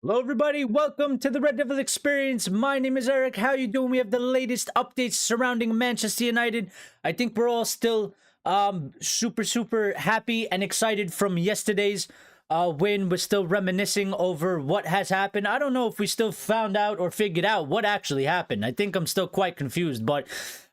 Hello, everybody. Welcome to the Red Devil Experience. My name is Eric. How you doing? We have the latest updates surrounding Manchester United. I think we're all still super happy and excited from yesterday's win. We're still reminiscing over what has happened. I don't know if we still found out or figured out what actually happened. I think I'm still quite confused, but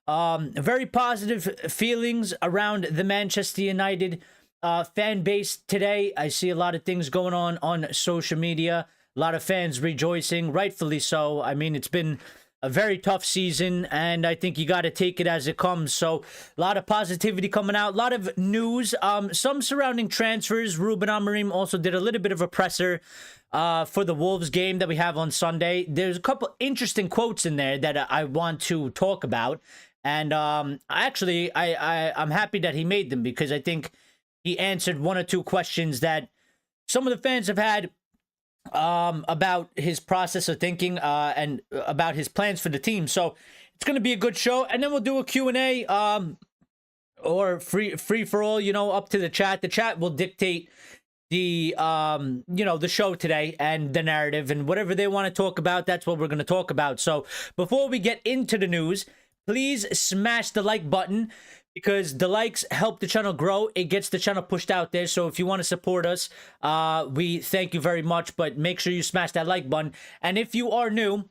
very positive feelings around the Manchester United fan base today. I see a lot of things going on social media. A lot of fans rejoicing, rightfully so. I mean, it's been a very tough season, and I think you got to take it as it comes. So, a lot of positivity coming out, a lot of news, some surrounding transfers. Ruben Amorim also did a little bit of a presser for the Wolves game that we have on Sunday. There's a couple interesting quotes in there that I want to talk about, and I'm happy that he made them because I think he answered one or two questions that some of the fans have had about his process of thinking and about his plans for the team. So it's going to be a good show, and then we'll do a Q&A or free for all, up to the chat. The chat will dictate the the show today and the narrative, and whatever they want to talk about, that's what we're going to talk about. So before we get into the news, please smash the like button, because the likes help the channel grow. It gets the channel pushed out there. So if you want to support us, we thank you very much. But make sure you smash that like button. And if you are new,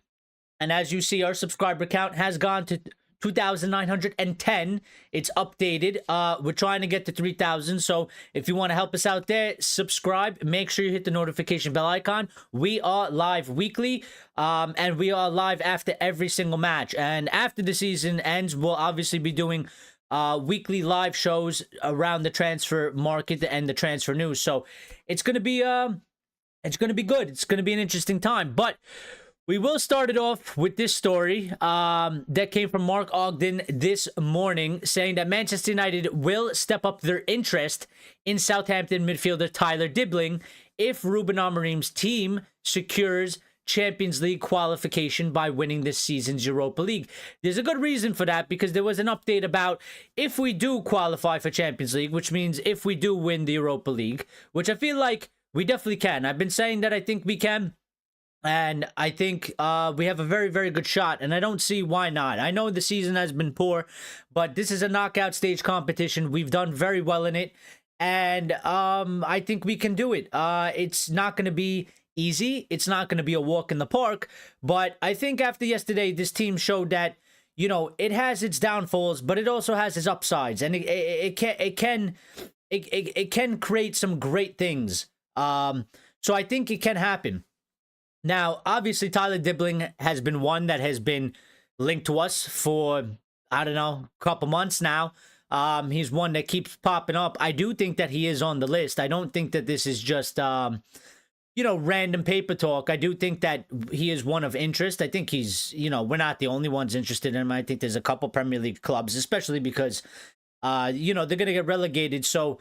and as you see, our subscriber count has gone to 2,910. It's updated. We're trying to get to 3,000. So if you want to help us out there, subscribe. Make sure you hit the notification bell icon. We are live weekly, and we are live after every single match. And after the season ends, we'll obviously be doing weekly live shows around the transfer market and the transfer news. So it's gonna be good. It's gonna be an interesting time. But we will start it off with this story that came from Mark Ogden this morning, saying that Manchester United will step up their interest in Southampton midfielder Tyler Dibling if Ruben Amorim's team secures Champions League qualification by winning this season's Europa League. There's a good reason for that, because there was an update about if we do qualify for Champions League, which means if we do win the Europa League, which I feel like we definitely can. I've been saying that I think we can, and I think we have a very good shot, and I don't see why not. I know the season has been poor, but this is a knockout stage competition. We've done very well in it, and I think we can do it. It's not going to be easy. It's not going to be a walk in the park, but I think after yesterday, this team showed that, it has its downfalls, but it also has its upsides, and it can create some great things. So I think it can happen. Now, obviously, Tyler Dibling has been one that has been linked to us for, I don't know, a couple months now. He's one that keeps popping up. I do think that he is on the list. I don't think that this is just random paper talk. I do think that he is one of interest. I think he's, we're not the only ones interested in him. I think there's a couple Premier League clubs, especially because, they're going to get relegated. So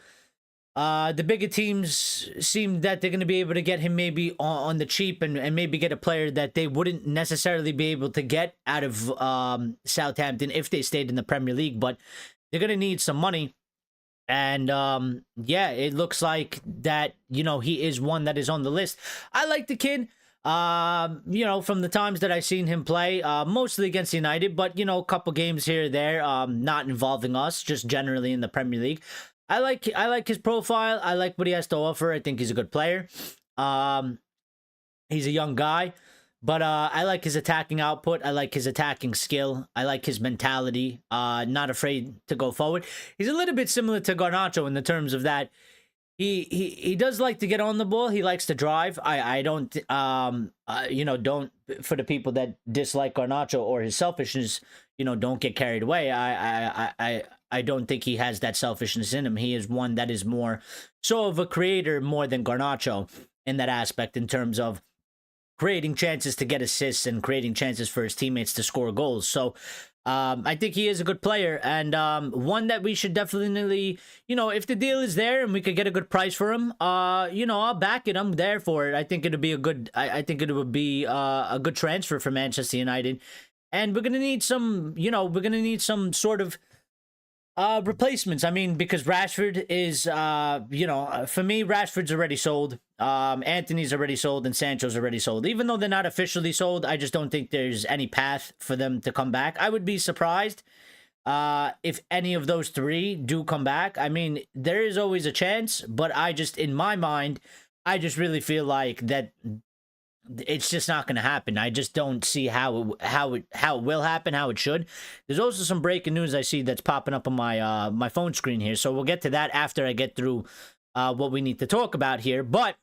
the bigger teams seem that they're going to be able to get him maybe on the cheap and maybe get a player that they wouldn't necessarily be able to get out of Southampton if they stayed in the Premier League. But they're going to need some money. And yeah, it looks like that, he is one that is on the list. I like the kid, from the times that I've seen him play, mostly against United, but, a couple games here or there, not involving us, just generally in the Premier League. I like his profile. I like what he has to offer. I think he's a good player. He's a young guy. But I like his attacking output. I like his attacking skill. I like his mentality. Not afraid to go forward. He's a little bit similar to Garnacho in the terms of that he does like to get on the ball. He likes to drive. I don't don't, for the people that dislike Garnacho or his selfishness, don't get carried away. I don't think he has that selfishness in him. He is one that is more so of a creator more than Garnacho in that aspect, in terms of creating chances to get assists and creating chances for his teammates to score goals. So I think he is a good player, and one that we should definitely, if the deal is there and we could get a good price for him, I'll back it. I'm there for it. I think it'd be a good, I think it would be a good transfer for Manchester United. And we're going to need some, sort of replacements. I mean, because Rashford is, for me, Rashford's already sold. Anthony's already sold and Sancho's already sold. Even though they're not officially sold, I just don't think there's any path for them to come back. I would be surprised if any of those three do come back. I mean, there is always a chance, but in my mind, I just really feel like that it's just not going to happen. I just don't see how it will happen, how it should. There's also some breaking news I see that's popping up on my my phone screen here, so we'll get to that after I get through what we need to talk about here. But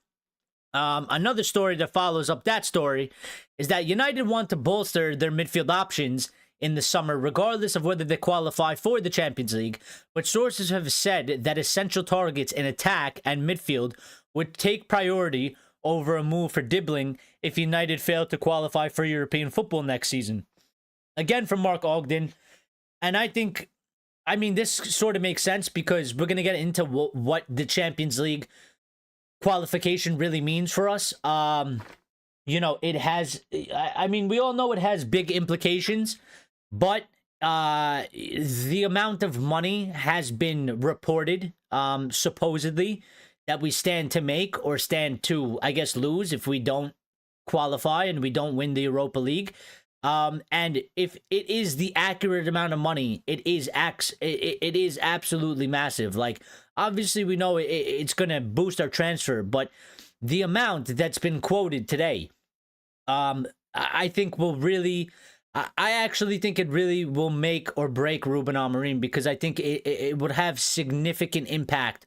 another story that follows up that story is that United want to bolster their midfield options in the summer, regardless of whether they qualify for the Champions League. But sources have said that essential targets in attack and midfield would take priority over a move for Dibbling if United failed to qualify for European football next season. Again, from Mark Ogden. And I mean, this sort of makes sense because we're going to get into what the Champions League qualification really means for us. You know, it has, I mean, we all know it has big implications, but the amount of money has been reported, supposedly, that we stand to make or stand to, I guess, lose if we don't qualify and we don't win the Europa League. And if it is the accurate amount of money, it is absolutely massive. Like, obviously, we know it's going to boost our transfer, but the amount that's been quoted today, I think will really... I actually think it really will make or break Ruben Amorim, because I think it would have significant impact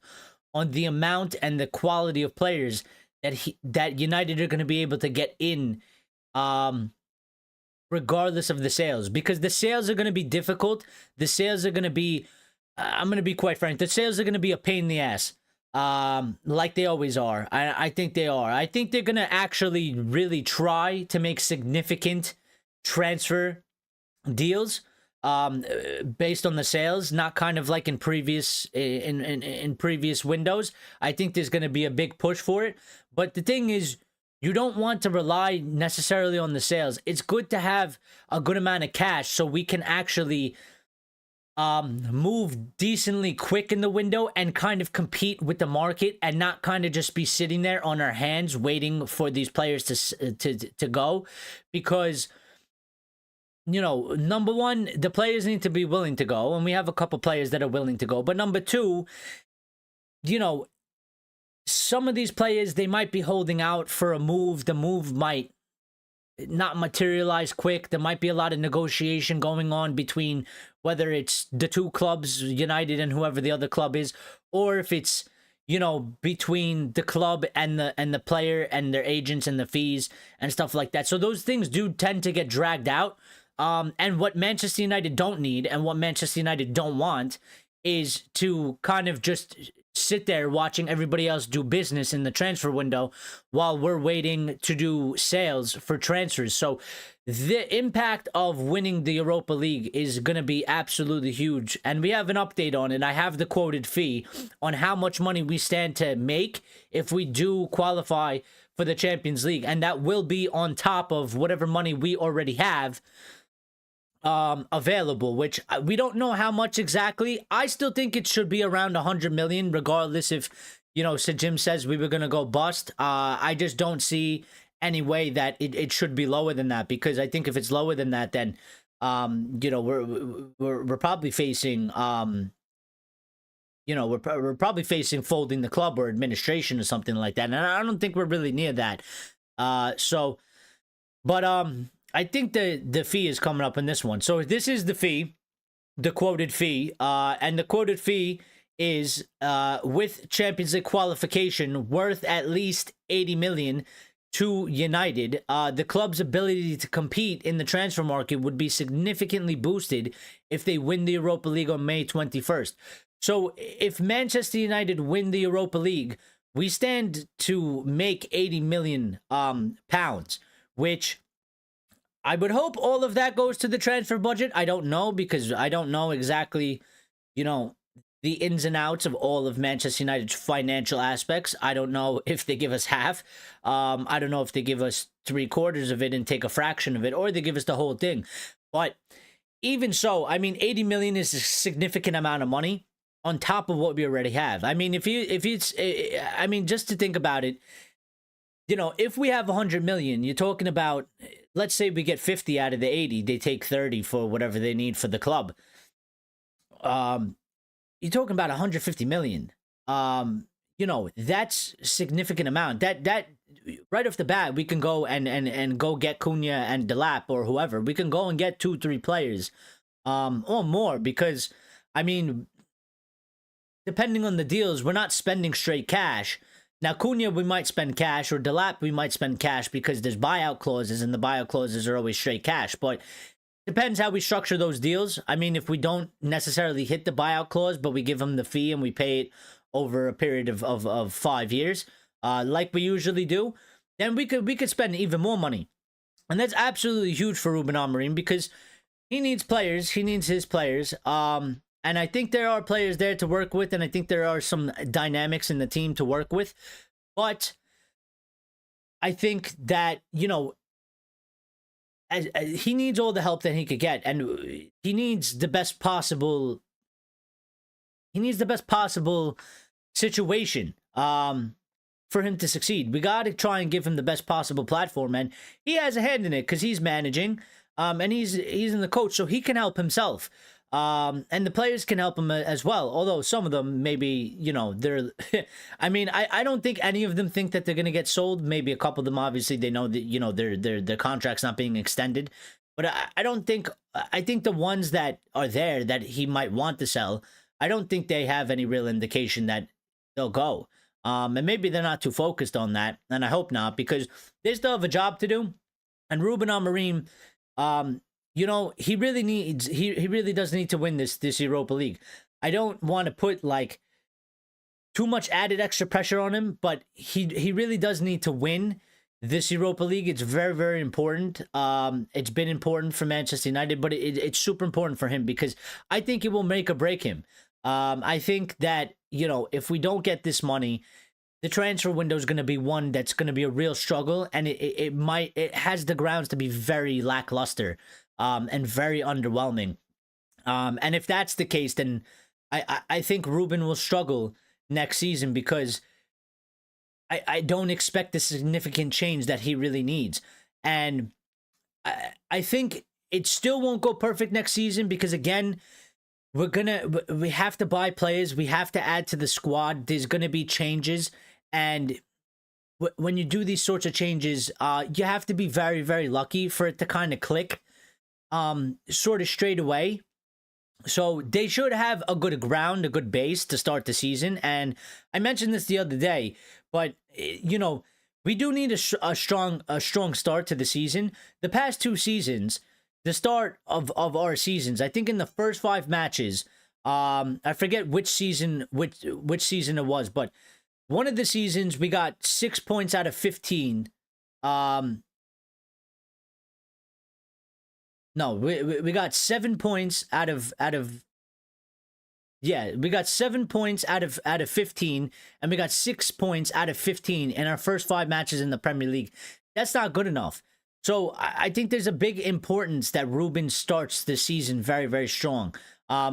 on the amount and the quality of players that United are going to be able to get in, regardless of the sales. Because the sales are going to be difficult. The sales are going to be, I'm going to be quite frank, the sales are going to be a pain in the ass, like they always are. I think they are. I think they're going to actually really try to make significant transfer deals based on the sales, not kind of like in previous in previous windows. I think there's going to be a big push for it. But the thing is, you don't want to rely necessarily on the sales. It's good to have a good amount of cash so we can actually move decently quick in the window and kind of compete with the market, and not kind of just be sitting there on our hands waiting for these players to go. Because, you know, number one, the players need to be willing to go, and we have a couple players that are willing to go. But number two, you know, some of these players, they might be holding out for a move. The move might not materialize quick. There might be a lot of negotiation going on between whether it's the two clubs, United and whoever the other club is, or if it's, you know, between the club and the player and their agents and the fees and stuff like that. So those things do tend to get dragged out. And what Manchester United don't need and what Manchester United don't want is to kind of just sit there watching everybody else do business in the transfer window while we're waiting to do sales for transfers. So the impact of winning the Europa League is going to be absolutely huge. And we have an update on it. I have the quoted fee on how much money we stand to make if we do qualify for the Champions League. And that will be on top of whatever money we already have available, which we don't know how much exactly. I still think it should be around 100 million, regardless if, you know, Sir Jim says we were going to go bust. I just don't see any way that it should be lower than that, because I think if it's lower than that, then, you know, we're probably facing, you know, we're probably facing folding the club or administration or something like that. And I don't think we're really near that. I think the fee is coming up in this one. So this is the fee, the quoted fee, and the quoted fee is with Champions League qualification worth at least 80 million to United. The club's ability to compete in the transfer market would be significantly boosted if they win the Europa League on May 21st. So if Manchester United win the Europa League, we stand to make 80 million pounds, which I would hope all of that goes to the transfer budget. I don't know, because I don't know exactly, you know, the ins and outs of all of Manchester United's financial aspects. I don't know if they give us half. I don't know if they give us 3/4 of it and take a fraction of it, or they give us the whole thing. But even so, I mean, 80 million is a significant amount of money on top of what we already have. I mean, I mean, just to think about it, if we have 100 million, you're talking about, let's say we get 50 out of the 80, they take 30 for whatever they need for the club. You're talking about 150 million. That's significant amount. That right off the bat, we can go and go get Cunha and Delap or whoever. We can go and get 2-3 players, or more, because I mean, depending on the deals, we're not spending straight cash. Now, Cunha, we might spend cash, or Delap, we might spend cash because there's buyout clauses, and the buyout clauses are always straight cash. But depends how we structure those deals. I mean, if we don't necessarily hit the buyout clause, but we give them the fee and we pay it over a period of 5 years, like we usually do, then we could spend even more money. And that's absolutely huge for Ruben Amorim, because he needs players. He needs his players. And I think there are players there to work with, and I think there are some dynamics in the team to work with. But I think that, he needs all the help that he could get, and he needs the best possible situation for him to succeed. We got to try and give him the best possible platform, and he has a hand in it because he's managing, and he's in the coach, so he can help himself. And the players can help him as well. Although some of them, maybe, they're, I mean, I don't think any of them think that they're going to get sold. Maybe a couple of them, obviously, they know that, their contract's not being extended. But I don't think, I think the ones that are there that he might want to sell, I don't think they have any real indication that they'll go. And maybe they're not too focused on that. And I hope not, because they still have a job to do. And Ruben Amorim, he really does need to win this Europa League. I don't want to put too much added extra pressure on him, but he really does need to win this Europa League. It's very, very important. It's been important for Manchester United, but it's super important for him, because I think it will make or break him. I think that, if we don't get this money, the transfer window is going to be one that's going to be a real struggle, and it has the grounds to be very lackluster. And very underwhelming. And if that's the case, then I think Ruben will struggle next season, because I don't expect the significant change that he really needs. And I think it still won't go perfect next season, because again, we have to buy players, we have to add to the squad, there's going to be changes, and when you do these sorts of changes, you have to be very, very lucky for it to kind of click sort of straight away. So they should have a good ground, a good base to start the season. And I mentioned this the other day, but we do need a strong start to the season. The past 2 seasons, the start of our seasons, I think in the first 5 matches, I forget which season it was, but one of the seasons we got 6 points out of 15. No, we got 7 points out of we got 7 points out of 15, and we got 6 points out of 15 in our first 5 matches in the Premier League. That's not good enough. So I think there's a big importance that Ruben starts the season very, very strong,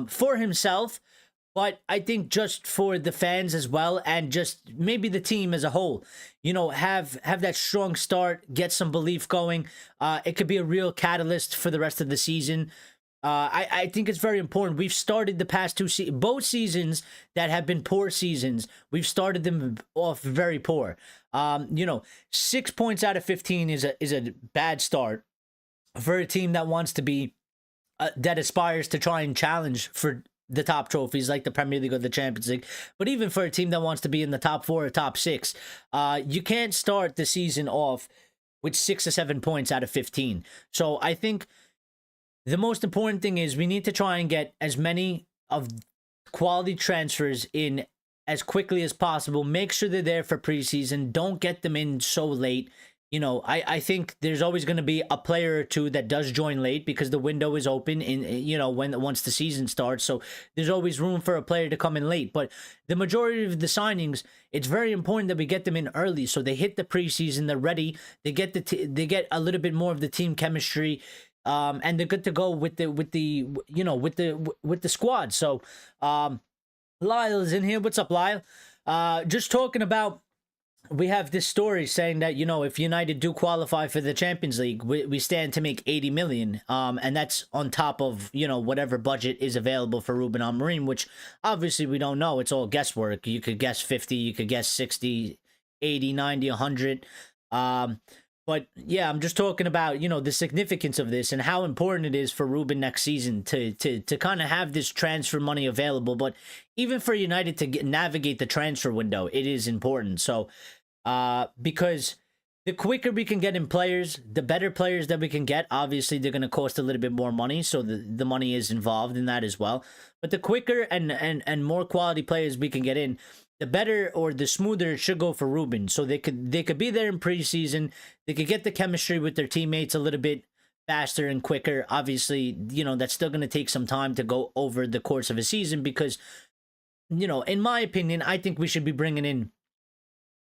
for himself, but I think just for the fans as well, and just maybe the team as a whole. Have that strong start, get some belief going. It could be a real catalyst for the rest of the season. I think it's very important. We've started the past 2 both seasons that have been poor seasons. We've started them off very poor. 6 points out of 15 is a bad start for a team that wants to be that aspires to try and challenge for the top trophies like the Premier League or the Champions League. But even for a team that wants to be in the top 4 or top 6, you can't start the season off with 6 or 7 points out of 15. So I think the most important thing is we need to try and get as many of quality transfers in as quickly as possible. Make sure they're there for preseason. Don't get them in so late. I think there's always going to be a player or two that does join late, because the window is open once the season starts. So there's always room for a player to come in late. But the majority of the signings, it's very important that we get them in early, so they hit the preseason, they're ready, they get they get a little bit more of the team chemistry, and they're good to go with the squad. So Lyle is in here. What's up, Lyle? Just talking about we have this story saying that, you know, if United do qualify for the Champions League, we stand to make 80 million. And that's on top of, you know, whatever budget is available for Ruben Amorim, which obviously we don't know. It's all guesswork. You could guess 50, you could guess 60, 80, 90, 100. But yeah, I'm just talking about, you know, the significance of this and how important it is for Ruben next season to kind of have this transfer money available. But even for United to navigate the transfer window, it is important. So, because the quicker we can get in players, the better players that we can get. Obviously, they're going to cost a little bit more money, so the money is involved in that as well. But the quicker and more quality players we can get in, the better or the smoother it should go for Ruben. So they could be there in preseason. They could get the chemistry with their teammates a little bit faster and quicker. Obviously, you know, that's still going to take some time to go over the course of a season because, you know, in my opinion, I think we should be bringing in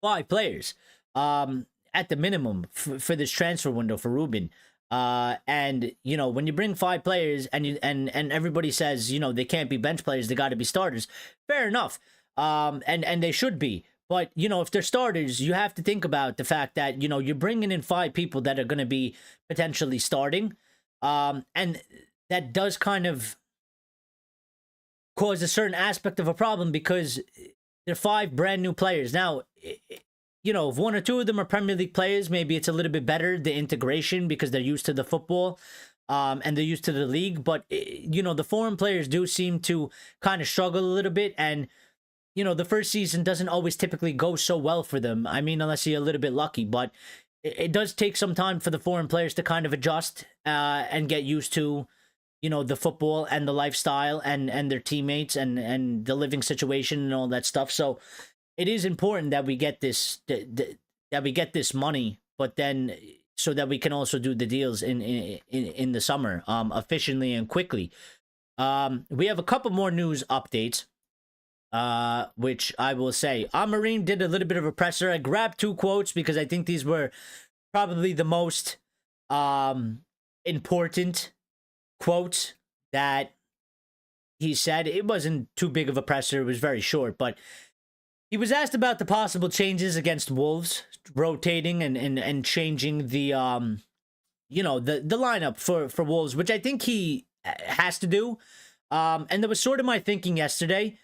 5 players at the minimum for this transfer window for Ruben. And you know, when you bring 5 players and and everybody says, you know, they can't be bench players, they got to be starters. Fair enough. And they should be. But, you know, if they're starters, you have to think about the fact that, you know, you're bringing in 5 people that are going to be potentially starting. And that does kind of cause a certain aspect of a problem because they're 5 brand new players. Now, you know, if 1 or 2 of them are Premier League players, maybe it's a little bit better, the integration, because they're used to the football and they're used to the league. But, you know, the foreign players do seem to kind of struggle a little bit. And, you know, the first season doesn't always typically go so well for them. I mean, unless you're a little bit lucky. But it does take some time for the foreign players to kind of adjust and get used to, you know, the football and the lifestyle and their teammates and the living situation and all that stuff. So it is important that we get this that we get this money, but then so that we can also do the deals in the summer efficiently and quickly. We have a couple more news updates. Which I will say, Amorim did a little bit of a presser. I grabbed 2 quotes because I think these were probably the most important quotes that he said. It wasn't too big of a presser. It was very short, but he was asked about the possible changes against Wolves, rotating and changing the you know, the lineup for Wolves, which I think he has to do. And there was sort of my thinking yesterday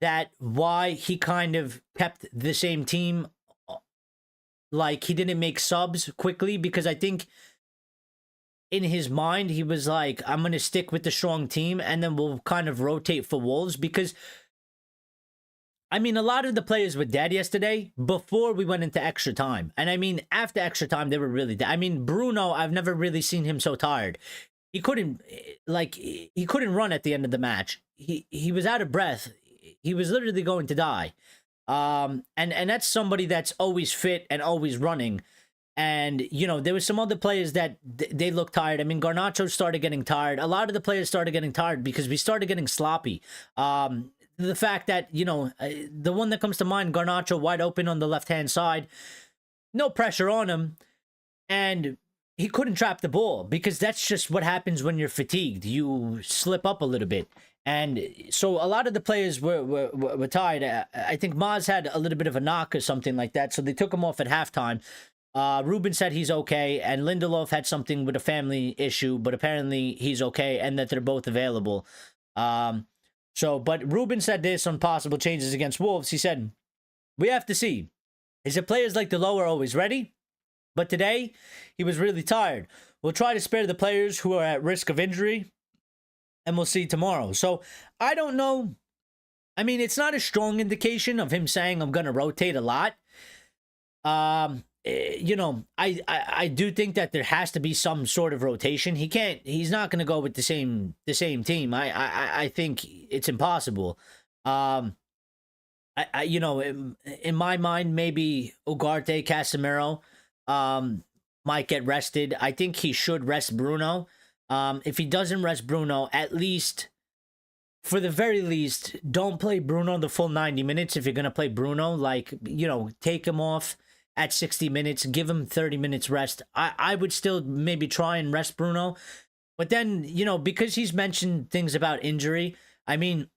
that why he kind of kept the same team, like he didn't make subs quickly, because I think in his mind he was like, I'm going to stick with the strong team and then we'll kind of rotate for Wolves, because I mean, a lot of the players were dead yesterday before we went into extra time. And I mean, after extra time, they were really dead. I mean, Bruno, I've never really seen him so tired. He couldn't run at the end of the match. He was out of breath. He was literally going to die. And that's somebody that's always fit and always running. And, you know, there were some other players that they looked tired. I mean, Garnacho started getting tired. A lot of the players started getting tired because we started getting sloppy. The fact that, you know, the one that comes to mind, Garnacho wide open on the left-hand side, no pressure on him. And he couldn't trap the ball because that's just what happens when you're fatigued. You slip up a little bit. And so a lot of the players were tired. I think Maz had a little bit of a knock or something like that, so they took him off at halftime. Ruben said he's okay, and Lindelof had something with a family issue, but apparently he's okay, and that they're both available. But Ruben said this on possible changes against Wolves. He said, we have to see. He said players like Delo are always ready, but today he was really tired. We'll try to spare the players who are at risk of injury, and we'll see tomorrow. So I don't know. I mean, it's not a strong indication of him saying I'm going to rotate a lot. You know, I do think that there has to be some sort of rotation. He's not going to go with the same team. I think it's impossible. You know, in my mind, maybe Ugarte, Casemiro, might get rested. I think he should rest Bruno. If he doesn't rest Bruno, at least, for the very least, don't play Bruno the full 90 minutes. If you're going to play Bruno, like, you know, take him off at 60 minutes, give him 30 minutes rest. I would still maybe try and rest Bruno. But then, you know, because he's mentioned things about injury, I mean,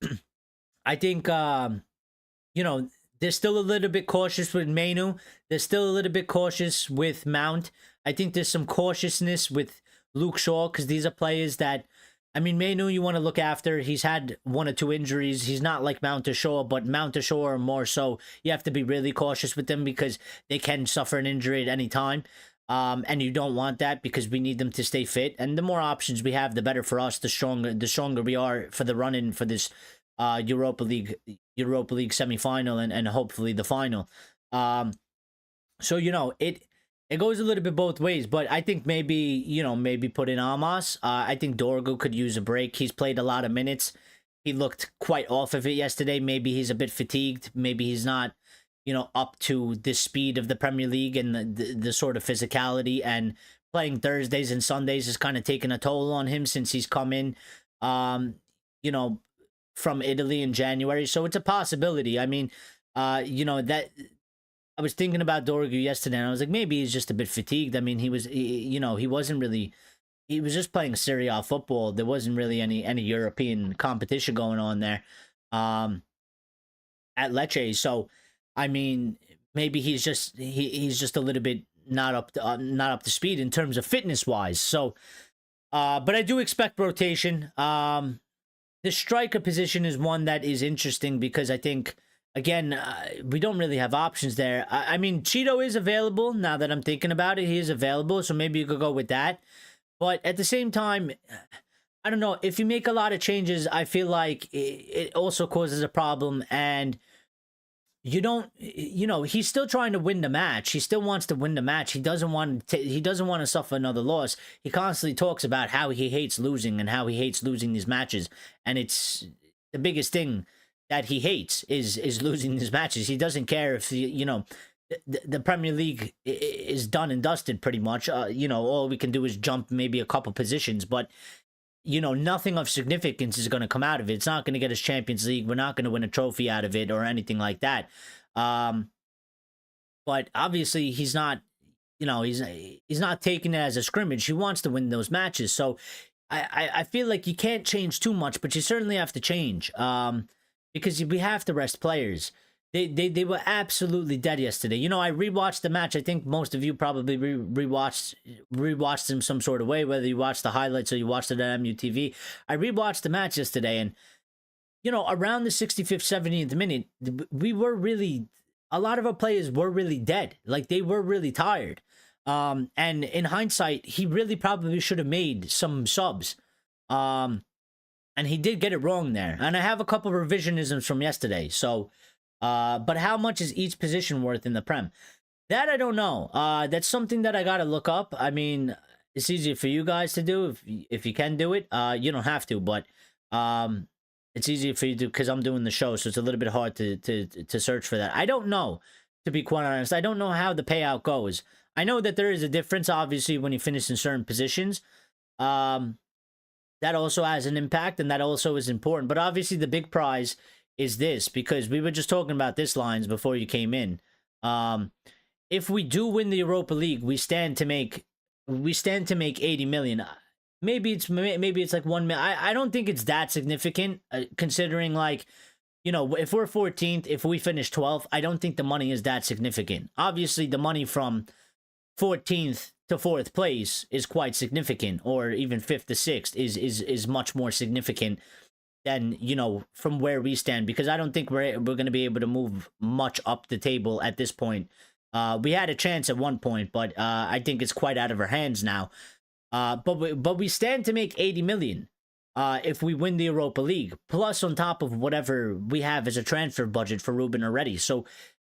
I think, you know, They're still a little bit cautious with Mainu. They're still a little bit cautious with Mount. I think there's some cautiousness with Luke Shaw because these are players that, I mean, Mainu you want to look after. He's had 1 or 2 injuries. He's not like Mount or Shaw, but Mount or Shaw are more so. You have to be really cautious with them because they can suffer an injury at any time. And you don't want that because we need them to stay fit. And the more options we have, the better for us. The stronger we are for the run-in for this Europa League semifinal and hopefully the final. So it goes a little bit both ways, but I think maybe put in Amos. I think Dorgo could use a break. He's played a lot of minutes. He looked quite off of it yesterday. Maybe he's a bit fatigued. Maybe he's not up to the speed of the Premier League and the sort of physicality, and playing Thursdays and Sundays has kind of taken a toll on him since he's come in, from Italy in January. So it's a possibility. I mean, that I was thinking about Dorgu yesterday and I was like, maybe he's just a bit fatigued. I mean, he wasn't really, he was just playing Serie A football. There wasn't really any European competition going on there, at Lecce. So, I mean, maybe he's just a little bit not up to speed in terms of fitness wise. So, but I do expect rotation. The striker position is one that is interesting because I think, again, we don't really have options there. I mean, Cheeto is available now that I'm thinking about it. He is available, so maybe you could go with that. But at the same time, I don't know. If you make a lot of changes, I feel like it also causes a problem. And he's still trying to win the match. He still wants to win the match. He doesn't want to suffer another loss. He constantly talks about how he hates losing and how he hates losing these matches. And it's the biggest thing that he hates is losing these matches. He doesn't care if the Premier League is done and dusted pretty much. All we can do is jump maybe a couple positions, but nothing of significance is going to come out of it. It's not going to get us Champions League. We're not going to win a trophy out of it or anything like that. But obviously he's not, he's not taking it as a scrimmage. He wants to win those matches. So I feel like you can't change too much, but you certainly have to change. Because we have to rest players. They were absolutely dead yesterday. I rewatched the match. I think most of you probably rewatched them some sort of way, whether you watched the highlights or you watched it at MUTV. I rewatched the match yesterday, and around the 65th, 70th minute, a lot of our players were really dead. Like, they were really tired. And in hindsight, he really probably should have made some subs. And he did get it wrong there. And I have a couple of revisionisms from yesterday. So, but how much is each position worth in the Prem? That I don't know. That's something that I got to look up. I mean, it's easier for you guys to do if you can do it. You don't have to, but it's easier for you to, because I'm doing the show, so it's a little bit hard to search for that. I don't know, to be quite honest. I don't know how the payout goes. I know that there is a difference, obviously, when you finish in certain positions. That also has an impact, and that also is important. But obviously, the big prize is this, because we were just talking about this lines before you came in. If we do win the Europa League, we stand to make 80 million. Maybe it's like 1 million. I don't think it's that significant, considering, like, if we're 14th, if we finish 12th, I don't think the money is that significant. Obviously, the money from 14th to 4th place is quite significant, or even 5th to 6th is much more significant than, from where we stand, because I don't think we're going to be able to move much up the table at this point. We had a chance at one point, but I think it's quite out of our hands now. But we stand to make 80 million if we win the Europa League, plus on top of whatever we have as a transfer budget for Ruben already. So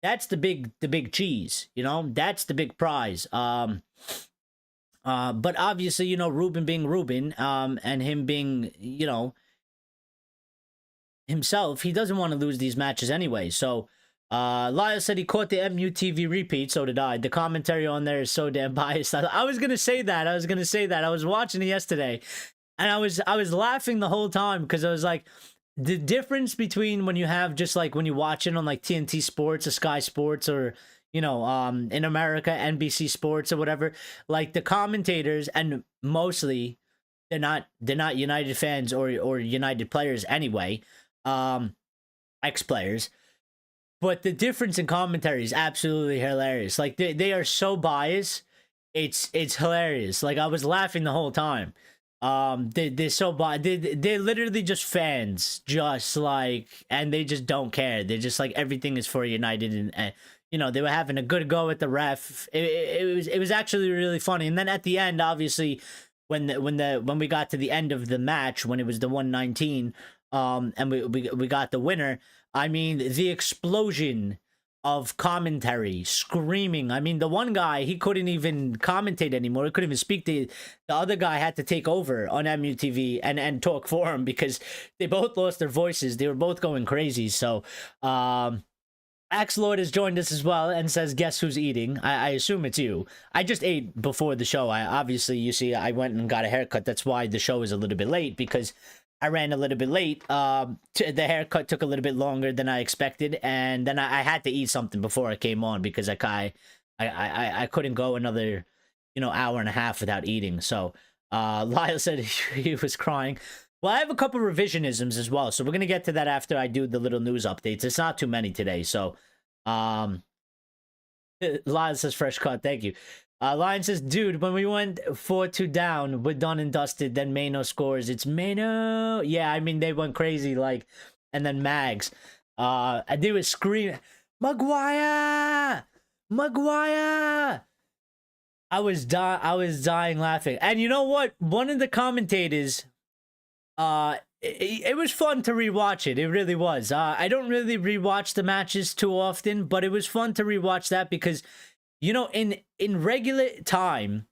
that's the big cheese, that's the big prize. But obviously, Ruben being Ruben, and him being, himself, he doesn't want to lose these matches anyway. So, Lyle said he caught the MUTV repeat, so did I. The commentary on there is so damn biased. I was gonna say that. I was watching it yesterday, and I was laughing the whole time, because I was like, the difference between when you have just like when you watch it on like TNT Sports or Sky Sports, or in America, NBC Sports or whatever, like the commentators, and mostly they're not United fans or United players anyway, ex-players. But the difference in commentary is absolutely hilarious. Like they are so biased. It's hilarious. Like I was laughing the whole time. They're so they're literally just fans, just like, and they just don't care. They're just like everything is for United, and you know, they were having a good go at the ref. It was actually really funny. And then at the end, obviously, when we got to the end of the match, when it was the 119, and we got the winner. I mean, the explosion of commentary, screaming. I mean, the one guy, he couldn't even commentate anymore. He couldn't even speak. The other guy had to take over on MUTV and talk for him because they both lost their voices. They were both going crazy. So, Axe Lord has joined us as well and says, guess who's eating? I assume it's you. I just ate before the show. Obviously, you see, I went and got a haircut. That's why the show is a little bit late, because I ran a little bit late. The haircut took a little bit longer than I expected, and then I had to eat something before I came on because I couldn't go another, hour and a half without eating. So Lyle said he was crying. Well, I have a couple revisionisms as well, so we're gonna get to that after I do the little news updates. It's not too many today, so Lyle says fresh cut. Thank you. Lion says, dude, when we went 4-2 down, we're done and dusted, then Mano scores. It's Mano. Yeah, I mean, they went crazy, like, and then Mags. And they were screaming, Maguire! Maguire! I was dying laughing. And you know what? One of the commentators, it was fun to rewatch it. It really was. I don't really rewatch the matches too often, but it was fun to rewatch that because, in regular time,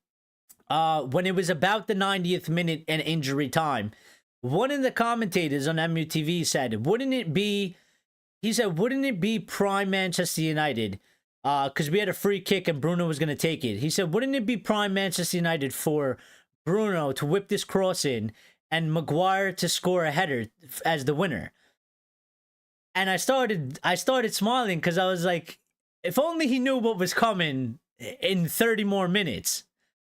when it was about the 90th minute and injury time, one of the commentators on MUTV said, wouldn't it be prime Manchester United? Because we had a free kick and Bruno was going to take it. He said, wouldn't it be prime Manchester United for Bruno to whip this cross in and Maguire to score a header as the winner? And I started smiling because I was like, if only he knew what was coming in 30 more minutes.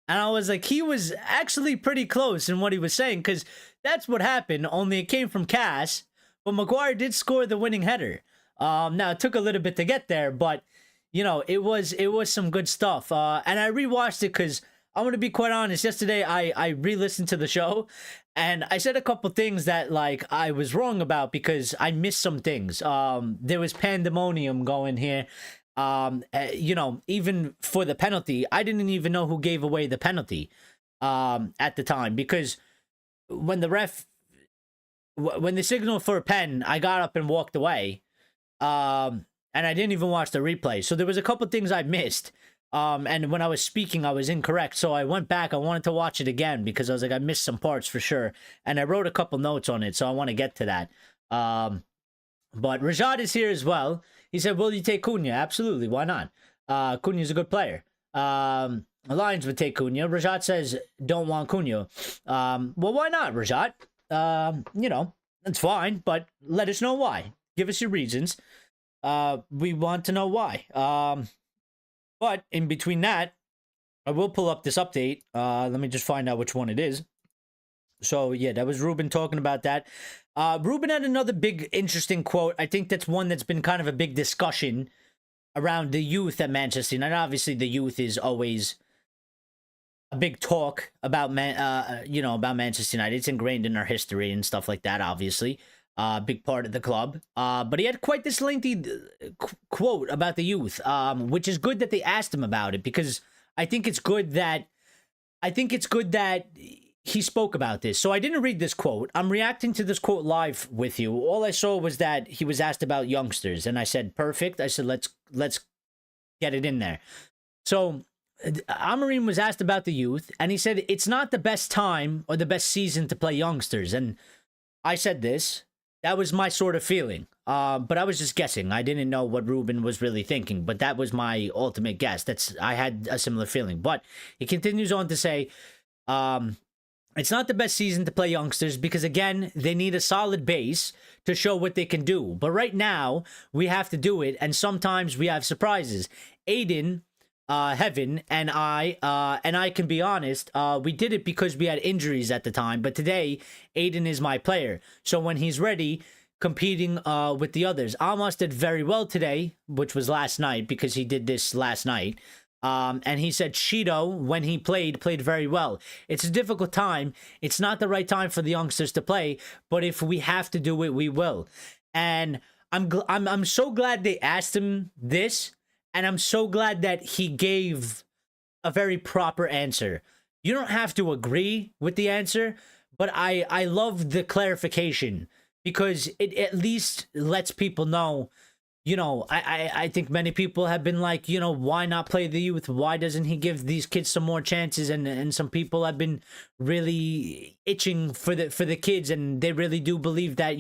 And I was like, he was actually pretty close in what he was saying, because that's what happened, only it came from Cass, but Maguire did score the winning header. Now, it took a little bit to get there, but, it was some good stuff. And I rewatched it because I'm going to be quite honest. Yesterday, I re-listened to the show, and I said a couple things that, like, I was wrong about because I missed some things. There was pandemonium going here. Even for the penalty, I didn't even know who gave away the penalty at the time, because when they signaled for a pen, I got up and walked away, and I didn't even watch the replay. So there was a couple things I missed, and when I was speaking, I was incorrect. So I went back. I wanted to watch it again because I was like, I missed some parts for sure, and I wrote a couple notes on it, so I want to get to that. But Rajad is here as well. He said, will you take Cunha? Absolutely. Why not? Cunha's a good player. Lions would take Cunha. Rajat says, don't want Cunha. Well, why not, Rajat? That's fine, but let us know why. Give us your reasons. We want to know why. But in between that, I will pull up this update. Let me just find out which one it is. So, yeah, that was Ruben talking about that. Ruben had another big, interesting quote. I think that's one that's been kind of a big discussion around the youth at Manchester United. Obviously, the youth is always a big talk about, about Manchester United. It's ingrained in our history and stuff like that, obviously. Big part of the club. But he had quite this lengthy quote about the youth, which is good that they asked him about it, because I think it's good that he spoke about this. So I didn't read this quote. I'm reacting to this quote live with you. All I saw was that he was asked about youngsters, and I said, perfect. I said, let's get it in there. So Amorim was asked about the youth, and he said, it's not the best time or the best season to play youngsters. And I said this. That was my sort of feeling. But I was just guessing. I didn't know what Ruben was really thinking, but that was my ultimate guess. I had a similar feeling. But he continues on to say, it's not the best season to play youngsters because, again, they need a solid base to show what they can do. But right now, we have to do it, and sometimes we have surprises. Aiden, Heaven, and I can be honest, we did it because we had injuries at the time. But today, Aiden is my player. So when he's ready, competing with the others. Amos did very well today, which was last night because he did this last night. And he said Cheeto, when he played very well. It's a difficult time. It's not the right time for the youngsters to play, but if we have to do it, we will. And I'm so glad they asked him this, and I'm so glad that he gave a very proper answer. You don't have to agree with the answer, but I love the clarification because it at least lets people know. I think many people have been like, why not play the youth? Why doesn't he give these kids some more chances? And some people have been really itching for the kids, and they really do believe that,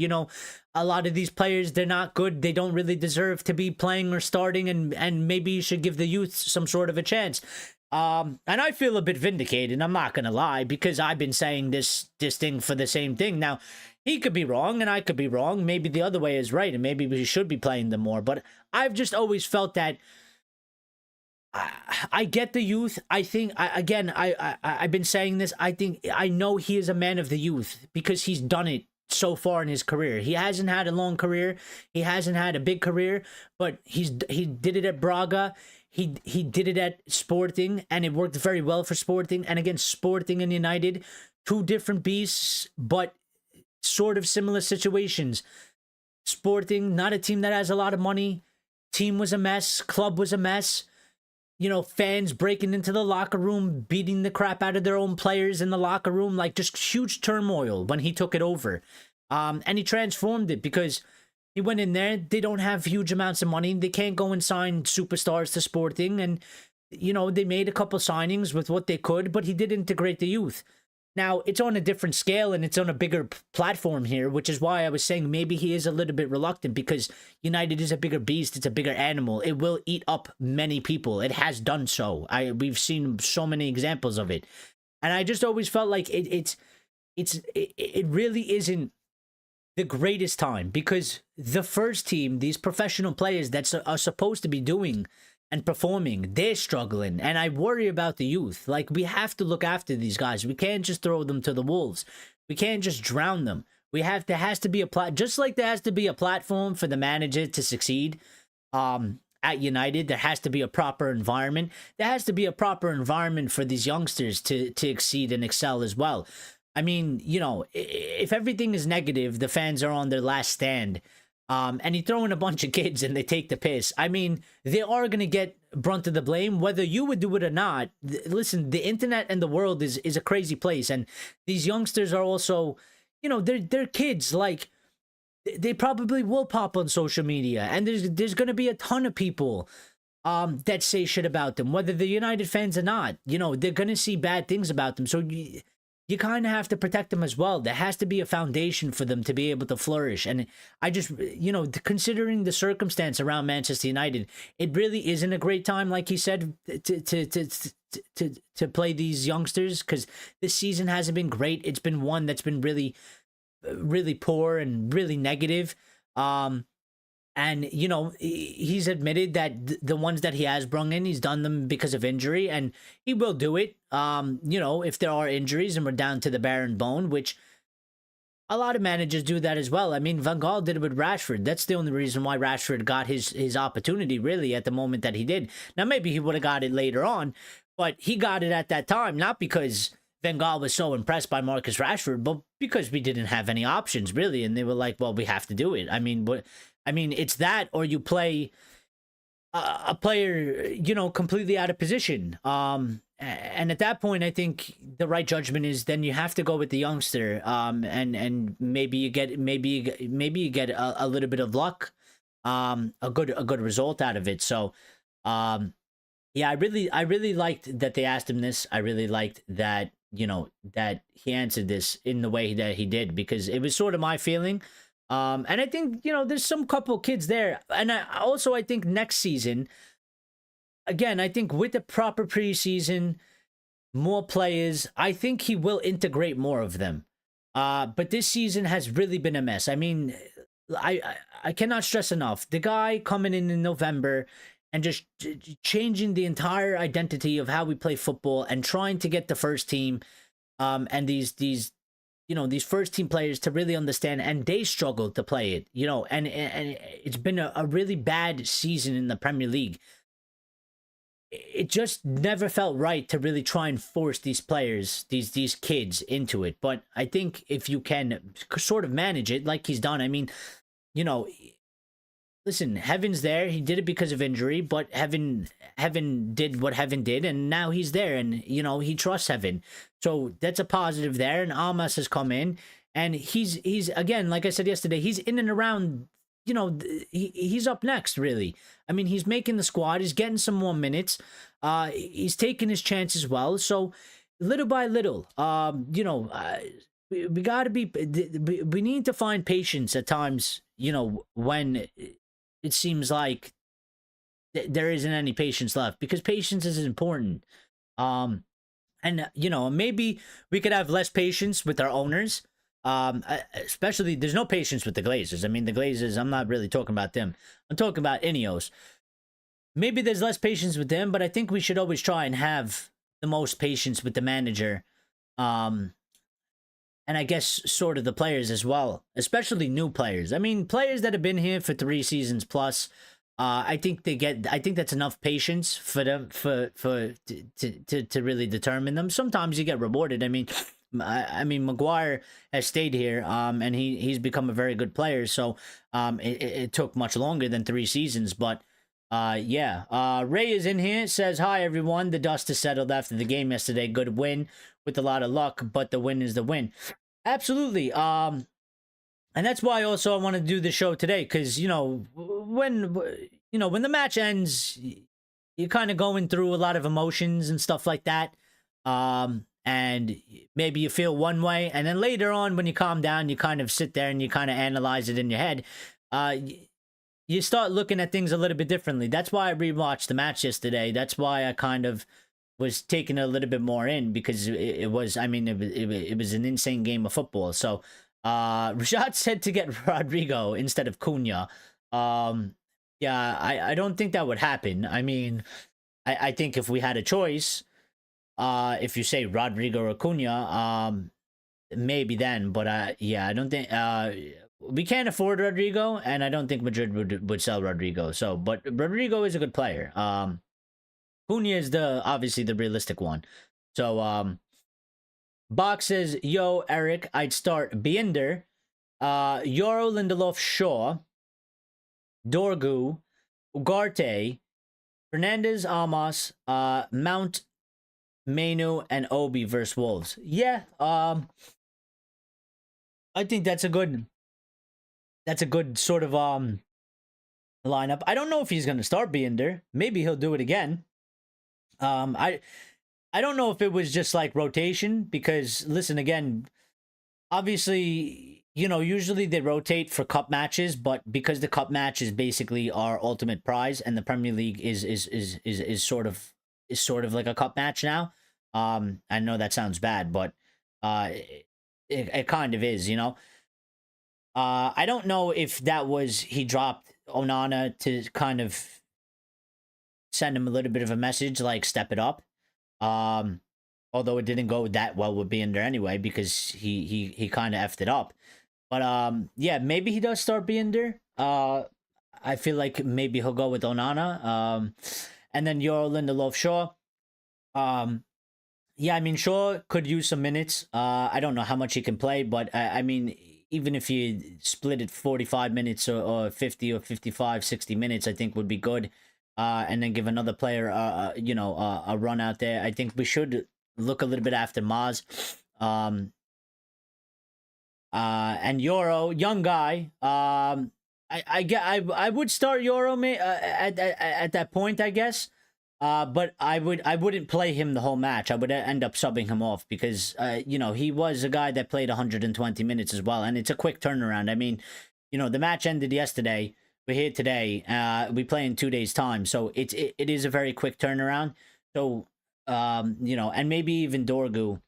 a lot of these players, they're not good. They don't really deserve to be playing or starting, and maybe you should give the youth some sort of a chance. And I feel a bit vindicated, I'm not gonna lie, because I've been saying this thing for the same thing. Now, he could be wrong, and I could be wrong. Maybe the other way is right, and maybe we should be playing them more. But I've just always felt that I get the youth. I think, I've been saying this. I know he is a man of the youth because he's done it so far in his career. He hasn't had a long career. He hasn't had a big career, but he did it at Braga. He did it at Sporting, and it worked very well for Sporting. And again, Sporting and United, two different beasts, but sort of similar situations. Sporting, not a team that has a lot of money. Team was a mess. Club was a mess. Fans breaking into the locker room, beating the crap out of their own players in the locker room, like just huge turmoil when he took it over. And he transformed it because he went in there. They don't have huge amounts of money. They can't go and sign superstars to Sporting. And, they made a couple signings with what they could, but he did integrate the youth. Now, it's on a different scale and it's on a bigger platform here, which is why I was saying maybe he is a little bit reluctant because United is a bigger beast. It's a bigger animal. It will eat up many people. It has done so. We've seen so many examples of it. And I just always felt like it really isn't the greatest time because the first team, these professional players that are supposed to be doing and performing, they're struggling, and I worry about the youth. Like, we have to look after these guys. We can't just throw them to the wolves. We can't just drown them. There has to be just like there has to be a platform for the manager to succeed at United. There has to be a proper environment. There has to be a proper environment for these youngsters to exceed and excel as well. I mean, if everything is negative, the fans are on their last stand. And you throw in a bunch of kids and they take the piss. I mean, they are going to get brunt of the blame, whether you would do it or not. Listen, the internet and the world is a crazy place. And these youngsters are also, they're kids. Like, they probably will pop on social media. And there's going to be a ton of people that say shit about them, whether they're United fans or not. They're going to see bad things about them. So you kind of have to protect them as well. There has to be a foundation for them to be able to flourish. And I just, considering the circumstance around Manchester United, it really isn't a great time, like he said, to play these youngsters because this season hasn't been great. It's been one that's been really, really poor and really negative. And, he's admitted that the ones that he has brung in, he's done them because of injury, and he will do it, if there are injuries and we're down to the bare and bone, which a lot of managers do that as well. I mean, Van Gaal did it with Rashford. That's the only reason why Rashford got his opportunity, really, at the moment that he did. Now, maybe he would have got it later on, but he got it at that time, not because Van Gaal was so impressed by Marcus Rashford, but because we didn't have any options, really, and they were like, well, we have to do it. I mean, it's that, or you play a player, completely out of position. And at that point, I think the right judgment is then you have to go with the youngster. And maybe you get a little bit of luck, a good result out of it. So, yeah, I really liked that they asked him this. I really liked that, that he answered this in the way that he did, because it was sort of my feeling. And I think, there's some couple kids there. And I think next season, again, I think with the proper preseason, more players, I think he will integrate more of them. But this season has really been a mess. I mean, I cannot stress enough. The guy coming in November and just changing the entire identity of how we play football and trying to get the first team, and these these first team players to really understand, and they struggled to play it, and it's been a really bad season in the Premier League. It just never felt right to really try and force these players, these kids into it. But I think if you can sort of manage it like he's done, I mean, you know, listen, Heaven's there. He did it because of injury, but Heaven did what Heaven did, and now he's there, and he trusts Heaven. So that's a positive there. And Almas has come in, and he's again, like I said yesterday, he's in and around. He's up next, really. I mean, he's making the squad. He's getting some more minutes. He's taking his chances well. So little by little, we got to be. We need to find patience at times. When it seems like there isn't any patience left, because patience is important. And maybe we could have less patience with our owners. Especially, there's no patience with the Glazers. I mean, the Glazers, I'm not really talking about them. I'm talking about Ineos. Maybe there's less patience with them, but I think we should always try and have the most patience with the manager. And I guess sort of the players as well, especially new players. I mean, players that have been here for 3 seasons plus. I think that's enough patience for them to really determine them. Sometimes you get rewarded. I mean, Maguire has stayed here, and he's become a very good player. So, it took much longer than 3 seasons, but yeah. Ray is in here. Says, "Hi everyone. The dust is settled after the game yesterday. Good win with a lot of luck, but the win is the win." Absolutely. And that's why also I want to do the show today, because when the match ends, you're kind of going through a lot of emotions and stuff like that. And maybe you feel one way, and then later on when you calm down, you kind of sit there and you kind of analyze it in your head. You start looking at things a little bit differently. That's why I rewatched the match yesterday. That's why I kind of was taking a little bit more in, because it was an insane game of football. So Rashad said to get Rodrigo instead of Cunha. Yeah, I don't think that would happen. I mean, I think if we had a choice, if you say Rodrigo or Cunha, maybe then. But yeah, I don't think we can't afford Rodrigo, and I don't think Madrid would sell Rodrigo. So, but Rodrigo is a good player. Cunha is obviously the realistic one. So Box says, "Yo, Eric, I'd start Binder, Euro, Lindelof, Shaw, Dorgu, Ugarte, Fernandez, Almas, Mount, Manu, and Obi versus Wolves." Yeah, I think that's a good sort of lineup. I don't know if he's gonna start Binder. Maybe he'll do it again. I don't know if it was just like rotation, because listen, again, obviously, usually they rotate for cup matches, but because the cup match is basically our ultimate prize, and the Premier League is sort of like a cup match now. I know that sounds bad, but it kind of is, I don't know if that was he dropped Onana to kind of send him a little bit of a message, like step it up. Although it didn't go that well with Binder anyway, because he kind of effed it up. But yeah, maybe he does start Binder. I feel like maybe he'll go with Onana. And then Euro, Lindelof, Shaw. Yeah, I mean, Shaw could use some minutes. I don't know how much he can play, but I mean, even if you split it 45 minutes or 50 or 55, 60 minutes, I think would be good. And then give another player, a run out there. I think we should look a little bit after Maz. And Euro, young guy. I would start Euro at that point, I guess. But I wouldn't play him the whole match. I would end up subbing him off, because he was a guy that played 120 minutes as well, and it's a quick turnaround. I mean, the match ended yesterday. We're here today. We play in 2 days' time, so it is a very quick turnaround. So and maybe even Dorgu.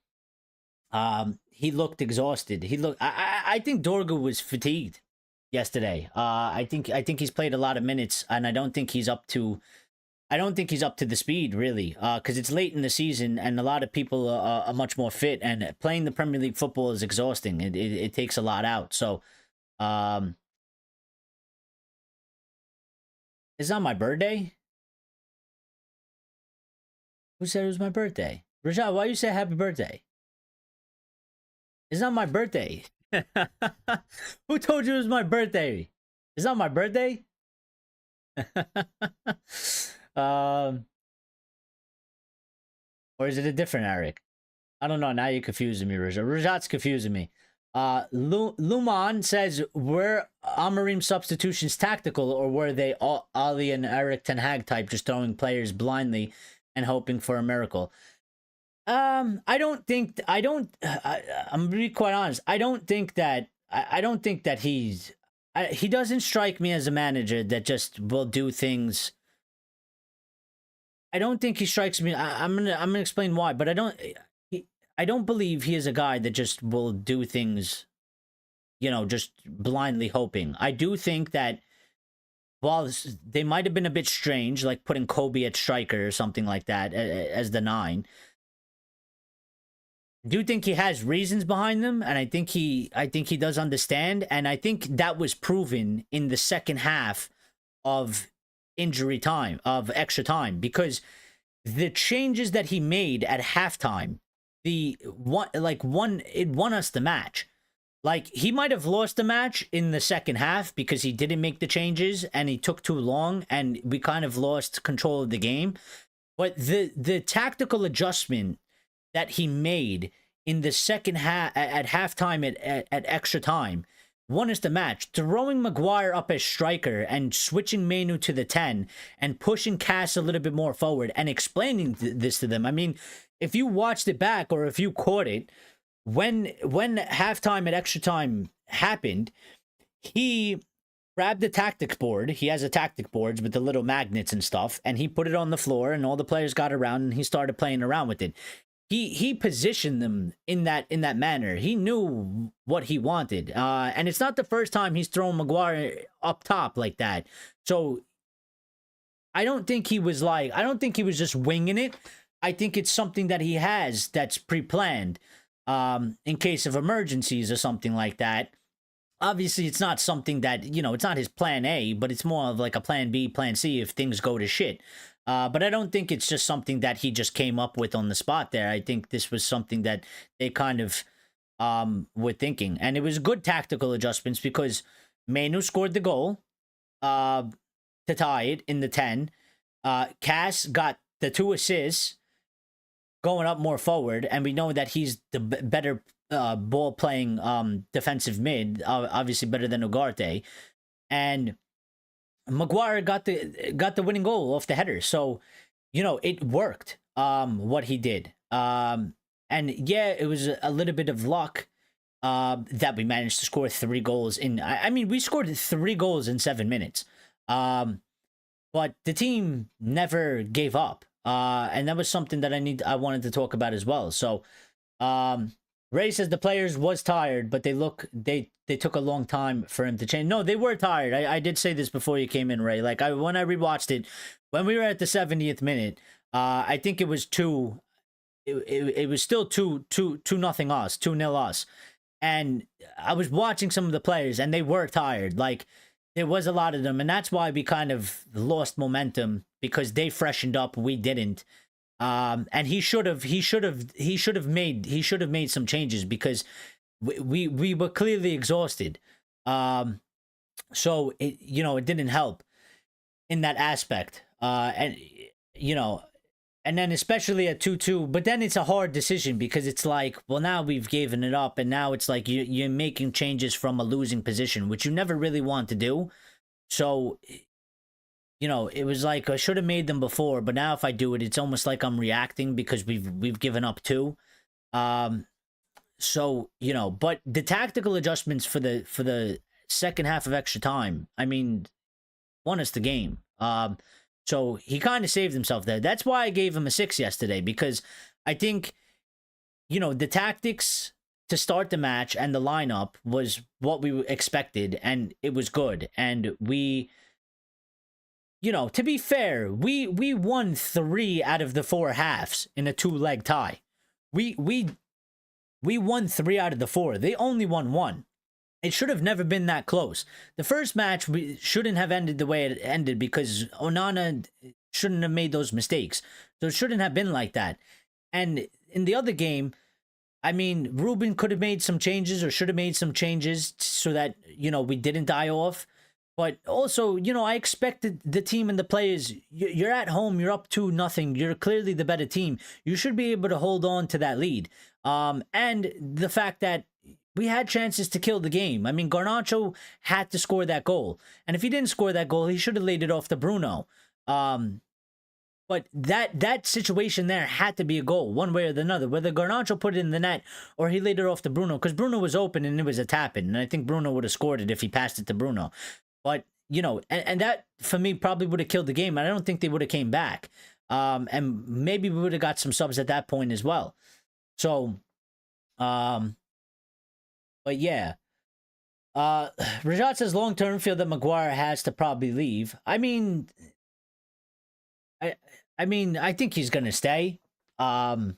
He looked exhausted. I think Dorgu was fatigued yesterday. I think he's played a lot of minutes, and I don't think he's up to I don't think he's up to the speed really, because it's late in the season and a lot of people are much more fit. And playing the Premier League football is exhausting. It takes a lot out. So, it's not my birthday. Who said it was my birthday? Rajat, why you say happy birthday? It's not my birthday. Who told you it was my birthday? It's not my birthday. um, or is it a different Eric? I don't know. Now you're confusing me, Rajat. Rajat's confusing me. Luman says, were Amorim substitutions tactical, or were they Ali and Eric Ten Hag type, just throwing players blindly and hoping for a miracle? I'm gonna be quite honest. I don't think that he doesn't strike me as a manager that just will do things. I don't think he strikes me. I'm gonna explain why, but I don't believe he is a guy that just will do things, just blindly hoping. I do think that while they might have been a bit strange, like putting Kobe at striker or something like that as the 9, I do think he has reasons behind them, and I think he does understand, and I think that was proven in the second half of extra time, because the changes that he made at halftime, it won us the match. Like, he might have lost the match in the second half because he didn't make the changes and he took too long and we kind of lost control of the game. But the tactical adjustment that he made in the second half at halftime at extra time won us the match. Throwing Maguire up as striker and switching Manu to the 10 and pushing Cass a little bit more forward and explaining this to them. I mean, if you watched it back or if you caught it, when halftime at extra time happened, he grabbed the tactics board. He has a tactic boards with the little magnets and stuff, and he put it on the floor, and all the players got around, and he started playing around with it. He positioned them in that manner. He knew what he wanted, and it's not the first time he's thrown Maguire up top like that. So I don't think he was just winging it. I think it's something that he has that's pre-planned in case of emergencies or something like that. Obviously, it's not something that, it's not his plan A, but it's more of like a plan B, plan C if things go to shit. But I don't think it's just something that he just came up with on the spot there. I think this was something that they kind of were thinking. And it was good tactical adjustments because Manu scored the goal to tie it in the 10. Cass got the 2 assists going up more forward, and we know that he's the better ball playing defensive mid, obviously better than Ugarte. And Maguire got the winning goal off the header. So, it worked, what he did. And yeah, it was a little bit of luck that we managed to score 3 goals in. I mean, we scored 3 goals in 7 minutes. But the team never gave up. And that was something that I wanted to talk about as well. So, Ray says the players was tired, but they took a long time for him to change. No, they were tired. I did say this before you came in, Ray. Like, when I rewatched it, when we were at the 70th minute, I think it was it was still 2-0 us, 2-0 us. And I was watching some of the players and they were tired. Like, there was a lot of them, and that's why we kind of lost momentum, because they freshened up, we didn't. And he should have made some changes, because we were clearly exhausted. So it didn't help in that aspect. And then especially at 2-2, but then it's a hard decision, because it's like, well, now we've given it up, and now it's like you're making changes from a losing position, which you never really want to do. So, it was like I should have made them before, but now if I do it, it's almost like I'm reacting because we've given up 2. So, but the tactical adjustments for the second half of extra time, I mean, won us the game. So he kind of saved himself there. That's why I gave him a 6 yesterday, because I think, the tactics to start the match and the lineup was what we expected, and it was good. And we you know, to be fair, we won 3 out of the 4 halves in a 2-leg tie. We won 3 out of the 4. They only won 1. It should have never been that close. The first match shouldn't have ended the way it ended because Onana shouldn't have made those mistakes. So it shouldn't have been like that. And in the other game, I mean, Ruben could have made some changes or should have made some changes so that, you know, we didn't die off. But also, you know, I expected the team and the players, you're at home, you're up 2-0, you're clearly the better team. You should be able to hold on to that lead. And the fact that we had chances to kill the game. I mean, Garnacho had to score that goal. And if he didn't score that goal, he should have laid it off to Bruno. But that situation there had to be a goal, one way or the other. Whether Garnacho put it in the net or he laid it off to Bruno, because Bruno was open and it was a tap-in. And I think Bruno would have scored it if he passed it to Bruno. But, you know, and that, for me, probably would have killed the game. I don't think they would have came back. And maybe we would have got some subs at that point as well. So, but yeah. Rajat says long-term feel that Maguire has to probably leave. I mean, I think he's gonna stay. He's not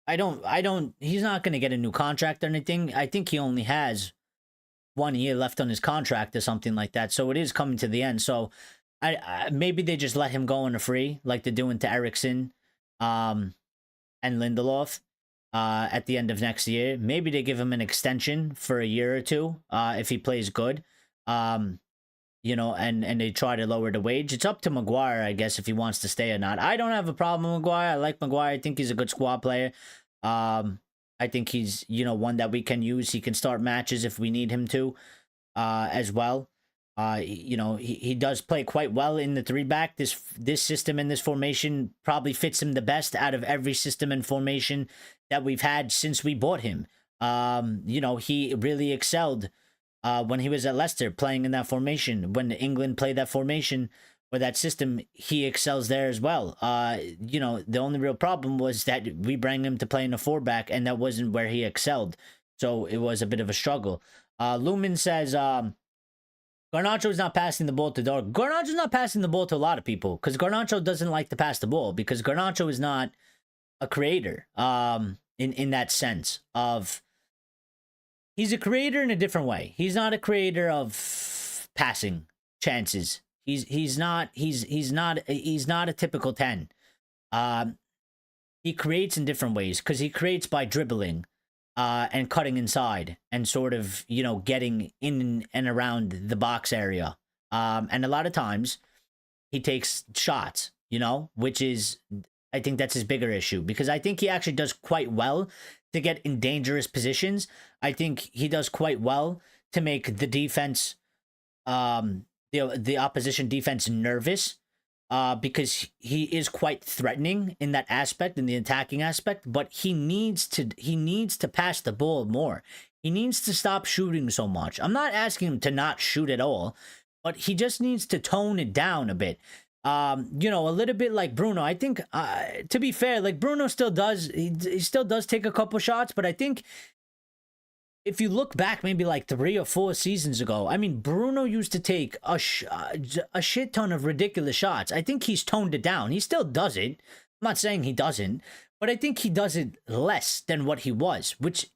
gonna get a new contract or anything. I think he only has 1 year left on his contract or something like that. So it is coming to the end. So maybe they just let him go on a free, like they're doing to Eriksson, and Lindelof, at the end of next year. Maybe they give him an extension for a year or two, if he plays good. You know, and they try to lower the wage. It's up to Maguire, I guess, if he wants to stay or not. I don't have a problem with Maguire. I like Maguire. I think he's a good squad player. I think he's, you know, one that we can use. He can start matches if we need him to, as well. You know, he does play quite well in the 3-back. This system and this formation probably fits him the best out of every system and formation that we've had since we bought him. You know, he really excelled when he was at Leicester playing in that formation. When England played that formation or that system, he excels there as well. You know, the only real problem was that we bring him to play in a 4-back, and that wasn't where he excelled. So it was a bit of a struggle. Lumen says, Garnacho's not passing the ball to Dark. Garnacho's not passing the ball to a lot of people because Garnacho doesn't like to pass the ball because Garnacho is not a creator in that sense of... He's a creator in a different way. He's not a creator of passing chances. He's not a typical 10. He creates in different ways because he creates by dribbling and cutting inside and sort of, you know, getting in and around the box area. And a lot of times he takes shots, you know, which is, I think that's his bigger issue because I think he actually does quite well to get in dangerous positions. I think he does quite well to make the defense, the opposition defense nervous, because he is quite threatening in that aspect, in the attacking aspect. But he needs to pass the ball more. He needs to stop shooting so much. I'm not asking him to not shoot at all, but he just needs to tone it down a bit. You know, a little bit like Bruno. I think, to be fair, like Bruno still does, he still does take a couple shots, but I think if you look back maybe like 3 or 4 seasons ago, I mean, Bruno used to take a shit ton of ridiculous shots. I think he's toned it down. He still does it. I'm not saying he doesn't, but I think he does it less than what he was, which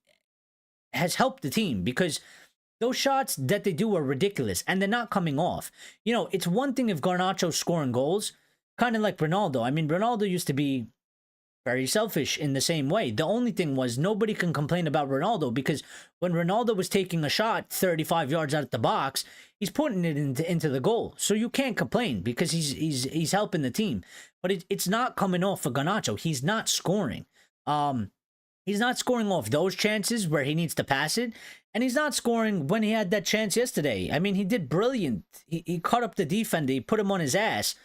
has helped the team because those shots that they do are ridiculous, and they're not coming off. You know, it's one thing if Garnacho's scoring goals, kind of like Ronaldo. I mean, Ronaldo used to be very selfish in the same way. The only thing was nobody can complain about Ronaldo because when Ronaldo was taking a shot 35 yards out of the box, he's putting it into the goal. So you can't complain because he's helping the team. But it's not coming off for Garnacho. He's not scoring. He's not scoring off those chances where he needs to pass it. And he's not scoring when he had that chance yesterday. I mean, he did brilliant. He cut up the defender. He put him on his ass.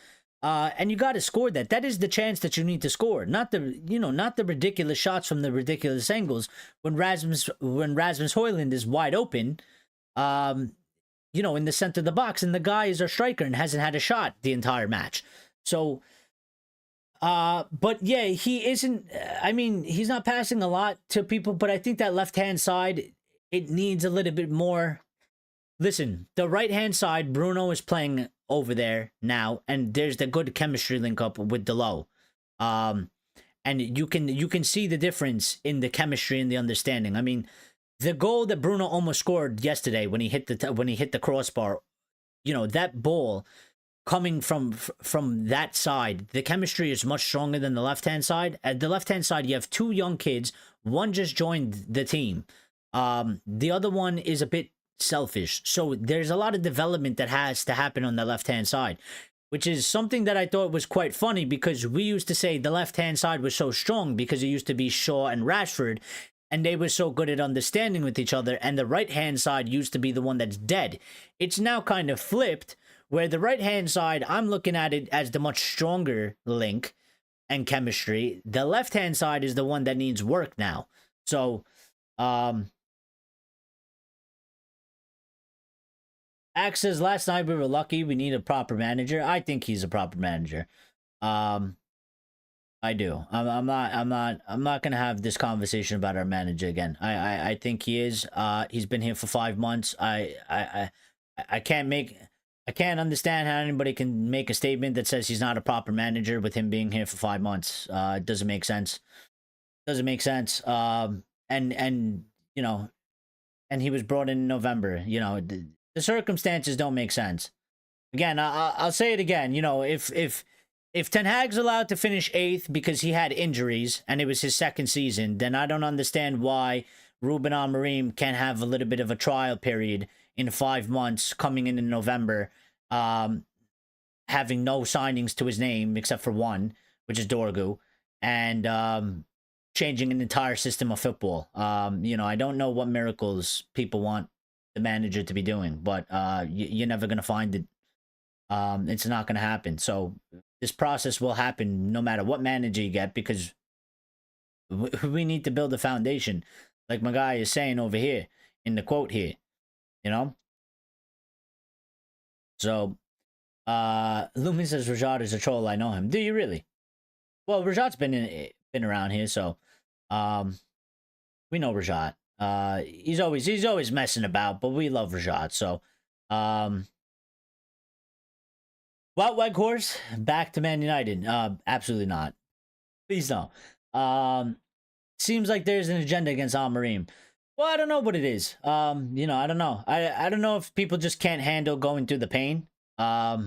And you got to score that. That is the chance that you need to score. Not the ridiculous shots from the ridiculous angles. When Rasmus Højlund is wide open, you know, in the center of the box, and the guy is our striker and hasn't had a shot the entire match. So, but yeah, he isn't, I mean, he's not passing a lot to people, but I think that left-hand side, it needs a little bit more. Listen, the right-hand side, Bruno is playing over there now, and there's the good chemistry link up with Delo. Um, and you can see the difference in the chemistry and the understanding. I mean, the goal that Bruno almost scored yesterday when he hit the crossbar, that ball coming from that side, the chemistry is much stronger than the left-hand side. At the left-hand side, you have two young kids. One just joined the team. The other one is a bit selfish. So there's a lot of development that has to happen on the left-hand side, which is something that I thought was quite funny, because we used to say the left-hand side was so strong because it used to be Shaw and Rashford, and they were so good at understanding with each other, and the right-hand side used to be the one that's dead. It's now kind of flipped, where the right-hand side, I'm looking at it as the much stronger link and chemistry. The left-hand side is the one that needs work now. So, Axe says, last night we were lucky. We need a proper manager. I think he's a proper manager. I do. I'm not gonna have this conversation about our manager again. I think he is. He's been here for 5 months. I can't understand how anybody can make a statement that says he's not a proper manager with him being here for 5 months. It doesn't make sense. Doesn't make sense. And he was brought in November. The circumstances don't make sense. Again, I'll say it again. If Ten Hag's allowed to finish 8th because he had injuries and it was his second season, then I don't understand why Ruben Amorim can't have a little bit of a trial period in 5 months coming in November, having no signings to his name except for one, which is Dorgu, and changing an entire system of football. I don't know what miracles people want the manager to be doing, but you're never going to find it. It's not going to happen. So this process will happen no matter what manager you get, because we need to build a foundation, like my guy is saying over here in the quote here. So Lumen says Rajat is a troll. I know him. Do you really? Well, Rajat's been around here, so we know Rajat. He's always messing about, but we love Rajat. So Wild White Horse back to Man United. Absolutely not. Please don't. Seems like there's an agenda against Amorim. Well, I don't know what it is. I don't know. I don't know if people just can't handle going through the pain. I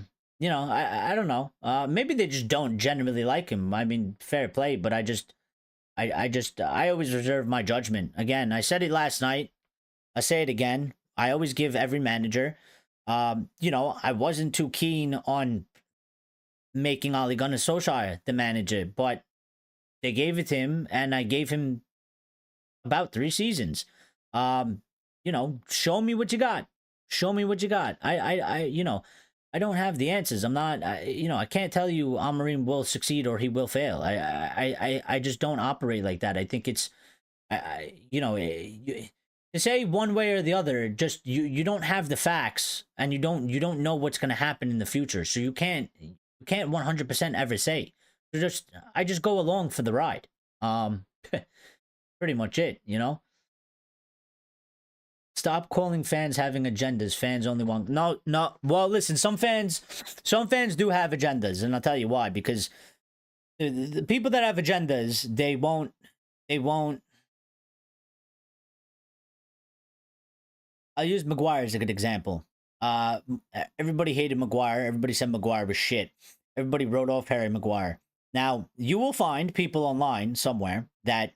don't know. Maybe they just don't genuinely like him. I mean, fair play, but I always reserve my judgment. Again, I said it last night. I say it again. I always give every manager. I wasn't too keen on making Ole Gunnar Solskjaer the manager, but they gave it to him, and I gave him about 3 seasons. Show me what you got. Show me what you got. I don't have the answers. I'm not, I can't tell you Amorim will succeed or he will fail. I just don't operate like that. I think it's, to say one way or the other, just you don't have the facts, and you don't know what's going to happen in the future. So you can't 100% ever say. So I just go along for the ride. Pretty much it, Stop calling fans having agendas. Fans only want... No. Well, listen, some fans do have agendas, and I'll tell you why. Because the people that have agendas, they won't... I'll use Maguire as a good example. Everybody hated Maguire. Everybody said Maguire was shit. Everybody wrote off Harry Maguire. Now, you will find people online somewhere that...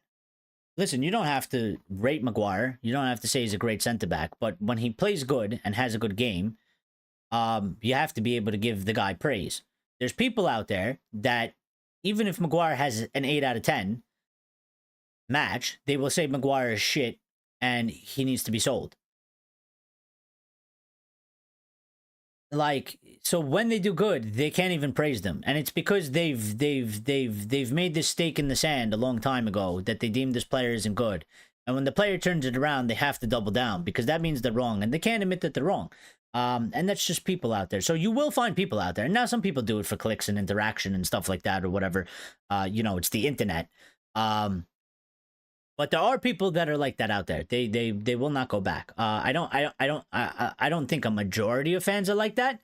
Listen, you don't have to rate Maguire. You don't have to say he's a great center-back. But when he plays good and has a good game, you have to be able to give the guy praise. There's people out there that, even if Maguire has an 8 out of 10 match, they will say Maguire is shit and he needs to be sold. So when they do good, they can't even praise them, and it's because they've made this stake in the sand a long time ago that they deem this player isn't good, and when the player turns it around, they have to double down because that means they're wrong, and they can't admit that they're wrong. And that's just people out there. So you will find people out there, and now some people do it for clicks and interaction and stuff like that or whatever. It's the internet. But there are people that are like that out there. They will not go back. I don't think a majority of fans are like that.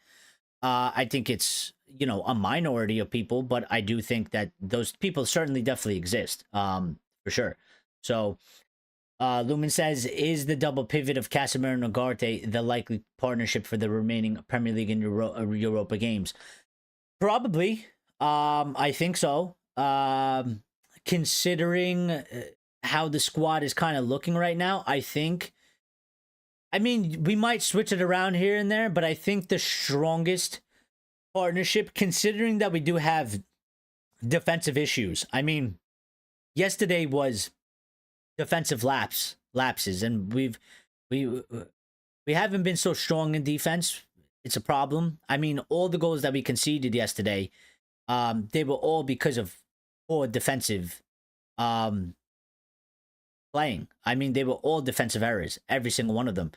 I think it's, you know, a minority of people, but I do think that those people certainly definitely exist, for sure. So, Lumen says, is the double pivot of Casemiro and Ugarte the likely partnership for the remaining Premier League and Europa games? Probably. I think so. Considering how the squad is kind of looking right now, I think. I mean, we might switch it around here and there, but I think the strongest partnership, considering that we do have defensive issues. I mean, yesterday was defensive lapses, and we we haven't been so strong in defense. It's a problem. I mean, all the goals that we conceded yesterday, they were all because of poor defensive playing. I mean, they were all defensive errors, every single one of them.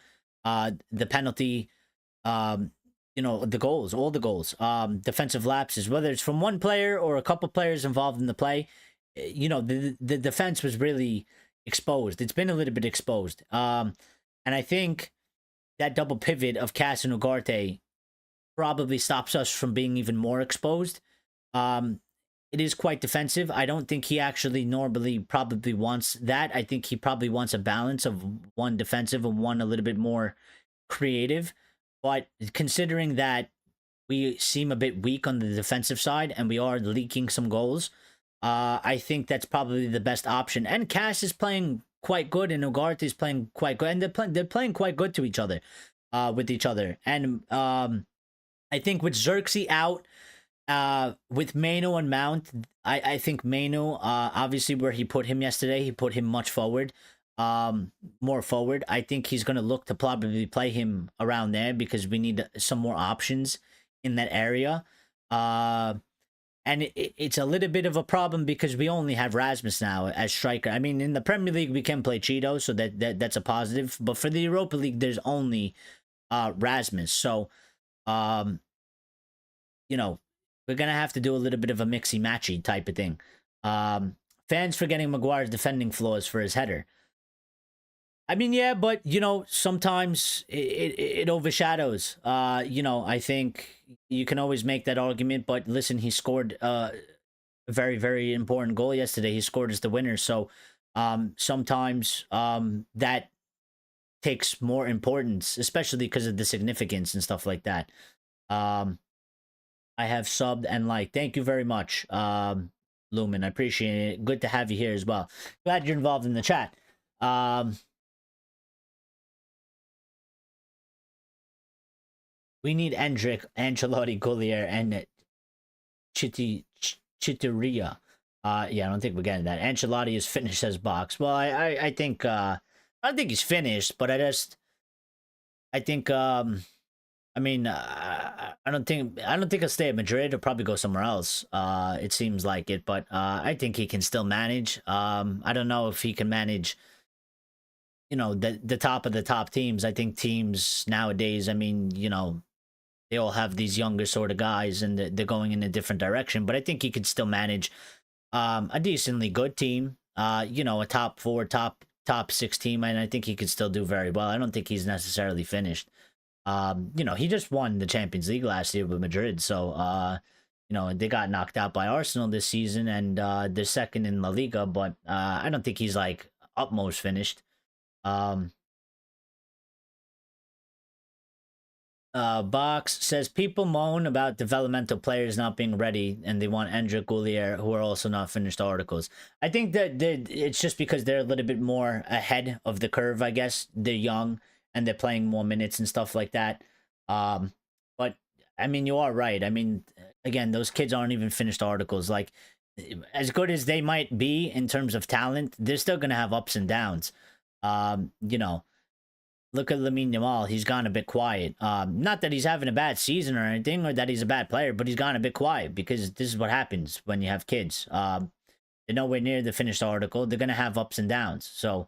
The penalty, you know, the goals, all the goals, defensive lapses, whether it's from one player or a couple players involved in the play. You know, the defense was really exposed. It's been a little bit exposed. And I think that double pivot of Cass and Ugarte probably stops us from being even more exposed. It is quite defensive. I don't think he actually normally probably wants that. I think he probably wants a balance of one defensive and one a little bit more creative. But considering that we seem a bit weak on the defensive side and we are leaking some goals, I think that's probably the best option. And Cass is playing quite good, and Ugarte is playing quite good, and they're playing quite good to each other, with each other. And I think with Xerxes out, with Mano and Mount, I think Mano, obviously where he put him yesterday, he put him much forward, more forward. I think he's going to look to probably play him around there because we need some more options in that area. And it's a little bit of a problem because we only have Rasmus now as striker. I mean, in the Premier League, we can play Cheeto, so that's a positive. But for the Europa League, there's only Rasmus. So, you know, we're going to have to do a little bit of a mixy-matchy type of thing. Fans forgetting Maguire's defending flaws for his header. I mean, yeah, but, you know, sometimes it overshadows. You know, I think you can always make that argument, but listen, he scored a very, very important goal yesterday. He scored as the winner. So sometimes that takes more importance, especially because of the significance and stuff like that. I have subbed and liked. Thank you very much, Lumen. I appreciate it. Good to have you here as well. Glad you're involved in the chat. We need Endrick, Ancelotti, Goulier, and Chiteria. Yeah, I don't think we're getting that. Ancelotti is finished, says Box. Well, I think I don't think he's finished, but I think I mean I don't think he'll stay at Madrid. He'll probably go somewhere else. It seems like it, but I think he can still manage. I don't know if he can manage, you know, the top of the top teams. I think teams nowadays, I mean, you know, they all have these younger sort of guys and they're going in a different direction. But I think he could still manage a decently good team, you know, a top 4, top 6 team. And I think he could still do very well. I don't think he's necessarily finished. You know, he just won the Champions League last year with Madrid. So, you know, they got knocked out by Arsenal this season and they're second in La Liga. But I don't think he's like utmost finished. Box says people moan about developmental players not being ready and they want Endrick, Goulier, who are also not finished articles. I think that it's just because they're a little bit more ahead of the curve, I guess. They're young and they're playing more minutes and stuff like that. But I mean, you are right. I mean, again, those kids aren't even finished articles. Like, as good as they might be in terms of talent, they're still going to have ups and downs. You know, look at Lamine Yamal. He's gone a bit quiet. Not that he's having a bad season or anything, or that he's a bad player, but he's gone a bit quiet because this is what happens when you have kids. They're nowhere near the finished article. They're going to have ups and downs. So,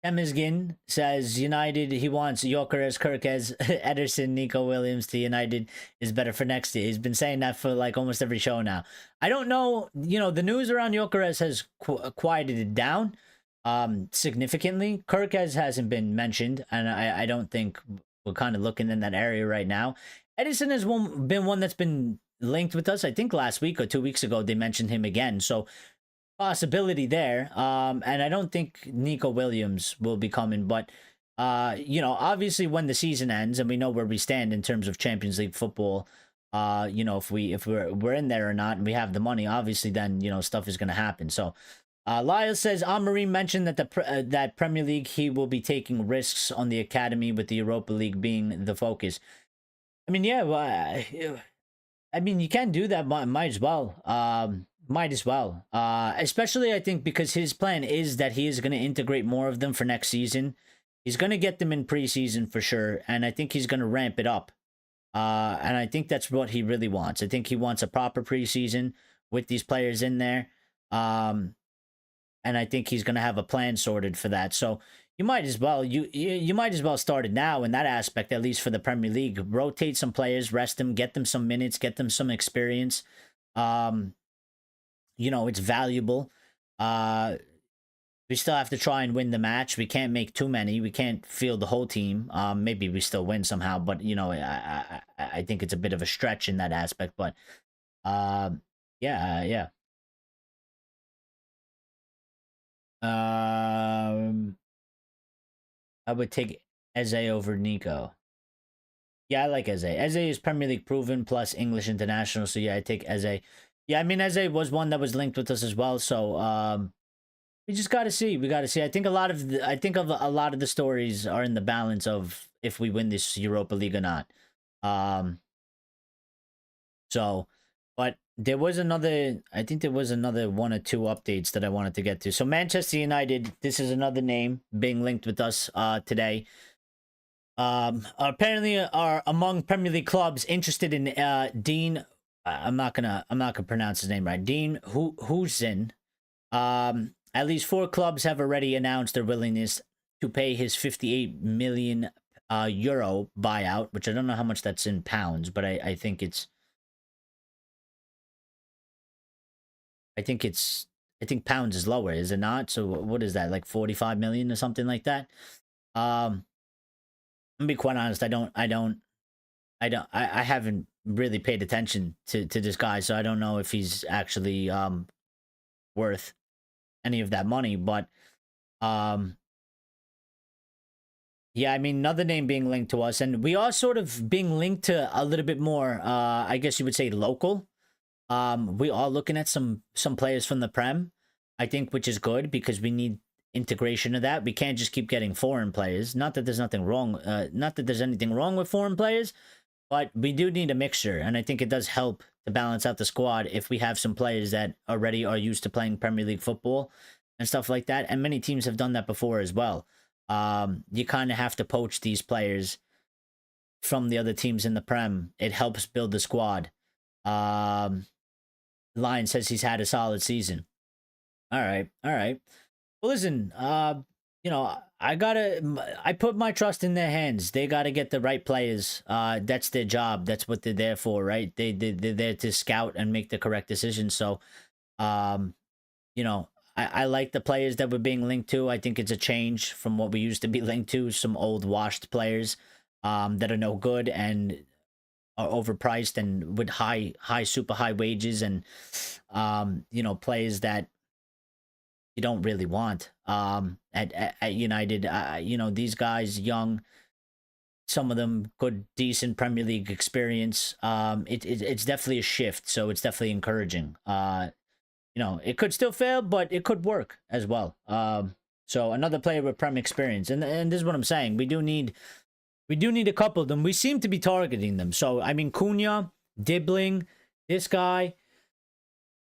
Temizgin says United, he wants Gyökeres, Kirkes, Ederson, Nico Williams to United is better for next year. He's been saying that for like almost every show now. I don't know, you know, the news around Gyökeres has quieted it down significantly. Kirkes hasn't been mentioned, and I don't think we're kind of looking in that area right now. Edison has been one that's been linked with us. I think last week or 2 weeks ago they mentioned him again. So possibility there. And I don't think Nico Williams will be coming, but you know, obviously when the season ends and we know where we stand in terms of Champions League football, you know, if we're in there or not and we have the money, obviously then, you know, stuff is going to happen. So Lyle says Amorim mentioned that that Premier League he will be taking risks on the academy with the Europa League being the focus. I mean, yeah, well, I mean, you can do that. Might as well. Might as well. Especially, I think, because his plan is that he is going to integrate more of them for next season. He's going to get them in preseason for sure, and I think he's going to ramp it up. And I think that's what he really wants. I think he wants a proper preseason with these players in there. And I think he's going to have a plan sorted for that. So you might as well you might as well start it now in that aspect, at least for the Premier League. Rotate some players, rest them, get them some minutes, get them some experience. You know, it's valuable. We still have to try and win the match. We can't make too many. We can't field the whole team. Maybe we still win somehow, but you know, I think it's a bit of a stretch in that aspect. But yeah. I would take Eze over Nico. Yeah, I like Eze. Eze is Premier League proven plus English international. So yeah, I take Eze. Yeah, I mean Eze was one that was linked with us as well. So we just got to see. We got to see. I think a lot of the stories are in the balance of if we win this Europa League or not. So, but there was another. I think there was another one or two updates that I wanted to get to. So Manchester United. This is another name being linked with us today. Apparently are among Premier League clubs interested in Dean. I'm not gonna pronounce his name right. Dean Huijsen. At least 4 clubs have already announced their willingness to pay his 58 million euro buyout, which I don't know how much that's in pounds, but I think pounds is lower, is it not? So what is that, like 45 million or something like that? I'm gonna be quite honest. I haven't really paid attention to this guy, so I don't know if he's actually worth any of that money. But yeah, I mean, another name being linked to us, and we are sort of being linked to a little bit more. I guess you would say local. We are looking at some players from the Prem, I think, which is good because we need integration of that. We can't just keep getting foreign players. Not that there's nothing wrong. Not that there's anything wrong with foreign players, but we do need a mixture, and I think it does help to balance out the squad if we have some players that already are used to playing Premier League football and stuff like that. And many teams have done that before as well. You kind of have to poach these players from the other teams in the Prem. It helps build the squad. Lion says he's had a solid season. All right. Well, listen, you know, I put my trust in their hands. They gotta get the right players. That's their job. That's what they're there for, right? They're there to scout and make the correct decisions. So, you know, I like the players that we're being linked to. I think it's a change from what we used to be linked to. Some old washed players, that are no good and are overpriced and with super high wages, and you know, players that you don't really want at United. You know, these guys young, some of them good, decent Premier League experience. It's definitely a shift, so it's definitely encouraging. You know, it could still fail, but it could work as well. So another player with Prem experience, and this is what I'm saying. We do need a couple of them. We seem to be targeting them. So I mean, Cunha, Dibbling, this guy,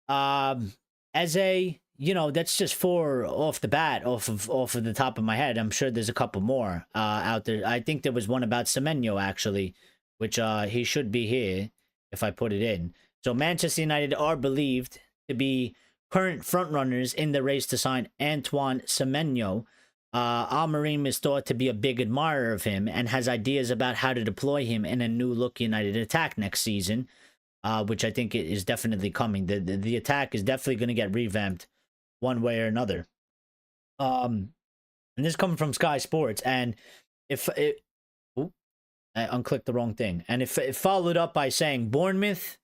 Eze. You know, that's just 4 off the bat, off of the top of my head. I'm sure there's a couple more out there. I think there was one about Semenyo actually, which he should be here if I put it in. So Manchester United are believed to be current frontrunners in the race to sign Antoine Semenyo. Amorim is thought to be a big admirer of him and has ideas about how to deploy him in a new look United attack next season, which I think is definitely coming. The attack is definitely going to get revamped one way or another. And this coming from Sky Sports, and if it, I unclicked the wrong thing. And it followed up by saying Bournemouth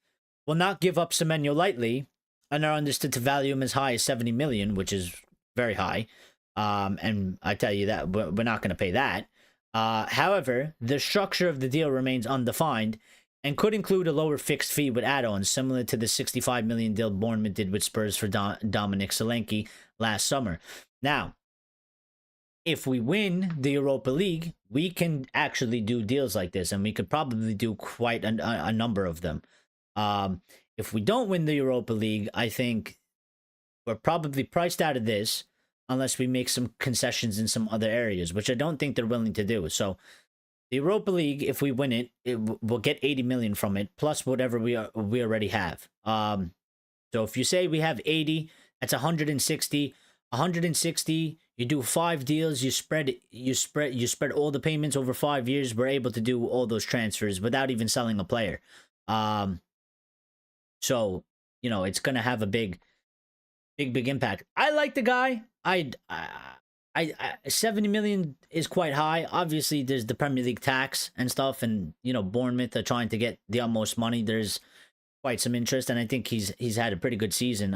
will not give up Semenyo lightly and are understood to value him as high as 70 million, which is very high. And I tell you that we're not going to pay that. However, the structure of the deal remains undefined and could include a lower fixed fee with add-ons, similar to the 65 million deal Bournemouth did with Spurs for Dominic Solanke last summer. Now, if we win the Europa League, we can actually do deals like this, and we could probably do quite a number of them. If we don't win the Europa League, I think we're probably priced out of this unless we make some concessions in some other areas, which I don't think they're willing to do. So the Europa League, if we win it, we'll get 80 million from it, plus whatever we already have. So if you say we have 80, that's 160. 160, you do 5 deals, you spread all the payments over 5 years. We're able to do all those transfers without even selling a player. So, you know, it's gonna have a big impact. I like the guy. I 70 million is quite high. Obviously, there's the Premier League tax and stuff, and you know, Bournemouth are trying to get the utmost money. There's quite some interest, and I think he's had a pretty good season.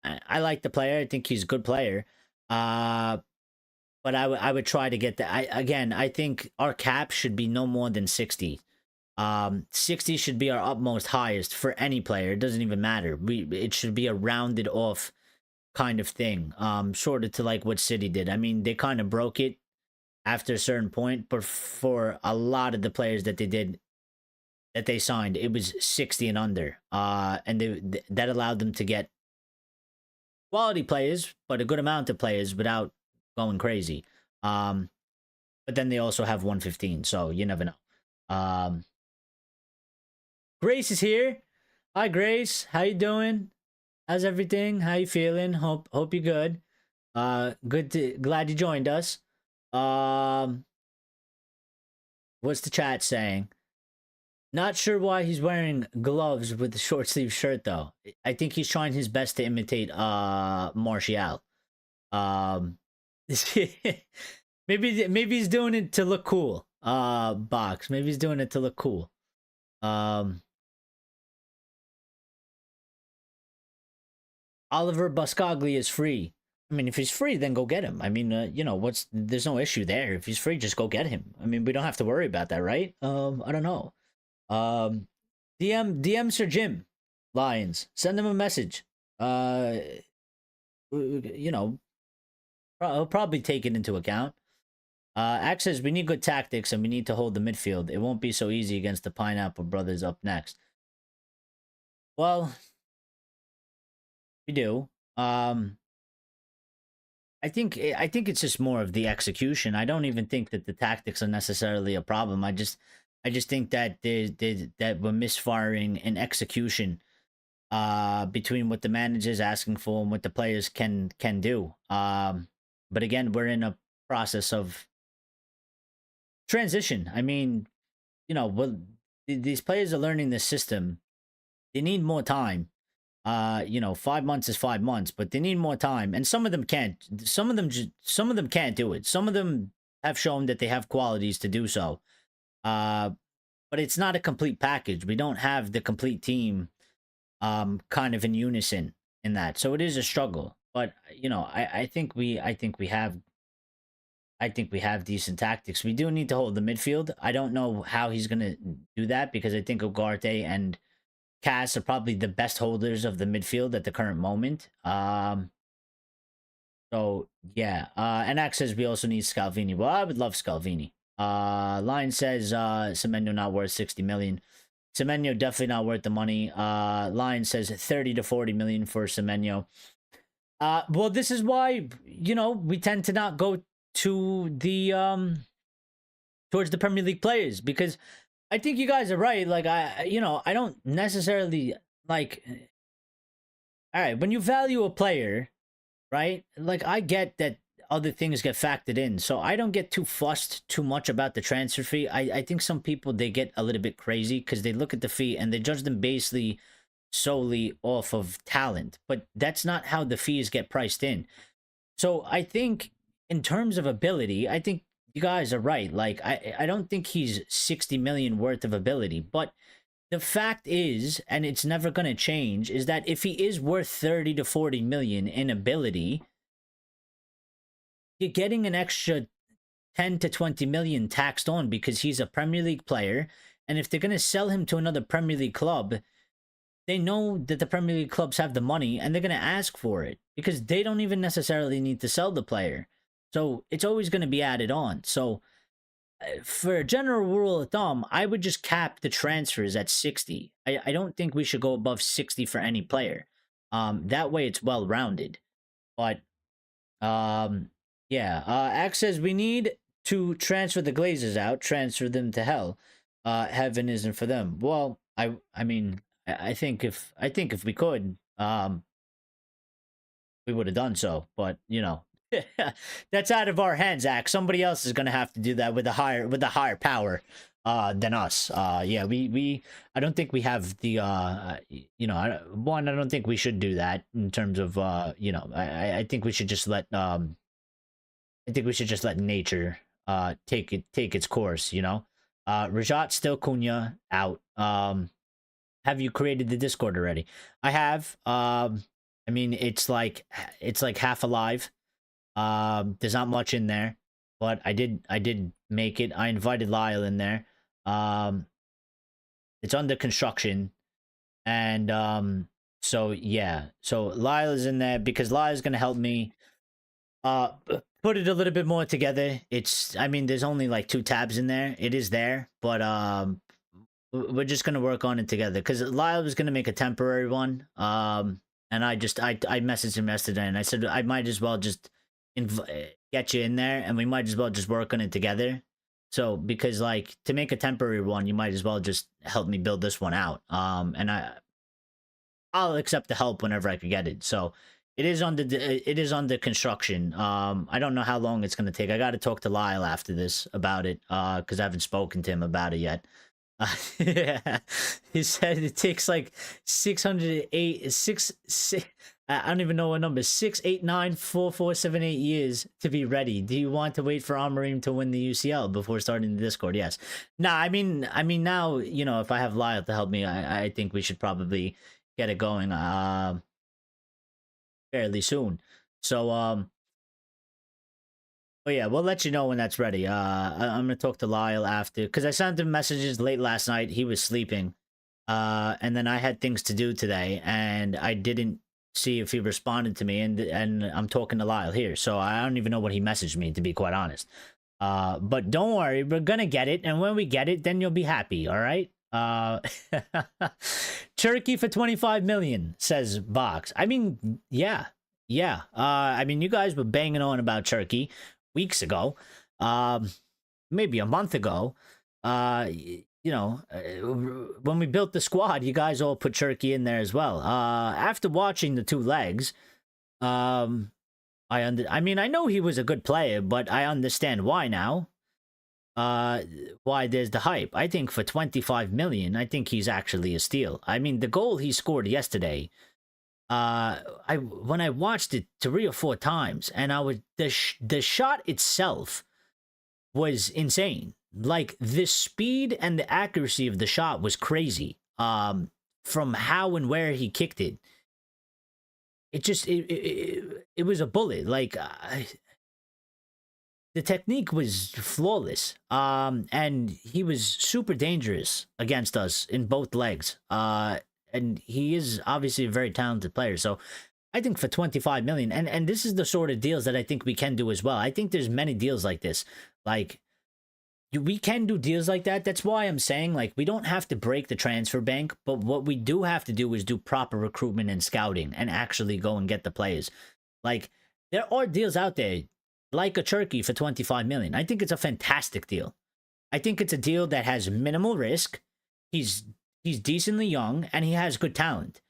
I like the player. I think he's a good player. But I would try to get that. I think our cap should be no more than 60. 60 should be our utmost highest for any player. It doesn't even matter. It should be a rounded off kind of thing. Sort of to like what City did. I mean, they kind of broke it after a certain point, but for a lot of the players that they signed, it was 60 and under. And that allowed them to get quality players, but a good amount of players without going crazy. But then they also have 115, so you never know. Grace is here. Hi, Grace. How you doing? How's everything? How you feeling? Hope you're good. Glad you joined us. What's the chat saying? Not sure why he's wearing gloves with the short sleeve shirt though. I think he's trying his best to imitate Martial. Maybe he's doing it to look cool. Box. Maybe he's doing it to look cool. Oliver Buscagli is free. I mean, if he's free, then go get him. I mean, you know, there's no issue there. If he's free, just go get him. I mean, we don't have to worry about that, right? I don't know. DM Sir Jim Lions. Send him a message. You know, I'll probably take it into account. Axe says we need good tactics and we need to hold the midfield. It won't be so easy against the Pineapple Brothers up next. Well, we do. I think it's just more of the execution. I don't even think that the tactics are necessarily a problem. I just think that that we're misfiring in execution between what the manager's asking for and what the players can do. But again, we're in a process of transition. I mean, you know, these players are learning the system. They need more time. You know, 5 months is 5 months, but they need more time. And some of them can't. Some of them can't do it. Some of them have shown that they have qualities to do so. But it's not a complete package. We don't have the complete team kind of in unison in that. So it is a struggle. But you know, I think we have decent tactics. We do need to hold the midfield. I don't know how he's gonna do that because I think Ugarte and Cass are probably the best holders of the midfield at the current moment. So yeah. And Axe says we also need Scalvini. Well, I would love Scalvini. Lion says Semenyo not worth 60 million. Semenyo definitely not worth the money. Lion says 30 to 40 million for Semenyo. Well, this is why, you know, we tend to not go to the towards the Premier League players, because I think you guys are right. Like, I don't necessarily like. All right, when you value a player, right? Like, I get that other things get factored in, so I don't get too fussed too much about the transfer fee. I think some people, they get a little bit crazy because they look at the fee and they judge them basically solely off of talent, but that's not how the fees get priced in. So I think in terms of ability, I think you guys are right. Like, I don't think he's 60 million worth of ability, but the fact is, and it's never going to change, is that if he is worth 30 to 40 million in ability, you're getting an extra 10 to 20 million taxed on because he's a Premier League player. And if they're going to sell him to another Premier League club, they know that the Premier League clubs have the money and they're going to ask for it because they don't even necessarily need to sell the player. So it's always going to be added on. So for a general rule of thumb, I would just cap the transfers at 60. I don't think we should go above 60 for any player. That way it's well rounded. But yeah, Axe says we need to transfer the Glazers out, transfer them to hell. Heaven isn't for them. Well, I mean, I think if we could, we would have done so. But you know, that's out of our hands, Axe. Somebody else is gonna have to do that with a higher power than us. Yeah, we I don't think we have the you know, I don't think we should do that in terms of you know, I think we should just let nature take its course, you know. Rajat still Cunha out. Have you created the Discord already? I have. I mean, it's like half alive. There's not much in there, but I did make it. I invited Lyle in there. It's under construction, and so yeah. So Lyle is in there because Lyle is gonna help me put it a little bit more together. I mean, there's only like 2 tabs in there. It is there, but we're just gonna work on it together because Lyle was gonna make a temporary one. And I messaged him yesterday and I said I might as well just get you in there and we might as well just work on it together. So because like to make a temporary one, you might as well just help me build this one out. And I'll accept the help whenever I could get it. So it is under construction. I don't know how long it's gonna take. I got to talk to Lyle after this about it, because I haven't spoken to him about it yet. Yeah, he said it takes like 608 I don't even know what number 6894478 years to be ready. Do you want to wait for Amarim to win the UCL before starting the Discord? Yes. Nah, I mean now, you know, if I have Lyle to help me, I think we should probably get it going fairly soon. So but yeah, we'll let you know when that's ready. I'm gonna talk to Lyle after because I sent him messages late last night. He was sleeping, and then I had things to do today, and I didn't see if he responded to me. And I'm talking to Lyle here, so I don't even know what he messaged me, to be quite honest. But don't worry, we're gonna get it, and when we get it, then you'll be happy. All right. Turkey for 25 million, says Box. I mean, yeah. I mean, you guys were banging on about Turkey weeks ago, maybe a month ago. You know, when we built the squad, you guys all put Turkey in there as well. After watching the 2 legs, I mean, I know he was a good player, but I understand why now. Why there's the hype. I think for 25 million, I think he's actually a steal. I mean, the goal he scored yesterday, when I watched it 3 or 4 times, and the shot itself was insane. Like the speed and the accuracy of the shot was crazy. From how and where he kicked it, it was a bullet. Like the technique was flawless. And he was super dangerous against us in both legs. And he is obviously a very talented player. So I think for 25 million, and this is the sort of deals that I think we can do as well. I think there's many deals like this. Like, we can do deals like that. That's why I'm saying, like, we don't have to break the transfer bank, but what we do have to do is do proper recruitment and scouting and actually go and get the players. Like, there are deals out there, like a Turkey for 25 million. I think it's a fantastic deal. I think it's a deal that has minimal risk. He's decently young and he has good talent.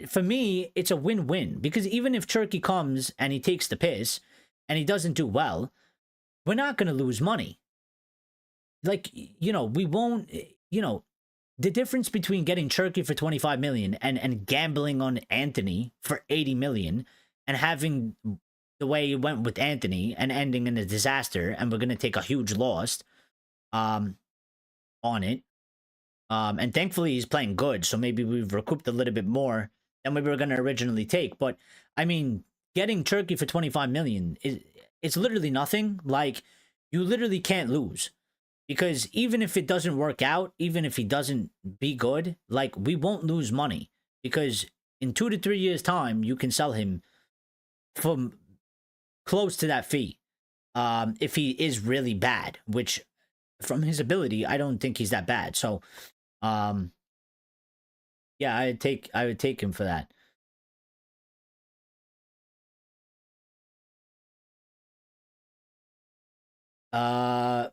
For me, it's a win-win because even if Turkey comes and he takes the piss and he doesn't do well, we're not going to lose money. Like, you know, we won't, you know, the difference between getting Turkey for 25 million and gambling on Anthony for 80 million and having the way it went with Anthony and ending in a disaster, and we're gonna take a huge loss um on it. And thankfully he's playing good, so maybe we've recouped a little bit more than we were gonna originally take. But I mean, getting Turkey for 25 million is it's literally nothing. Like, you literally can't lose. Because even if it doesn't work out, even if he doesn't be good, like, we won't lose money. Because in 2 to 3 years' time, you can sell him from close to that fee. If he is really bad, which from his ability, I don't think he's that bad. So, yeah, I would take him for that.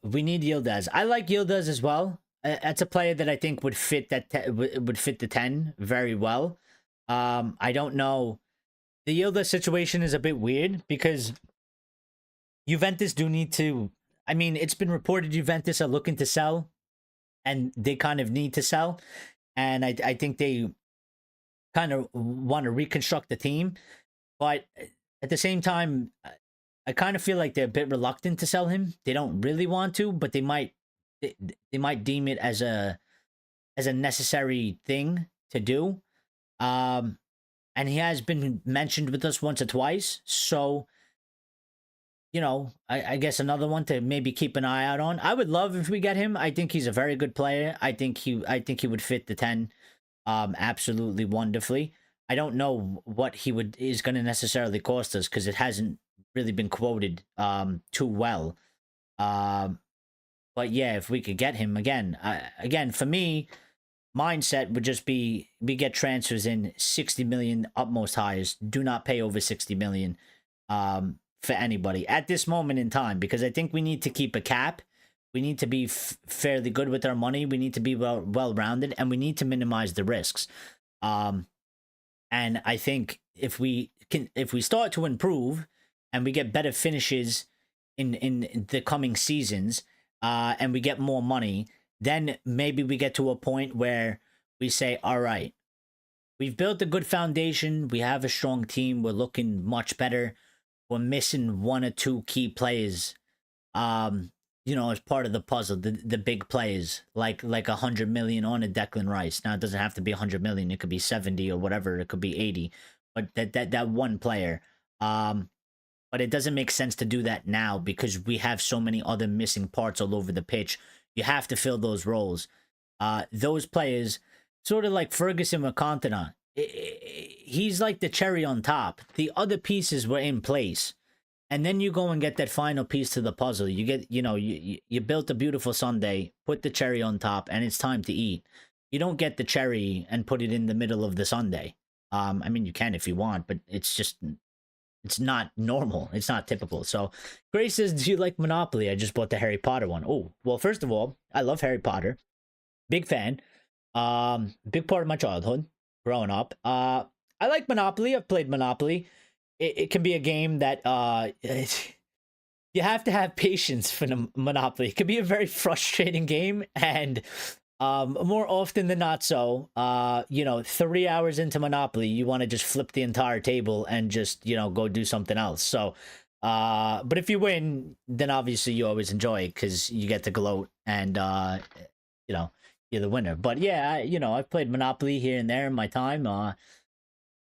We need Yildiz. I like Yildiz as well. That's a player that I think would fit would fit the 10 very well. I don't know. The Yildiz situation is a bit weird because Juventus do need to. I mean, it's been reported Juventus are looking to sell, and they kind of need to sell, and I think they kind of want to reconstruct the team, but at the same time, I kind of feel like they're a bit reluctant to sell him. They don't really want to, but they might deem it as a necessary thing to do. And he has been mentioned with us once or twice, so you know, I guess another one to maybe keep an eye out on. I would love if we get him. I think he's a very good player. I think he would fit the 10 absolutely wonderfully. I don't know what he is going to necessarily cost us because it hasn't really been quoted too well. But yeah, if we could get him again, for me, mindset would just be we get transfers in 60 million utmost hires. Do not pay over 60 million for anybody at this moment in time, because I think we need to keep a cap. We need to be fairly good with our money. We need to be well-rounded, and we need to minimize the risks. And I think if we start to improve and we get better finishes in the coming seasons, and we get more money, then maybe we get to a point where we say, all right, we've built a good foundation. We have a strong team. We're looking much better. We're missing one or two key players, you know, as part of the puzzle, the big players, like 100 million on a Declan Rice. Now, it doesn't have to be 100 million. It could be 70 or whatever. It could be 80. But that one player. But it doesn't make sense to do that now because we have so many other missing parts all over the pitch. You have to fill those roles. Those players, sort of like Ferguson with Cantona, he's like the cherry on top. The other pieces were in place. And then you go and get that final piece to the puzzle. You get, you know, you built a beautiful sundae, put the cherry on top, and it's time to eat. You don't get the cherry and put it in the middle of the sundae. I mean, you can if you want, but it's not normal. It's not typical. So Grace says, do you like Monopoly? I just bought the Harry Potter one. Oh, well, first of all, I love Harry Potter. Big fan. Big part of my childhood growing up. I like Monopoly. I've played Monopoly. It can be a game that you have to have patience for the Monopoly. It can be a very frustrating game, and more often than not so, you know, 3 hours into Monopoly, you want to just flip the entire table and just, you know, go do something else. So, but if you win, then obviously you always enjoy it because you get to gloat and, you know, you're the winner. But yeah, you know, I've played Monopoly here and there in my time.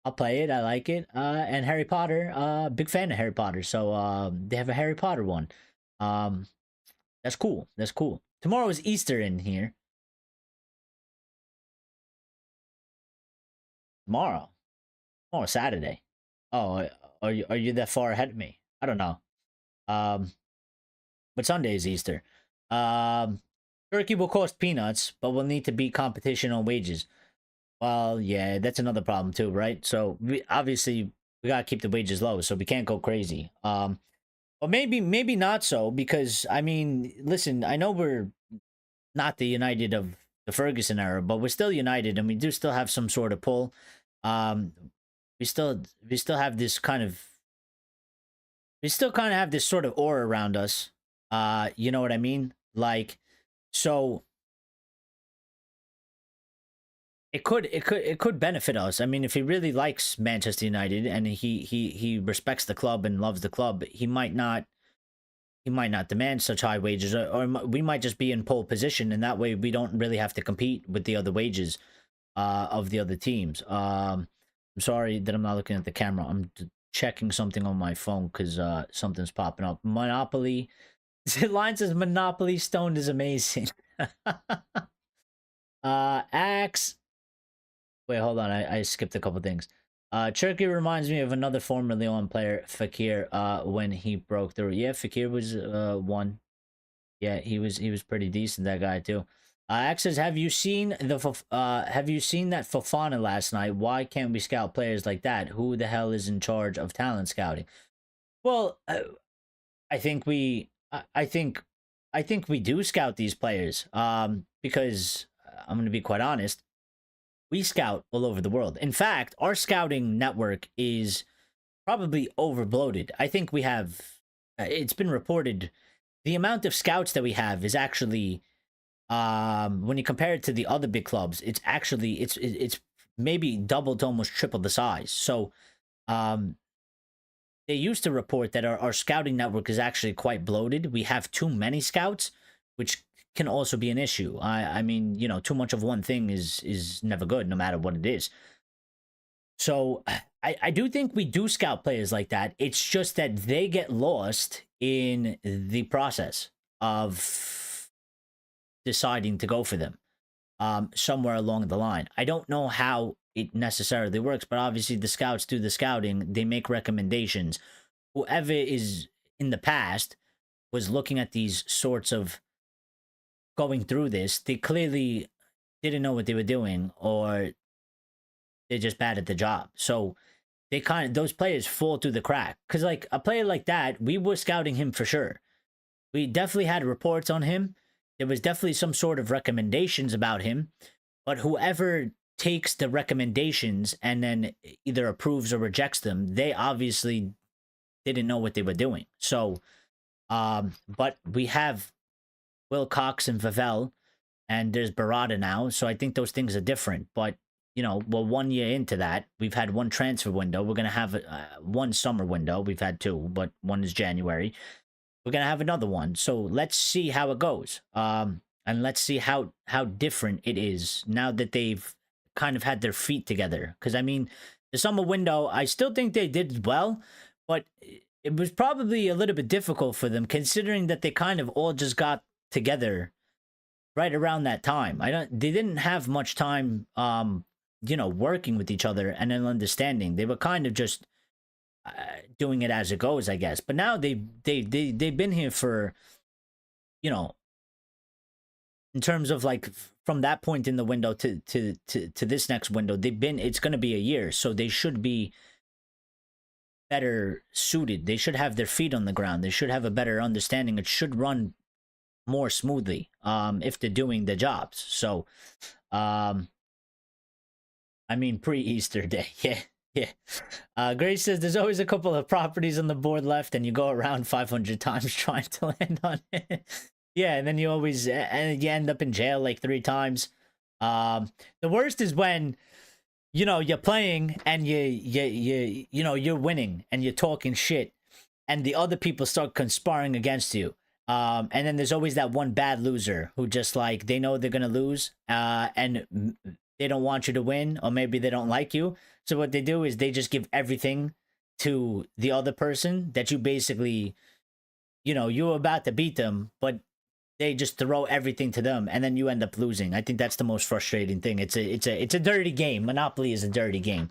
I'll play it. I like it. And Harry Potter, big fan of Harry Potter. So, they have a Harry Potter one. That's cool. That's cool. Tomorrow is Easter in here. Tomorrow. Oh, Saturday. Oh, are you that far ahead of me? I don't know. Um, but Sunday is Easter. Turkey will cost peanuts, but we'll need to beat competition on wages. Well, yeah, that's another problem too, right? So we obviously we gotta keep the wages low, so we can't go crazy. But maybe not so, because I mean, listen, I know we're not the United of the Ferguson era, but we're still United, and we do still have some sort of pull. Um, we still have this kind of we still kind of have this sort of aura around us. You know what I mean? Like, so it could benefit us. I mean, if he really likes Manchester United and he respects the club and loves the club, he might not demand such high wages, or we might just be in pole position, and that way we don't really have to compete with the other wages of the other teams. I'm sorry that I'm not looking at the camera. I'm checking something on my phone because something's popping up. Monopoly. Line says Monopoly Stone is amazing. Axe. Wait, hold on. I skipped a couple things. Turkey reminds me of another former Lyon player, Fakir, when he broke through. Yeah, Fakir was one. Yeah, he was pretty decent, that guy too. Axe says, have you seen that Fofana last night? Why can't we scout players like that? Who the hell is in charge of talent scouting? Well, I think we do scout these players. Because I'm going to be quite honest, we scout all over the world. In fact, our scouting network is probably overbloated. I think we have. It's been reported the amount of scouts that we have is actually, when you compare it to the other big clubs, it's actually it's maybe double to almost triple the size. So, they used to report that our scouting network is actually quite bloated. We have too many scouts, which can also be an issue. I mean, too much of one thing is never good, no matter what it is. So I do think we do scout players like that. It's just that they get lost in the process of deciding to go for them somewhere along the line. I don't know how it necessarily works, but obviously the scouts do the scouting. They make recommendations. Whoever is in the past was looking at these sorts of going through this, they clearly didn't know what they were doing, or they're just bad at the job. So those players fall through the crack. Because like a player like that, we were scouting him for sure. We definitely had reports on him. There was definitely some sort of recommendations about him. But whoever takes the recommendations and then either approves or rejects them, they obviously didn't know what they were doing. So, but we have Wilcox and Vavel, and there's Barada now. So I think those things are different. But, we're 1 year into that. We've had one transfer window. We're going to have one summer window. We've had two, but one is January. We're going to have another one. So let's see how it goes. And let's see how different it is now that they've kind of had their feet together. Because, I mean, the summer window, I still think they did well, but it was probably a little bit difficult for them, considering that they kind of all just got together right around that time. They didn't have much time, working with each other and then understanding. They were kind of just doing it as it goes, I guess. But now they've been here for, in terms of like from that point in the window to this next window, it's going to be a year, so they should be better suited. They should have their feet on the ground. They should have a better understanding. It should run more smoothly if they're doing the jobs. So I mean, pre-Easter day. Yeah. Grace says there's always a couple of properties on the board left and you go around 500 times trying to land on it. Yeah, and then you always and you end up in jail like 3 times. The worst is when you're playing and you're winning and you're talking shit and the other people start conspiring against you. And then there's always that one bad loser who just like they know they're gonna lose, and they don't want you to win, or maybe they don't like you. So what they do is they just give everything to the other person that you basically, you're about to beat them, but they just throw everything to them, and then you end up losing. I think that's the most frustrating thing. It's a dirty game. Monopoly is a dirty game.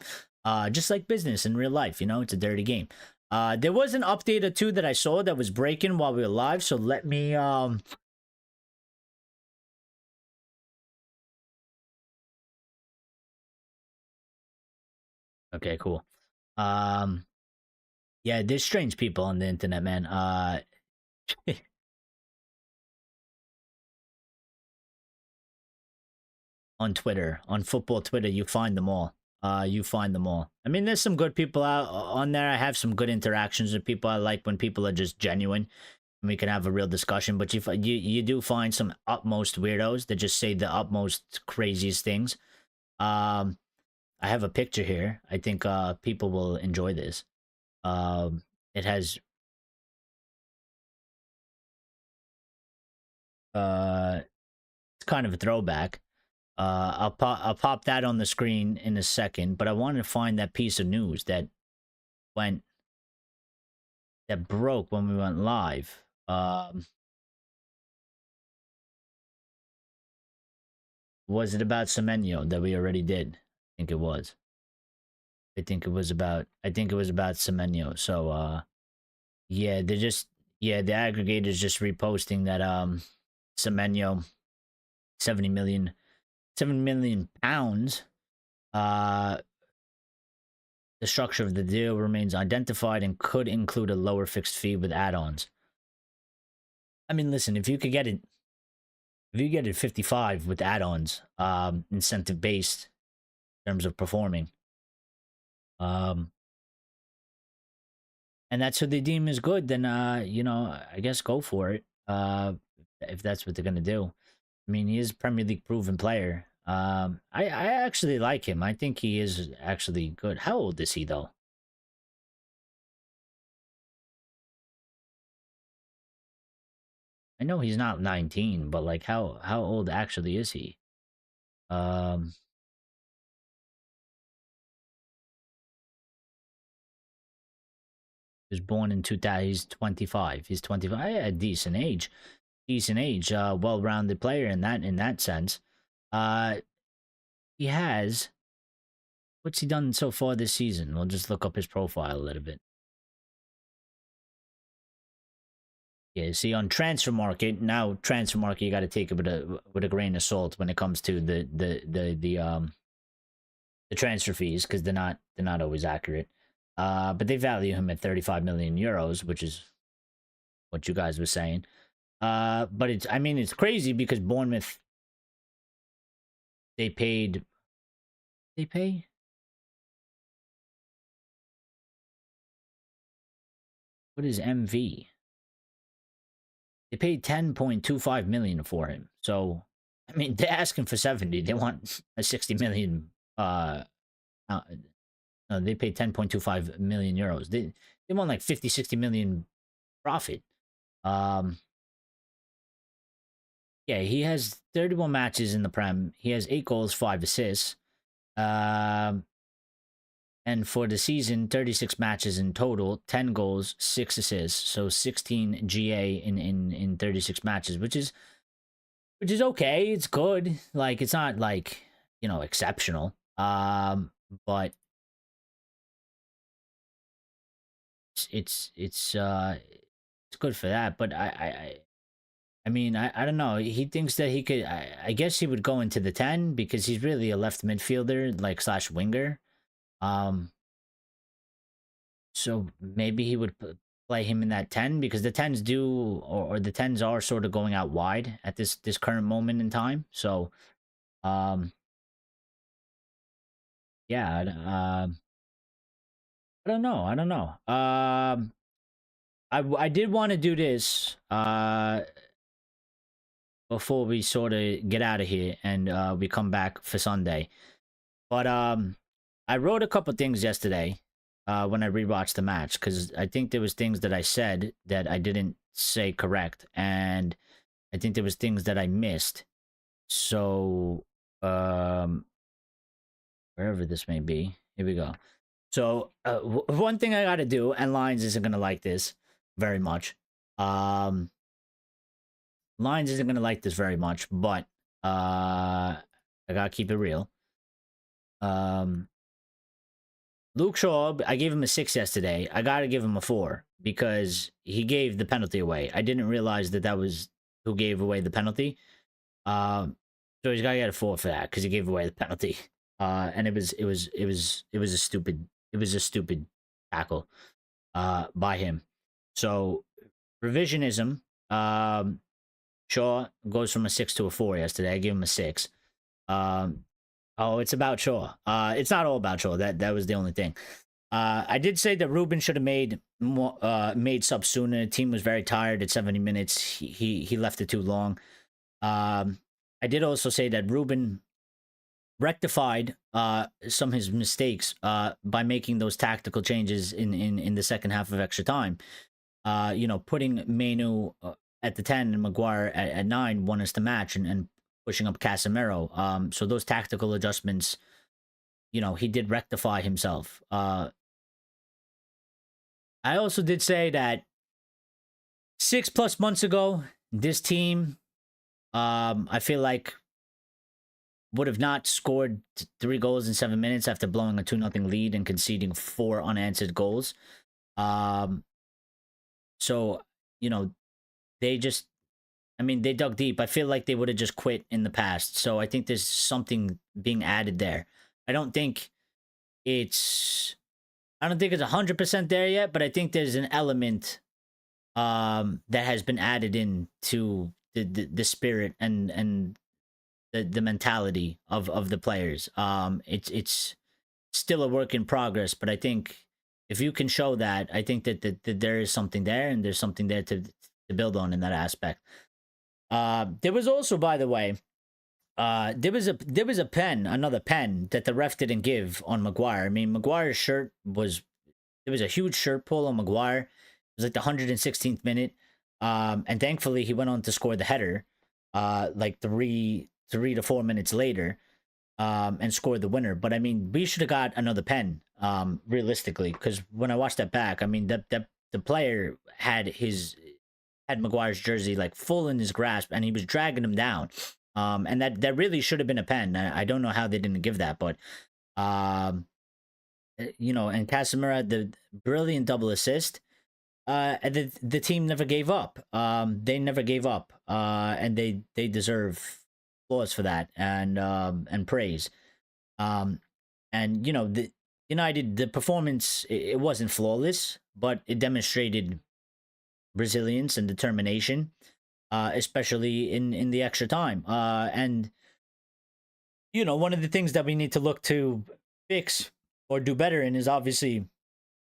Just like business in real life, it's a dirty game. There was an update or two that I saw that was breaking while we were live, so let me Okay, cool. Yeah, there's strange people on the internet, man. On Twitter, on football Twitter, you find them all. You find them all. I mean, there's some good people out on there. I have some good interactions with people. I like when people are just genuine and we can have a real discussion. But you do find some utmost weirdos that just say the utmost craziest things. I have a picture here. I think people will enjoy this. It has it's kind of a throwback. I'll pop that on the screen in a second, but I wanted to find that piece of news went that broke when we went live. Was it about Semenyo that we already did? I think it was. I think it was about Semenyo. So yeah, the aggregator's just reposting that Semenyo 70 million pounds. The structure of the deal remains identified and could include a lower fixed fee with add-ons. I mean, listen, if you get it 55 with add-ons, incentive based in terms of performing, and that's what they deem is good, then I guess go for it. If that's what they're gonna do. I mean, he is a Premier League proven player. I actually like him. I think he is actually good. How old is he though? I know he's not 19, but like how old actually is he? He was born in 2000. He's 25. He's 25. Yeah, decent age. Well-rounded player in that sense. He has, what's he done so far this season? We'll just look up his profile a little bit. Yeah, see on transfer market now. Transfer market, you got to take it with a grain of salt when it comes to the transfer fees, because they're not always accurate. But they value him at 35 million euros, which is what you guys were saying. But it's crazy because Bournemouth, they pay what is MV? They paid 10.25 million for him. So I mean, they're asking for 70. They want a 60 million. They paid 10.25 million euros. They want like 50, 60 million profit. Yeah, he has 31 matches in the Prem. He has 8 goals, 5 assists. And for the season, 36 matches in total, 10 goals, 6 assists. So 16 GA in 36 matches, which is okay. It's good. Like, it's not like, exceptional. But it's good for that. But I mean, I don't know. He thinks that he could. I guess he would go into the 10 because he's really a left midfielder, like slash winger. So maybe he would play him in that 10 because the 10s do, or the 10s are sort of going out wide at this current moment in time. So, yeah, I don't know. I did want to do this before we sort of get out of here and we come back for Sunday. But I wrote a couple things yesterday when I rewatched the match, because I think there was things that I said that I didn't say correct, and I think there was things that I missed. So wherever this may be, here we go. So one thing I got to do, and Lions isn't gonna like this very much. Lions isn't gonna like this very much, but I gotta keep it real. Luke Shaw, I gave him a 6 yesterday. I gotta give him a 4 because he gave the penalty away. I didn't realize that was who gave away the penalty. So he's gotta get a 4 for that because he gave away the penalty. And it was a stupid tackle by him. So revisionism. Shaw goes from a 6 to a 4 yesterday. I gave him a 6. Oh, it's about Shaw. It's not all about Shaw. That was the only thing. I did say that Ruben should have made subs sooner. The team was very tired at 70 minutes. He left it too long. I did also say that Ruben rectified some of his mistakes by making those tactical changes in the second half of extra time. Putting Manu at the 10 and Maguire at 9 won us the match, and pushing up Casemiro. So those tactical adjustments, he did rectify himself. I also did say that 6+ months ago, this team, I feel like, would have not scored 3 goals in 7 minutes after blowing a 2-0 lead and conceding 4 unanswered goals. So, they just, they dug deep. I feel like they would have just quit in the past. So I think there's something being added there. I don't think it's 100% there yet, but I think there's an element that has been added in to the spirit and the mentality of the players. It's still a work in progress, but I think if you can show that, I think that there is something there, and there's something there to build on in that aspect. There was also, by the way, there was another pen that the ref didn't give on Maguire. I mean, Maguire's shirt there was a huge shirt pull on Maguire. It was like the 116th minute. And thankfully he went on to score the header, like 3 to 4 minutes later, and scored the winner. But I mean, we should have got another pen, realistically, because when I watched that back, I mean, the player had Maguire's jersey like full in his grasp, and he was dragging him down. And that really should have been a pen. I don't know how they didn't give that, but and Casemiro had the brilliant double assist. And the team never gave up. They never gave up. And they deserve applause for that, and praise. And the United, the performance, it wasn't flawless, but it demonstrated resilience and determination, especially in the extra time. And one of the things that we need to look to fix or do better in is obviously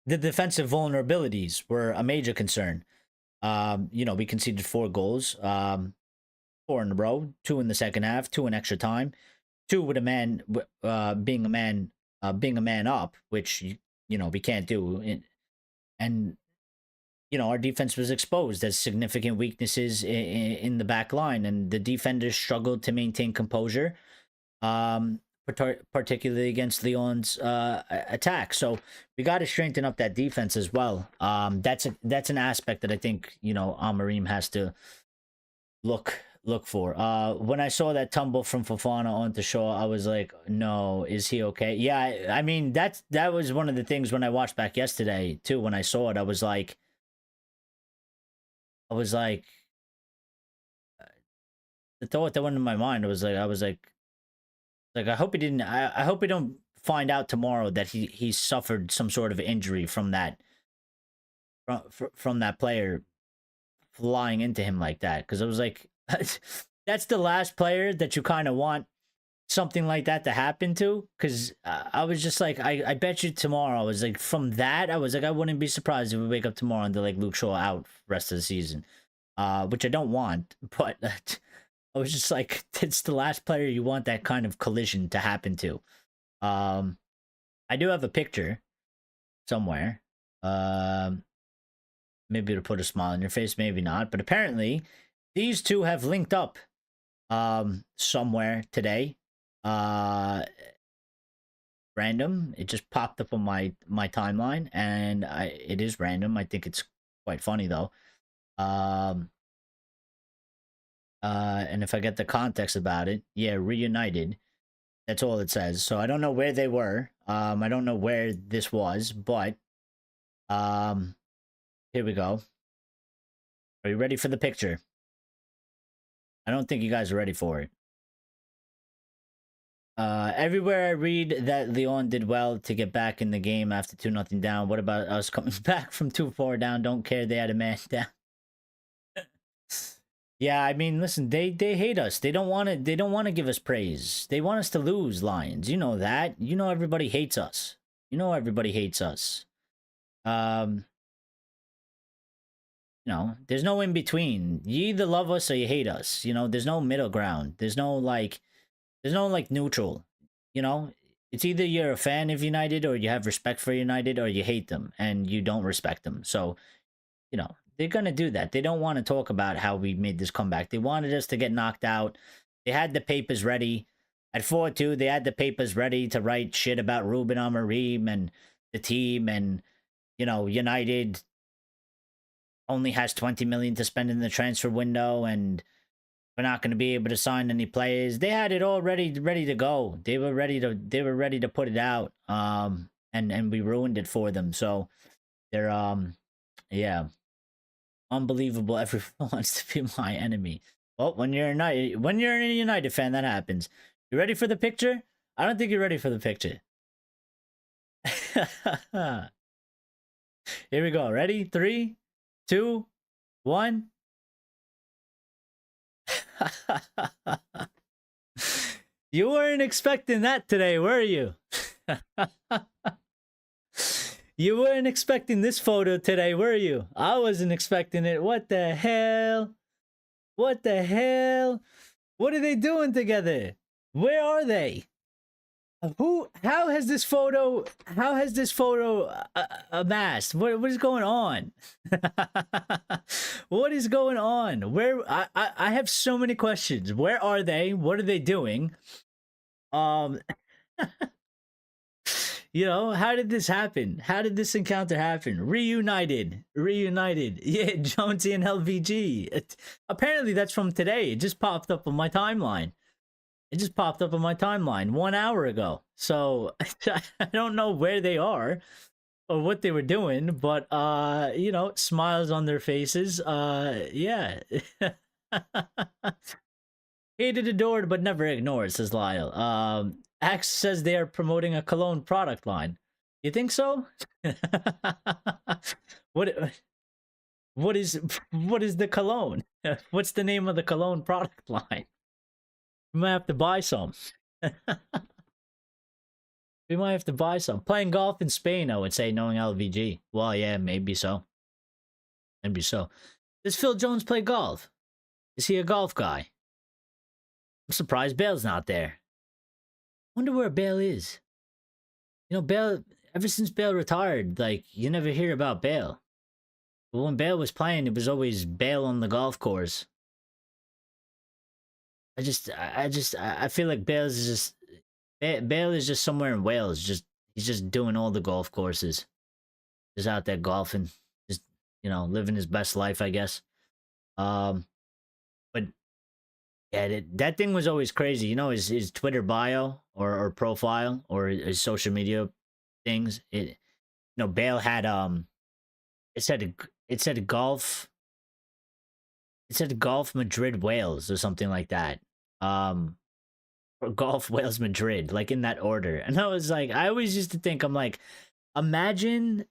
the defensive vulnerabilities were a major concern. We conceded 4 goals, 4 in a row, 2 in the second half, 2 in extra time, 2 with a man being a man up, which we can't do. And our defense was exposed as significant weaknesses in the back line, and the defenders struggled to maintain composure, particularly against LYON's attack. So we got to strengthen up that defense as well. That's an aspect that I think Amorim has to look for. When I saw that tumble from Fofana onto Shaw, I was like, no, is he okay? Yeah, I mean, that was one of the things when I watched back yesterday too. When I saw it, I was like, the thought that went in my mind was like, I hope he didn't. I hope we don't find out tomorrow that he suffered some sort of injury from that player flying into him like that. Because I was like, that's the last player that you kind of want something like that to happen to. Because I was just like, I bet you tomorrow. I was like, from that, I was like, I wouldn't be surprised if we wake up tomorrow and they're like, Luke Shaw out rest of the season, which I don't want, but. I was just like, it's the last player you want that kind of collision to happen to. I do have a picture somewhere. Maybe to put a smile on your face, maybe not. But apparently, these two have linked up somewhere today. Random. It just popped up on my timeline, and it is random. I think it's quite funny though. And if I get the context about it, yeah, reunited. That's all it says. So I don't know where they were. I don't know where this was, but here we go. Are you ready for the picture? I don't think you guys are ready for it. Everywhere I read that LYON did well to get back in the game after 2-0 down. What about us coming back from 2-4 down? Don't care. They had a man down. Yeah, I mean, listen, they hate us. They don't want to give us praise. They want us to lose, Lions. You know that. You know everybody hates us. Everybody hates us. There's no in between. You either love us or you hate us. There's no middle ground. There's no like neutral. you know, it's either you're a fan of United or you have respect for United or you hate them and you don't respect them. So, you know, they're going to do that. They don't want to talk about how we made this comeback. They wanted us to get knocked out. They had the papers ready. At 4-2, they had the papers ready to write shit about Ruben Amorim and the team, and, you know, United only has 20 million to spend in the transfer window, and we're not going to be able to sign any players. They had it all ready to go. They were ready to put it out. And we ruined it for them. So they're yeah, unbelievable. Everyone wants to be my enemy. Well, when you're a United fan, that happens. You ready for the picture? I don't think you're ready for the picture. Here we go. Ready? 3, 2, 1. You weren't expecting that today, were you? You weren't expecting this photo today, were you? I wasn't expecting it. What the hell? What the hell? What are they doing together? Where are they? How has this photo amassed? What is going on? What is going on? Where I have so many questions. Where are they? What are they doing? You know, how did this happen? How did this encounter happen? Reunited. Yeah, Jonesy and LVG. Apparently that's from today. It just popped up on my timeline. 1 hour ago. So I don't know where they are or what they were doing, but you know, smiles on their faces. Yeah. Hated, adored, but never ignored, says Lyle. Axe says they are promoting a cologne product line. You think so? what is the cologne? What's the name of the cologne product line? We might have to buy some. We might have to buy some. Playing golf in Spain, I would say, knowing LVG. Well, yeah, maybe so. Maybe so. Does Phil Jones play golf? Is he a golf guy? I'm surprised Bale's not there. Wonder where Bale is. You know, Bale, ever since Bale retired, like, you never hear about Bale. But when Bale was playing, it was always Bale on the golf course. I feel like Bale is just somewhere in Wales. He's just doing all the golf courses. Just out there golfing. Just, you know, living his best life, I guess. But yeah, that thing was always crazy. You know, his Twitter bio or profile or his social media things. You know, Bale had it said golf Madrid Wales or something like that. Or golf Wales Madrid, like in that order. And I was like, I always used to think, I'm like, imagine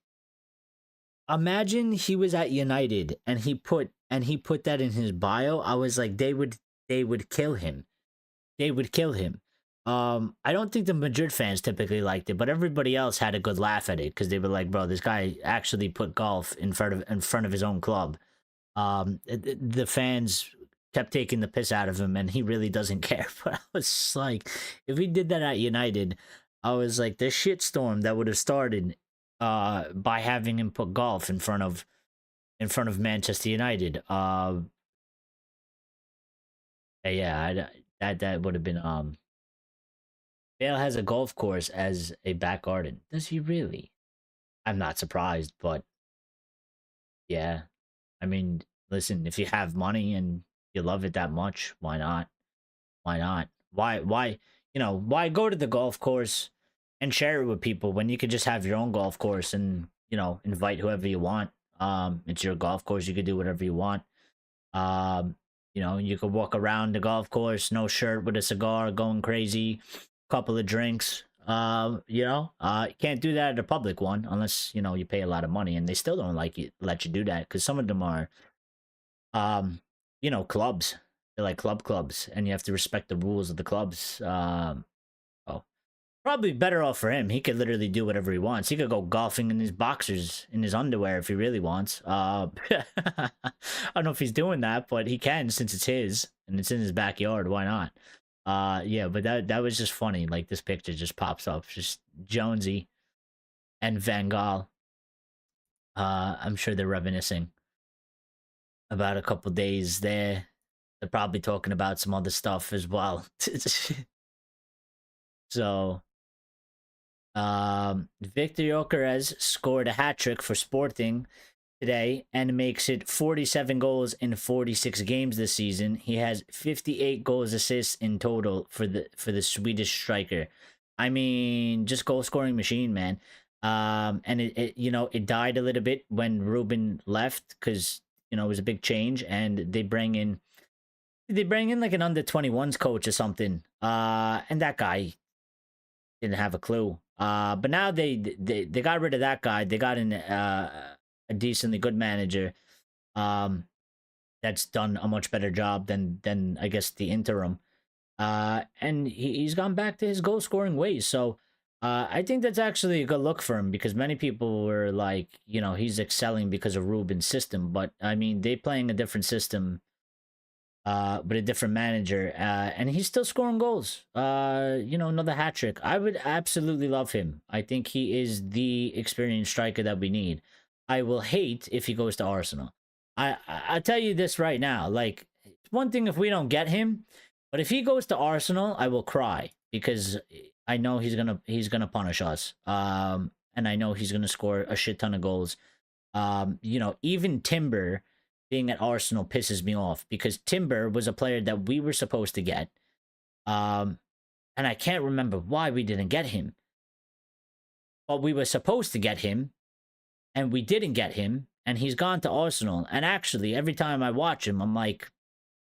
he was at United and he put that in his bio. I was like, they would kill him. They would kill him. I don't think the Madrid fans typically liked it, but everybody else had a good laugh at it because they were like, bro, this guy actually put golf in front of his own club. The fans kept taking the piss out of him and he really doesn't care. But I was like, if he did that at United, I was like, the shitstorm that would have started by having him put golf in front of Manchester United. Yeah, that would have been Bale has a golf course as a back garden. Does he really? I'm not surprised, but yeah. I mean, listen, if you have money and you love it that much, why not? Why go to the golf course and share it with people when you could just have your own golf course and, you know, invite whoever you want. It's your golf course, you could do whatever you want. You know, you could walk around the golf course, no shirt, with a cigar, going crazy, couple of drinks. You know, you can't do that at a public one unless, you know, you pay a lot of money, and they still don't let you do that because some of them are you know, clubs. They're like clubs, and you have to respect the rules of the clubs. Oh, probably better off for him. He could literally do whatever he wants. He could go golfing in his boxers, in his underwear, if he really wants. I don't know if he's doing that, but he can since it's his and it's in his backyard. Why not? Yeah, but that was just funny. Like this picture just pops up, just Jonesy and Van Gaal. I'm sure they're reminiscing about a couple days there. They're probably talking about some other stuff as well. So, Victor Gyökeres scored a hat trick for Sporting today and makes it 47 goals in 46 games this season. He has 58 goals assists in total for the Swedish striker. I mean, just goal scoring machine, man. And it it died a little bit when Ruben left because it was a big change, and they bring in like an under 21s coach or something. And that guy didn't have a clue. But now they got rid of that guy. They got in a decently good manager that's done a much better job than I guess the interim. And he's gone back to his goal scoring ways. So I think that's actually a good look for him, because many people were like, he's excelling because of Ruben's system. But I mean, they playing a different system, but a different manager, and he's still scoring goals. Another hat trick. I would absolutely love him. I think he is the experienced striker that we need. I will hate if he goes to Arsenal. I tell you this right now. Like, it's one thing if we don't get him, but if he goes to Arsenal, I will cry, because I know he's gonna punish us. And I know he's gonna score a shit ton of goals. Even Timber being at Arsenal pisses me off, because Timber was a player that we were supposed to get. And I can't remember why we didn't get him. But we were supposed to get him, and we didn't get him, and he's gone to Arsenal. And actually, every time I watch him, I'm like,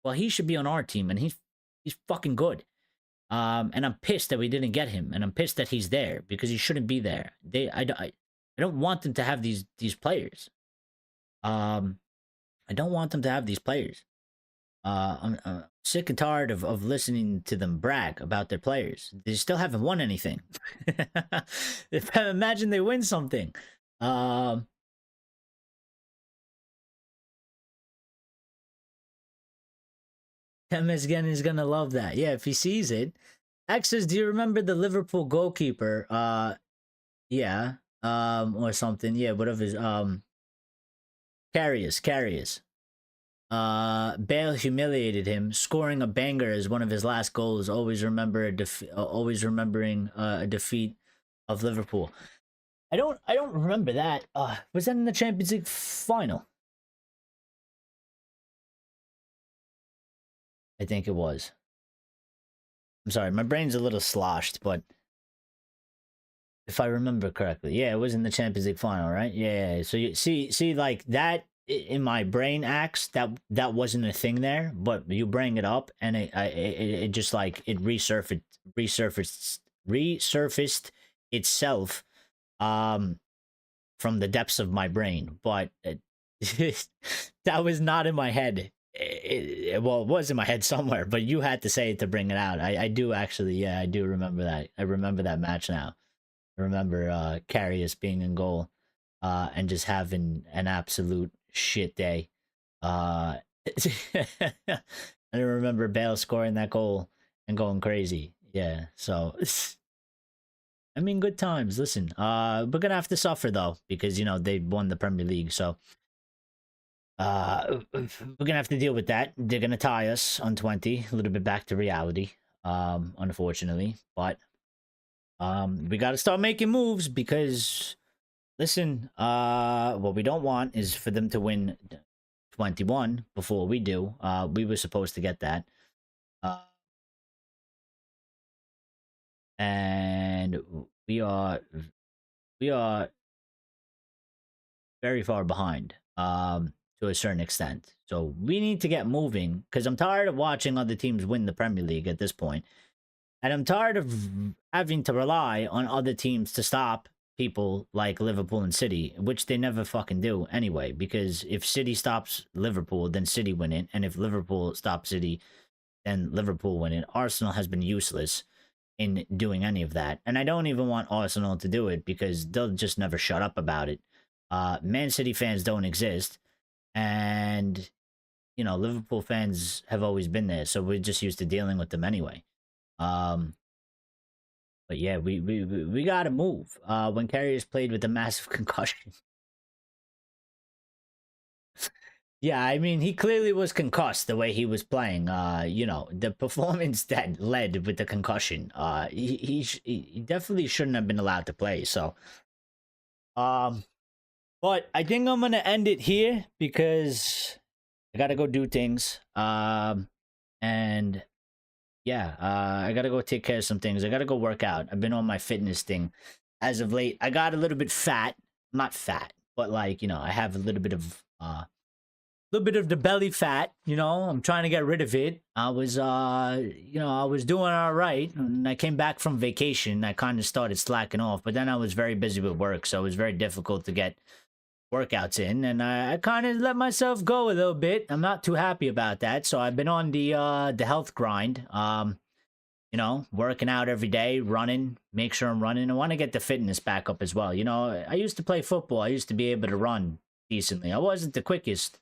well, he should be on our team, and he's fucking good. And I'm pissed that we didn't get him, and I'm pissed that he's there, because he shouldn't be there. I don't want them to have these players. I don't want them to have these players. I'm sick and tired of listening to them brag about their players. They still haven't won anything. Imagine they win something. MSGN is gonna love that. Yeah, if he sees it. X says, do you remember the Liverpool goalkeeper? Yeah. Or something. Yeah, whatever. Karius. Bale humiliated him, scoring a banger as one of his last goals. Always remembering a defeat of Liverpool. I don't remember that. Was that in the Champions League final? I think it was. I'm sorry, my brain's a little sloshed, but if I remember correctly, yeah, it was in the Champions League final, right? Yeah. So you see, like that in my brain acts that wasn't a thing there, but you bring it up, and it just like it resurfaced itself, from the depths of my brain. But that was not in my head. It was in my head somewhere, but you had to say it to bring it out. I do actually, yeah, I do remember that. I remember that match now. I remember Karius being in goal, and just having an absolute shit day. I remember Bale scoring that goal and going crazy. Yeah, so I mean, good times. Listen, we're gonna have to suffer though, because they won the Premier League, so we're gonna have to deal with that. They're gonna tie us on 20, a little bit back to reality, unfortunately, but we got to start making moves, because listen, what we don't want is for them to win 21 before we do. We were supposed to get that, and we are very far behind, to a certain extent. So we need to get moving, because I'm tired of watching other teams win the Premier League at this point. And I'm tired of having to rely on other teams to stop people like Liverpool and City, which they never fucking do anyway, because if City stops Liverpool, then City win it. And if Liverpool stops City, then Liverpool win it. Arsenal has been useless in doing any of that. And I don't even want Arsenal to do it, because they'll just never shut up about it. Man City fans don't exist. And, Liverpool fans have always been there. So we're just used to dealing with them anyway. But yeah, we gotta move. When Carriers played with a massive concussion. Yeah, I mean, he clearly was concussed the way he was playing. You know, the performance that led with the concussion. He definitely shouldn't have been allowed to play. So, um, but I think I'm gonna end it here because I gotta go do things. And yeah, I gotta go take care of some things. I gotta go work out. I've been on my fitness thing as of late. I got a little bit fat, not fat, but like you know, I have a little bit of the belly fat. You know, I'm trying to get rid of it. I was, you know, I was doing all right, and I came back from vacation. I kind of started slacking off, but then I was very busy with work, so it was very difficult to get workouts in, and I kind of let myself go a little bit. I'm not too happy about that, so I've been on the health grind. You know, working out every day, running, make sure I'm running. I want to get the fitness back up as well. You know, I used to play football. I used to be able to run decently. I wasn't the quickest.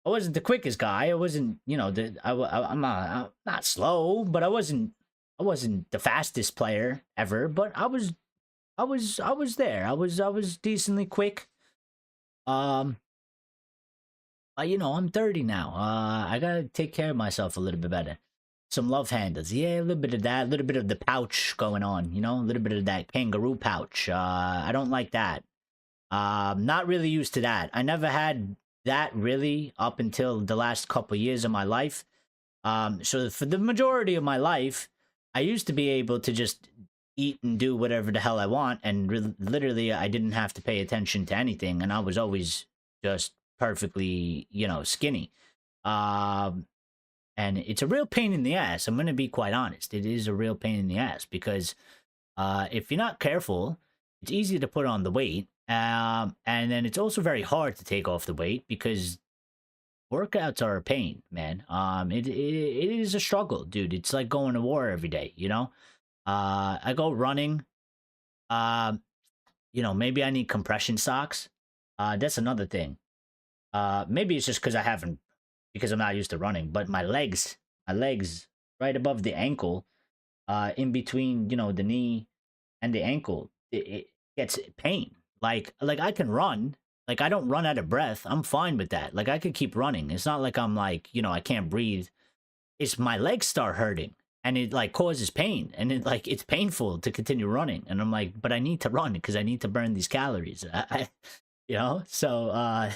I wasn't the quickest guy. I wasn't, you know, I'm not slow, but I wasn't the fastest player ever. But I was there. I was decently quick. Um, you know, I'm 30 now. I gotta take care of myself a little bit better. Some love handles, yeah, a little bit of that, a little bit of the pouch going on, you know, a little bit of that kangaroo pouch. I don't like that. Not really used to that. I never had that really up until the last couple years of my life. So for the majority of my life, I used to be able to just eat and do whatever the hell I want, and literally I didn't have to pay attention to anything, and I was always just perfectly, you know, skinny. Um, and it's a real pain in the ass. I'm gonna be quite honest. It is a real pain in the ass because if you're not careful, it's easy to put on the weight. And then it's also very hard to take off the weight because workouts are a pain, man. It is a struggle, dude. It's like going to war every day, you know? I go running. Um, you know, maybe I need compression socks. That's another thing. Maybe it's just because I'm not used to running, but my legs right above the ankle, in between, you know, the knee and the ankle, it gets pain. Like I can run, like I don't run out of breath. I'm fine with that. Like I could keep running. It's not like I'm like, you know, I can't breathe. It's my legs start hurting and it like causes pain and it's painful to continue running. And I'm like, but I need to run because I need to burn these calories. You know, so I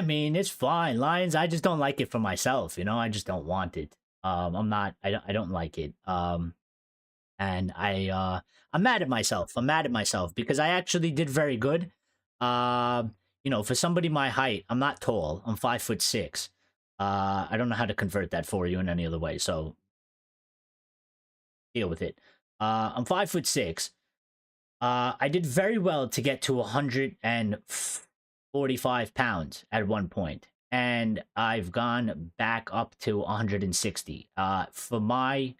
mean, it's fine. Lions, I just don't like it for myself, you know. I just don't want it. I don't like it. And I'm mad at myself. I'm mad at myself because I actually did very good. You know, for somebody my height, I'm not tall. I'm 5'6". I don't know how to convert that for you in any other way, so deal with it. I'm 5'6". I did very well to get to 145 pounds at one point, and I've gone back up to 160. For my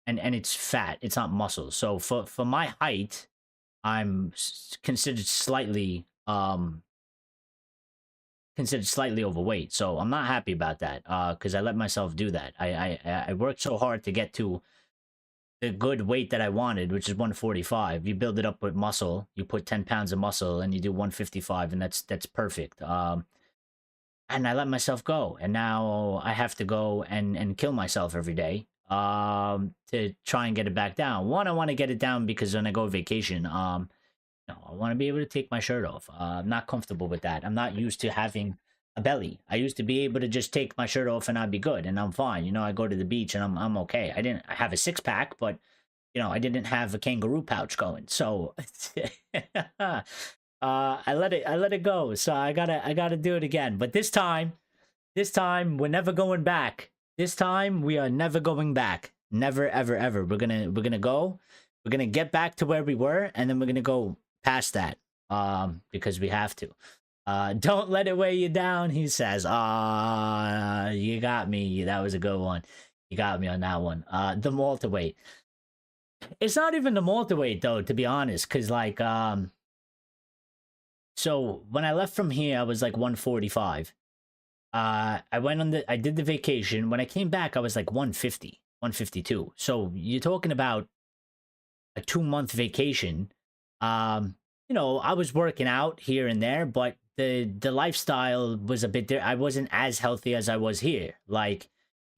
and it's fat, it's not muscle. So for my height, I'm considered slightly overweight. So I'm not happy about that because I let myself do that. I worked so hard to get to the good weight that I wanted, which is 145. You build it up with muscle, you put 10 pounds of muscle and you do 155, and that's perfect. And I let myself go, and now I have to go and kill myself every day to try and get it back down. One, I want to get it down because when I go on vacation, no, I want to be able to take my shirt off. I'm not comfortable with that. I'm not used to having a belly. I used to be able to just take my shirt off and I'd be good and I'm fine. You know, I go to the beach and I'm okay. I have a six pack, but you know, I didn't have a kangaroo pouch going. So I let it go. So I gotta do it again. But this time we're never going back. This time we are never going back. Never ever ever. We're gonna go. We're gonna get back to where we were, and then we're gonna go past that. Because we have to. Don't let it weigh you down, he says. You got me. That was a good one. You got me on that one. The welterweight. It's not even the welterweight though, to be honest, because like so when I left from here, I was like 145. I did the vacation. When I came back, I was like 150, 152. So you're talking about a 2 month vacation. I was working out here and there, but the lifestyle was a bit I wasn't as healthy as I was here. Like,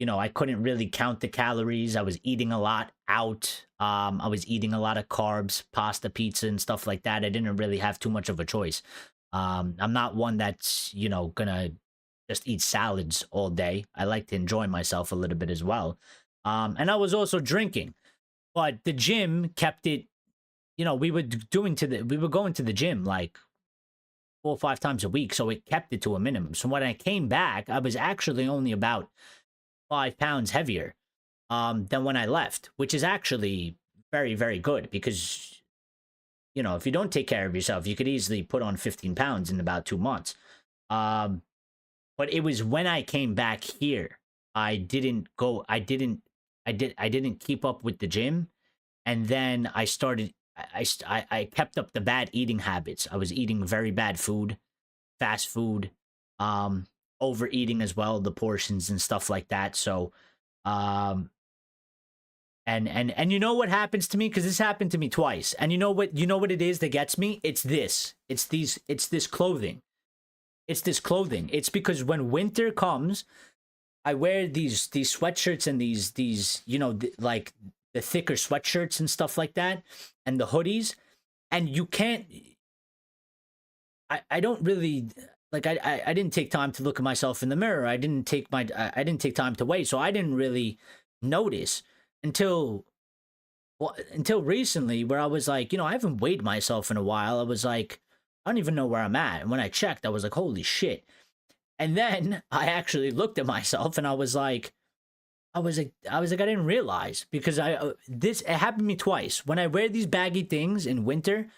I couldn't really count the calories. I was eating a lot out. I was eating a lot of carbs, pasta, pizza, and stuff like that. I didn't really have too much of a choice. I'm not one that's, gonna just eat salads all day. I like to enjoy myself a little bit as well. And I was also drinking, but the gym kept it. We were going to the gym like 4 or 5 times a week, so it kept it to a minimum. So when I came back, I was actually only about 5 pounds heavier than when I left, which is actually very, very good because, if you don't take care of yourself, you could easily put on 15 pounds in about 2 months. But it was when I came back here, I didn't keep up with the gym. And then I started, I kept up the bad eating habits. I was eating very bad food, fast food, overeating as well, the portions and stuff like that. So, and you know what happens to me? Because this happened to me twice. And you know what it is that gets me? It's this clothing. It's this clothing. It's because when winter comes, I wear these sweatshirts and these like the thicker sweatshirts and stuff like that, and the hoodies, and you can't. I don't really like. I didn't take time to look at myself in the mirror. I didn't take time to weigh, so I didn't really notice until recently, where I was like, I haven't weighed myself in a while. I was like, I don't even know where I'm at. And when I checked, I was like, holy shit. And then I actually looked at myself and I was like, I didn't realize, because it happened to me twice. When I wear these baggy things in winter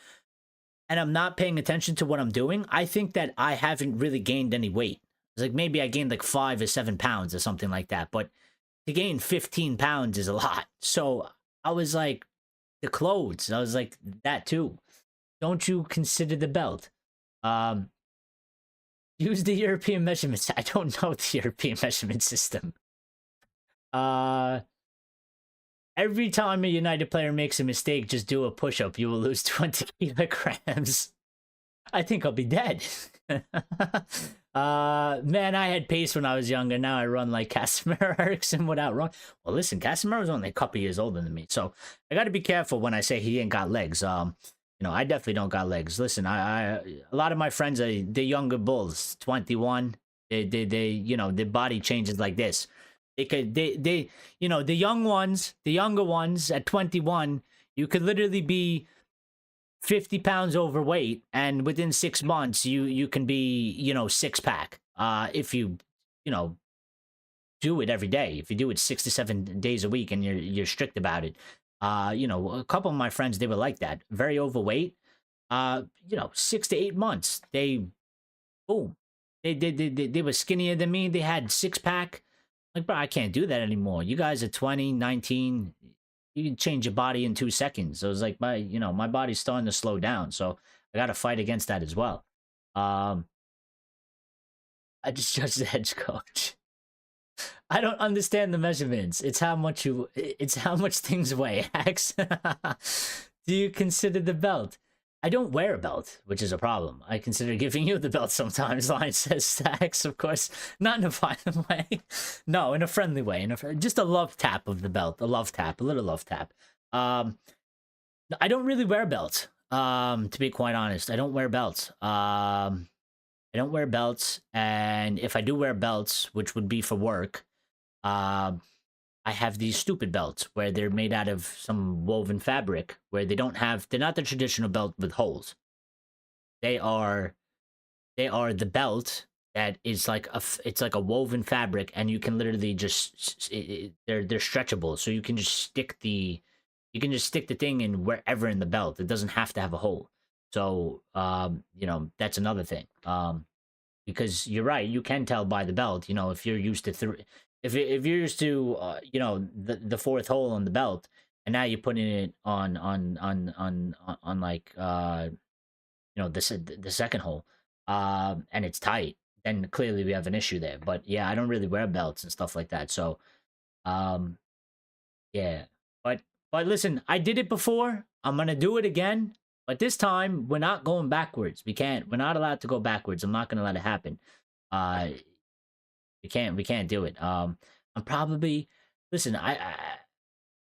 and I'm not paying attention to what I'm doing, I think that I haven't really gained any weight. It's like maybe I gained like 5 or 7 pounds or something like that. But to gain 15 pounds is a lot. So I was like, the clothes, I was like, that too. Don't you consider the belt? Use the European measurements. I don't know the European measurement system. Every time a United player makes a mistake, just do a push-up. You will lose 20 kilograms. I think I'll be dead. Man, I had pace when I was younger. Now I run like Casemiro Eriksson without run. Well, listen, Casemiro's only a couple years older than me, so I got to be careful when I say he ain't got legs. I definitely don't got legs. Listen, a lot of my friends are the younger bulls, 21. They their body changes like this. The younger ones at 21, you could literally be 50 pounds overweight, and within 6 months you can be, six pack. If you do it every day, if you do it 6 to 7 days a week and you're strict about it. A couple of my friends, they were like that, very overweight. 6 to 8 months, boom, they were skinnier than me. They had 6-pack. Like, bro, I can't do that anymore. You guys are 20, 19. You can change your body in 2 seconds. So it's like my body's starting to slow down. So I got to fight against that as well. I just judged the head coach. I don't understand the measurements. It's how much things weigh, Axe. Do you consider the belt? I don't wear a belt, which is a problem. I consider giving you the belt sometimes, Lion says Stacks, of course. Not in a violent way. No, in a friendly way. Just a love tap of the belt. A little love tap. I don't really wear belts, to be quite honest. I don't wear belts. And if I do wear belts, which would be for work, I have these stupid belts where they're made out of some woven fabric, where they're not the traditional belt with holes. They are the belt that is like a woven fabric, and you can literally just they're stretchable, so you can just stick the thing in wherever in the belt. It doesn't have to have a hole. So that's another thing. Because you're right, you can tell by the belt. If you're used to if you're used to the fourth hole on the belt, and now you're putting it on like the second hole, and it's tight. then clearly we have an issue there. But yeah, I don't really wear belts and stuff like that. So um yeah. But listen, I did it before. I'm gonna do it again. But this time we're not going backwards. We're not allowed to go backwards. I'm not gonna let it happen. Uh we can't do it. I'm probably listen, I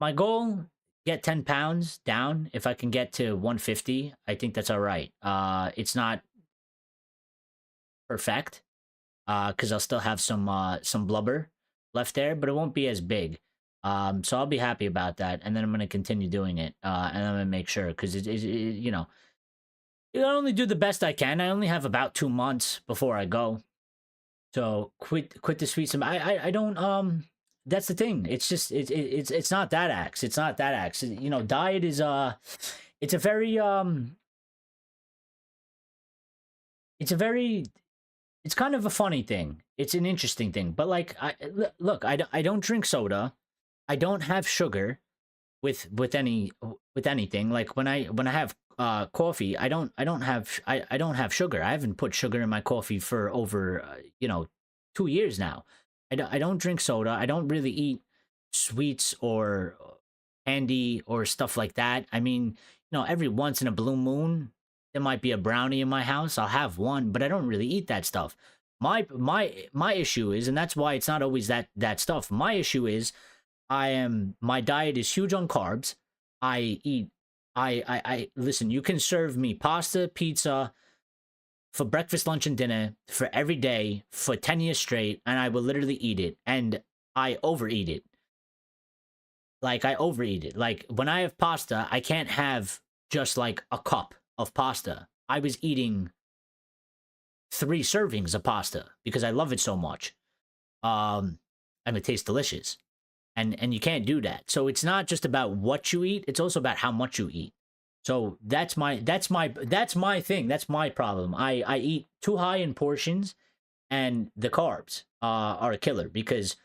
my goal, get 10 pounds down. If I can get to 150, I think that's all right. It's not perfect, because I'll still have some blubber left there, but it won't be as big. So I'll be happy about that, and then I'm gonna continue doing it, and I'm gonna make sure because you know, I only do the best I can. I only have about 2 months before I go, so quit the sweets. I don't That's the thing. It's just it's not that axe. It's not that axe. You know, diet is it's a very it's a very it's kind of a funny thing. It's an interesting thing. But like look, I don't drink soda. I don't have sugar with anything. Like when I have coffee, I don't have sugar. I haven't put sugar in my coffee for over 2 years now. I don't drink soda. I don't really eat sweets or candy or stuff like that. I mean, every once in a blue moon, there might be a brownie in my house. I'll have one, but I don't really eat that stuff. My issue is, and that's why it's not always that stuff. My issue is, my diet is huge on carbs. I eat I listen, you can serve me pasta, pizza for breakfast, lunch, and dinner for every day for 10 years straight, and I will literally eat it. And I overeat it. Like, I overeat it. Like, when I have pasta, I can't have just like a cup of pasta. I was eating 3 servings of pasta because I love it so much. And it tastes delicious. And you can't do that. So it's not just about what you eat, it's also about how much you eat. So that's my thing. That's my problem. I eat too high in portions, and the carbs are a killer because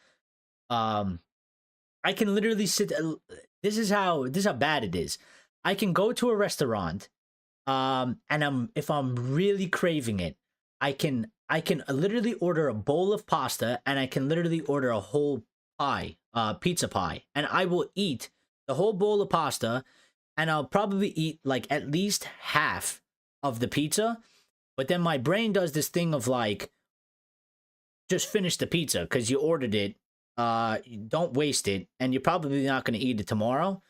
I can literally sit. This is how bad it is. I can go to a restaurant, and if I'm really craving it, I can literally order a bowl of pasta, and I can literally order a whole pie, pizza pie, and I will eat the whole bowl of pasta, and I'll probably eat like at least half of the pizza. But then my brain does this thing of like, just finish the pizza because you ordered it. Don't waste it, and you're probably not going to eat it tomorrow.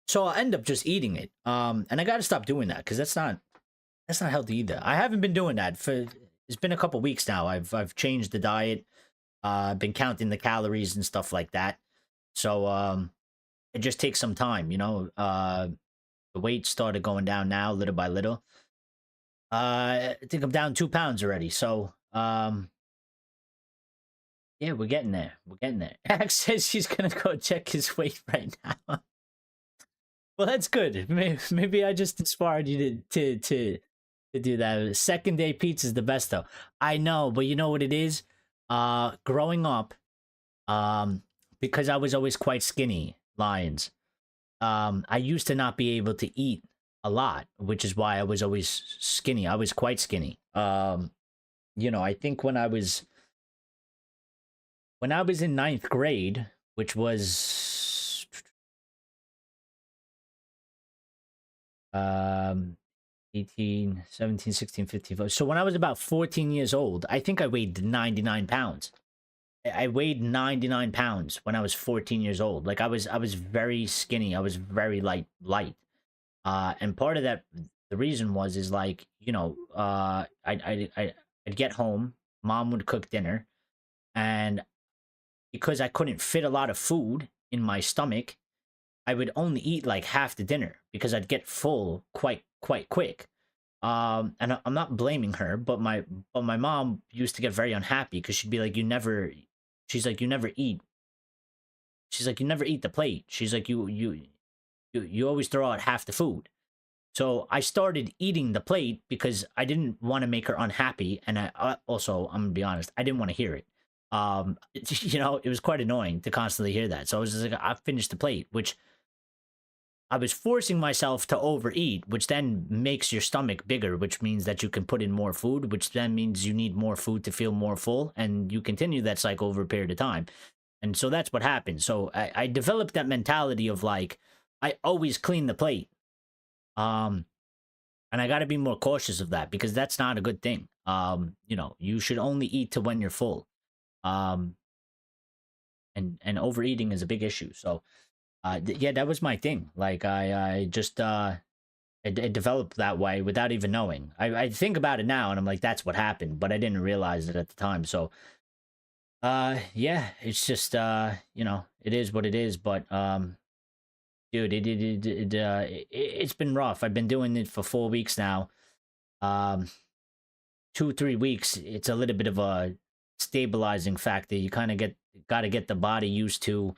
So I'll end up just eating it. And I got to stop doing that because that's not healthy either. I haven't been doing that it's been a couple weeks now. I've changed the diet. I've been counting the calories and stuff like that. So it just takes some time, the weight started going down now little by little. I think I'm down 2 pounds already. So yeah, we're getting there. Ax says she's gonna go check his weight right now. Well, that's good. Maybe I just inspired you to do that. Second day pizza is the best though. I know, but you know what it is? Growing up, because I was always quite skinny, Lions, I used to not be able to eat a lot, which is why I was always skinny. I was quite skinny. I think when I was in 9th grade, which was 18, 17, 16, 15. So when I was about 14 years old, I think I weighed 99 pounds. I weighed 99 pounds when I was 14 years old. Like I was very skinny. I was very light. And part of that, the reason is like, I'd get home, mom would cook dinner, and because I couldn't fit a lot of food in my stomach, I would only eat like half the dinner because I'd get full quite quick. And I'm not blaming her, but my mom used to get very unhappy because she'd be like, you never eat. She's like, you never eat the plate. She's like, you always throw out half the food. So I started eating the plate because I didn't want to make her unhappy, and I also, I'm gonna be honest, I didn't want to hear it. It was quite annoying to constantly hear that. So I was just like, I finished the plate, which I was forcing myself to overeat, which then makes your stomach bigger, which means that you can put in more food, which then means you need more food to feel more full, and you continue that cycle over a period of time. And so that's what happened. So I developed that mentality of like, I always clean the plate. Um, and I got to be more cautious of that because that's not a good thing. You know, you should only eat to when you're full. Um, and overeating is a big issue. So, yeah, that was my thing. Like I just it developed that way without even knowing. I think about it now and I'm like, that's what happened, but I didn't realize it at the time. So, yeah, it's just you know, it is what it is. But dude, it's been rough. I've been doing it for 4 weeks now. Um, 2 3 weeks. It's a little bit of a stabilizing factor. You kind of got to get the body used to,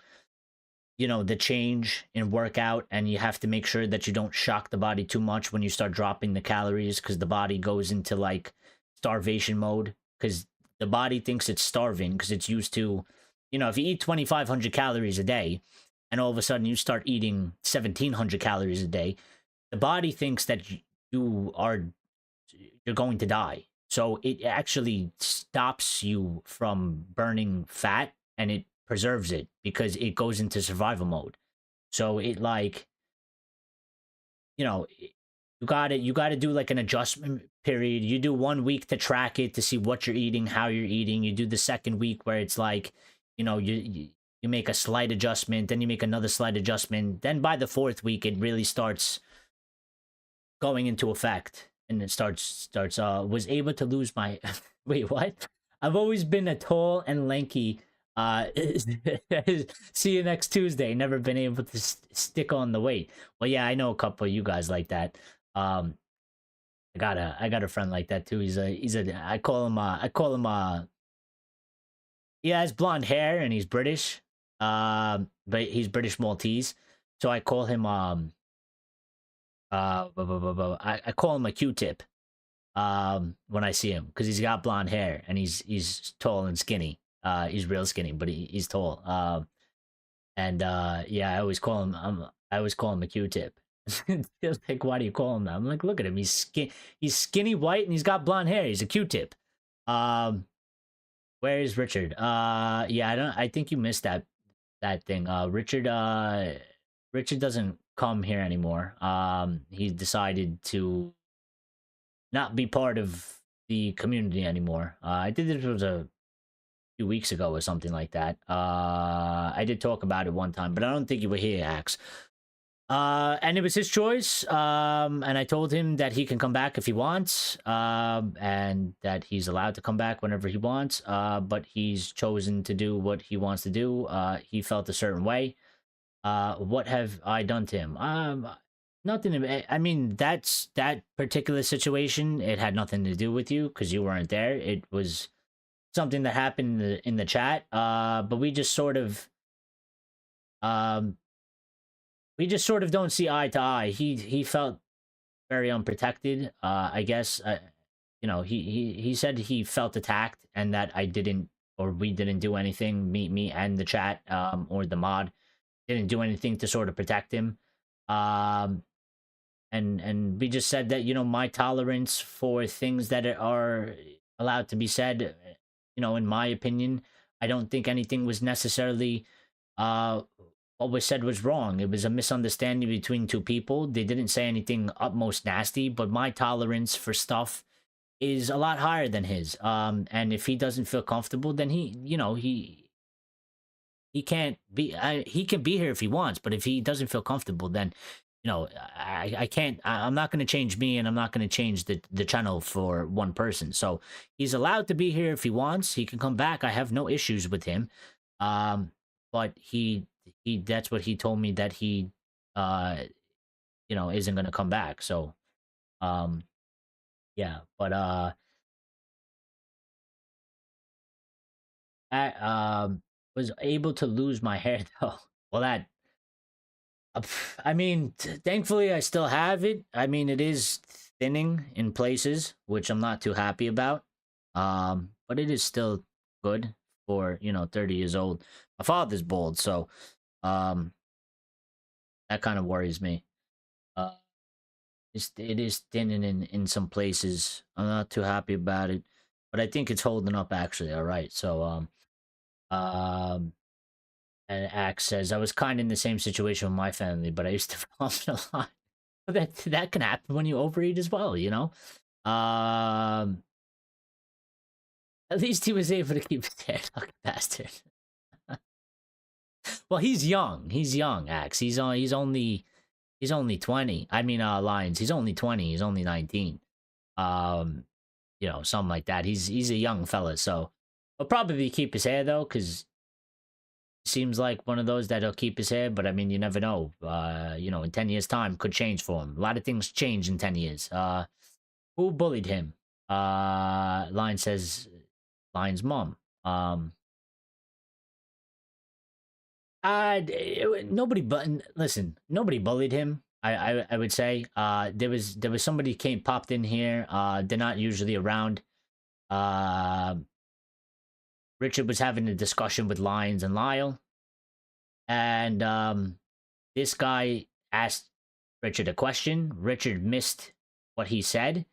you know, the change in workout, and you have to make sure that you don't shock the body too much when you start dropping the calories, because the body goes into like starvation mode, because the body thinks it's starving because it's used to, you know, if you eat 2,500 calories a day and all of a sudden you start eating 1,700 calories a day, the body thinks that you're going to die. So it actually stops you from burning fat, and it preserves it because it goes into survival mode. So it like, you know, you got to do like an adjustment period. You do 1 week to track it to see what you're eating, how you're eating. You do the second week where it's like, you know, you make a slight adjustment, then you make another slight adjustment. Then by the fourth week, it really starts going into effect, and it starts was able to lose my wait, what? I've always been a tall and lanky see you next Tuesday, never been able to stick on the weight. Well, yeah, I know a couple of you guys like that. I got a friend like that too. He's a I call him he has blonde hair and he's British. But he's British Maltese. So I call him I call him a Q-tip when I see him, because he's got blonde hair and he's tall and skinny. He's real skinny, but he's tall. And yeah, I always call him a Q-tip. Feels like, why do you call him that? I'm like, look at him. He's skinny white and he's got blonde hair. He's a Q-tip. Where is Richard? Yeah, I think you missed that thing. Richard doesn't come here anymore. He decided to not be part of the community anymore. I think this was a few weeks ago or something like that. I did talk about it one time, but I don't think you were here, Axe. And it was his choice. And I told him that he can come back if he wants, and that he's allowed to come back whenever he wants. But he's chosen to do what he wants to do. He felt a certain way. What have I done to him? Nothing. I mean, that particular situation, it had nothing to do with you because you weren't there. It was something that happened in the chat. But we just sort of don't see eye to eye. He felt very unprotected. I guess you know, he said he felt attacked and that I didn't, or we didn't do anything. Me and the chat or the mod didn't do anything to sort of protect him. And we just said that, you know, my tolerance for things that are allowed to be said, you know, in my opinion, I don't think anything was necessarily what was said was wrong. It was a misunderstanding between two people. They didn't say anything utmost nasty, but my tolerance for stuff is a lot higher than his. And if he doesn't feel comfortable, then he can't be. He can be here if he wants, but if he doesn't feel comfortable, then, you know, I can't. I'm not going to change me, and I'm not going to change the channel for one person. So he's allowed to be here if he wants. He can come back. I have no issues with him. But he that's what he told me, that he you know, isn't going to come back. So yeah, but I was able to lose my hair though. Well, that I mean, thankfully I still have it. I mean, it is thinning in places, which I'm not too happy about. But it is still good for, you know, 30 years old. My father's bald, so That kind of worries me. Uh, it is thinning in some places. I'm not too happy about it, but I think it's holding up actually. All right, so um, and Axe says I was kind of in the same situation with my family, but I used to vomit a lot. That can happen when you overeat as well, you know. Um, at least he was able to keep his head, fucking bastard. Well, he's young. He's young, Axe. He's only 20. I mean, Lions. He's only 20. He's only 19. Um, you know, something like that. He's a young fella, so he'll probably keep his hair though, because seems like one of those that'll keep his hair. But I mean, you never know. You know, in 10 years' time, could change for him. A lot of things change in 10 years. Who bullied him? Lion says Lion's mom. Nobody but listen, nobody bullied him. I would say. There was somebody came popped in here. They're not usually around. Uh, Richard was having a discussion with Lions and Lyle, and this guy asked Richard a question. Richard missed what he said.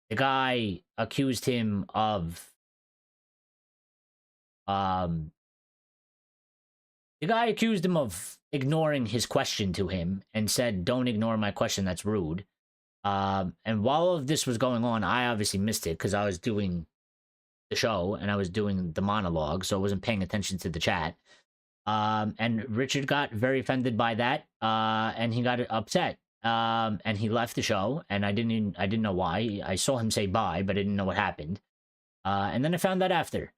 The guy accused him of um the guy accused him of ignoring his question to him and said, "Don't ignore my question. That's rude." And while all of this was going on, I obviously missed it because I was doing the show and I was doing the monologue, so I wasn't paying attention to the chat. And Richard got very offended by that, and he got upset. And he left the show, and I didn't know why. I saw him say bye, but I didn't know what happened. And then I found that after.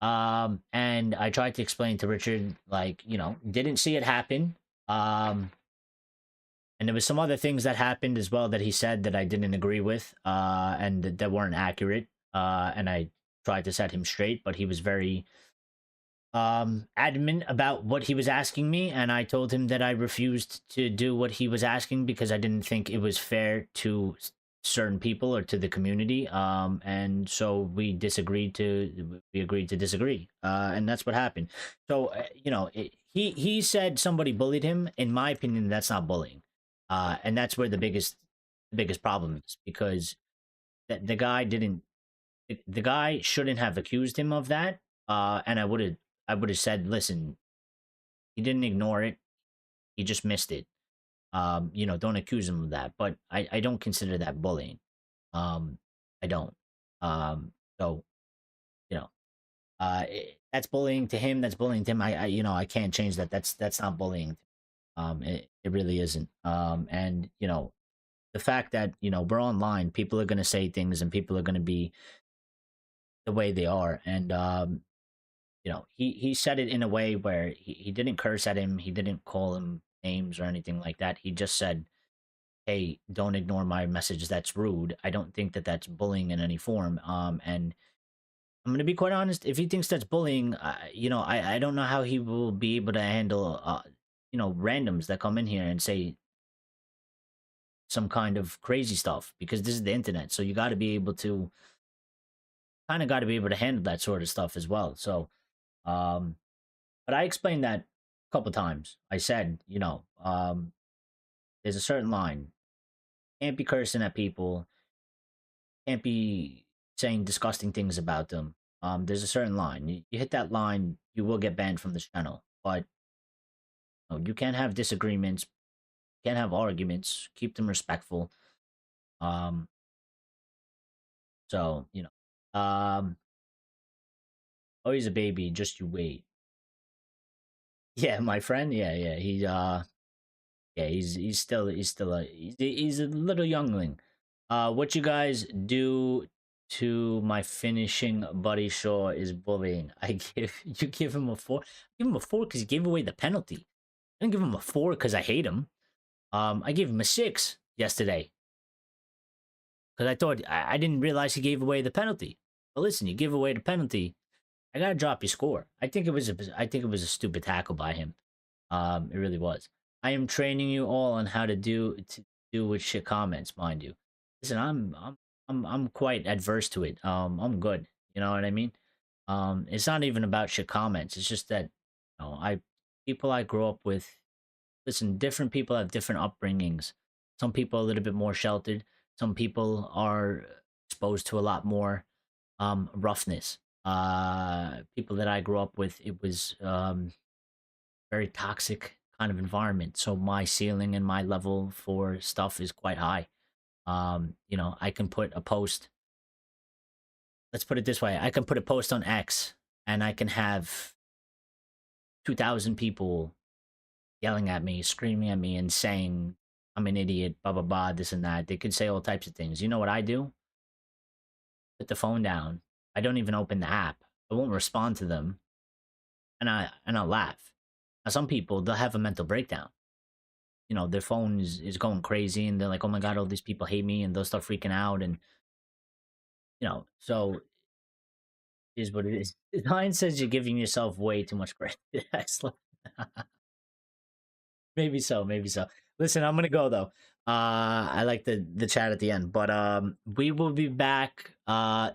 And I tried to explain to Richard, like, you know, didn't see it happen. And there was some other things that happened as well that he said that I didn't agree with, and that weren't accurate. And I tried to set him straight, but he was very adamant about what he was asking me, and I told him that I refused to do what he was asking because I didn't think it was fair to certain people or to the community. And so we agreed to disagree, and that's what happened. So you know, he said somebody bullied him. In my opinion, that's not bullying, and that's where the biggest problem is, because the guy didn't the guy shouldn't have accused him of that. And I would have said, listen, he didn't ignore it. He just missed it. You know, don't accuse him of that. But I don't consider that bullying. I don't. So, you know, that's bullying to him. That's bullying to him. You know, I can't change that. That's not bullying. It really isn't. And you know, the fact that, you know, we're online, people are gonna say things, and people are gonna be the way they are. And you know, he said it in a way where he didn't curse at him, he didn't call him names or anything like that. He just said, hey, don't ignore my message, that's rude. I don't think that that's bullying in any form. And I'm gonna be quite honest, if he thinks that's bullying, you know, I don't know how he will be able to handle you know, randoms that come in here and say some kind of crazy stuff, because this is the internet, so you got to be able to handle that sort of stuff as well. So um but I explained that a couple times. I said, you know, there's a certain line. Can't be cursing at people. Can't be saying disgusting things about them. There's a certain line. You hit that line, you will get banned from the channel. But you know, you can't have disagreements. Can't have arguments. Keep them respectful. Um, so you know, oh, he's a baby. Just you wait. Yeah, my friend. Yeah, yeah. Yeah, he's a little youngling. What you guys do to my finishing buddy Shaw is bullying. You give him a 4. Give him a 4 because he gave away the penalty. I didn't give him a 4 because I hate him. I gave him a 6 yesterday because I didn't realize he gave away the penalty. But listen, you give away the penalty, I gotta drop your score. I think it was a stupid tackle by him. It really was. I am training you all on how to do with shit comments, mind you. Listen, I'm quite adverse to it. I'm good. You know what I mean? It's not even about shit comments. It's just that, you know, people I grew up with. listen, different people have different upbringings. Some people are a little bit more sheltered. Some people are exposed to a lot more roughness. People that I grew up with, it was very toxic kind of environment. So my ceiling and my level for stuff is quite high. You know, I can put a post. Let's put it this way: I can put a post on X, and I can have 2,000 people yelling at me, screaming at me, and saying I'm an idiot, blah blah blah, this and that. They could say all types of things. You know what I do? Put the phone down. I don't even open the app. I won't respond to them, and I'll laugh. Now, some people, they'll have a mental breakdown. You know, their phone is going crazy, and they're like, "Oh my god, all these people hate me," and they'll start freaking out, and you know, so it is what it is. Ryan says you're giving yourself way too much credit. Excellent. Maybe so, maybe so. Listen, I'm gonna go though. I like the chat at the end, but we will be back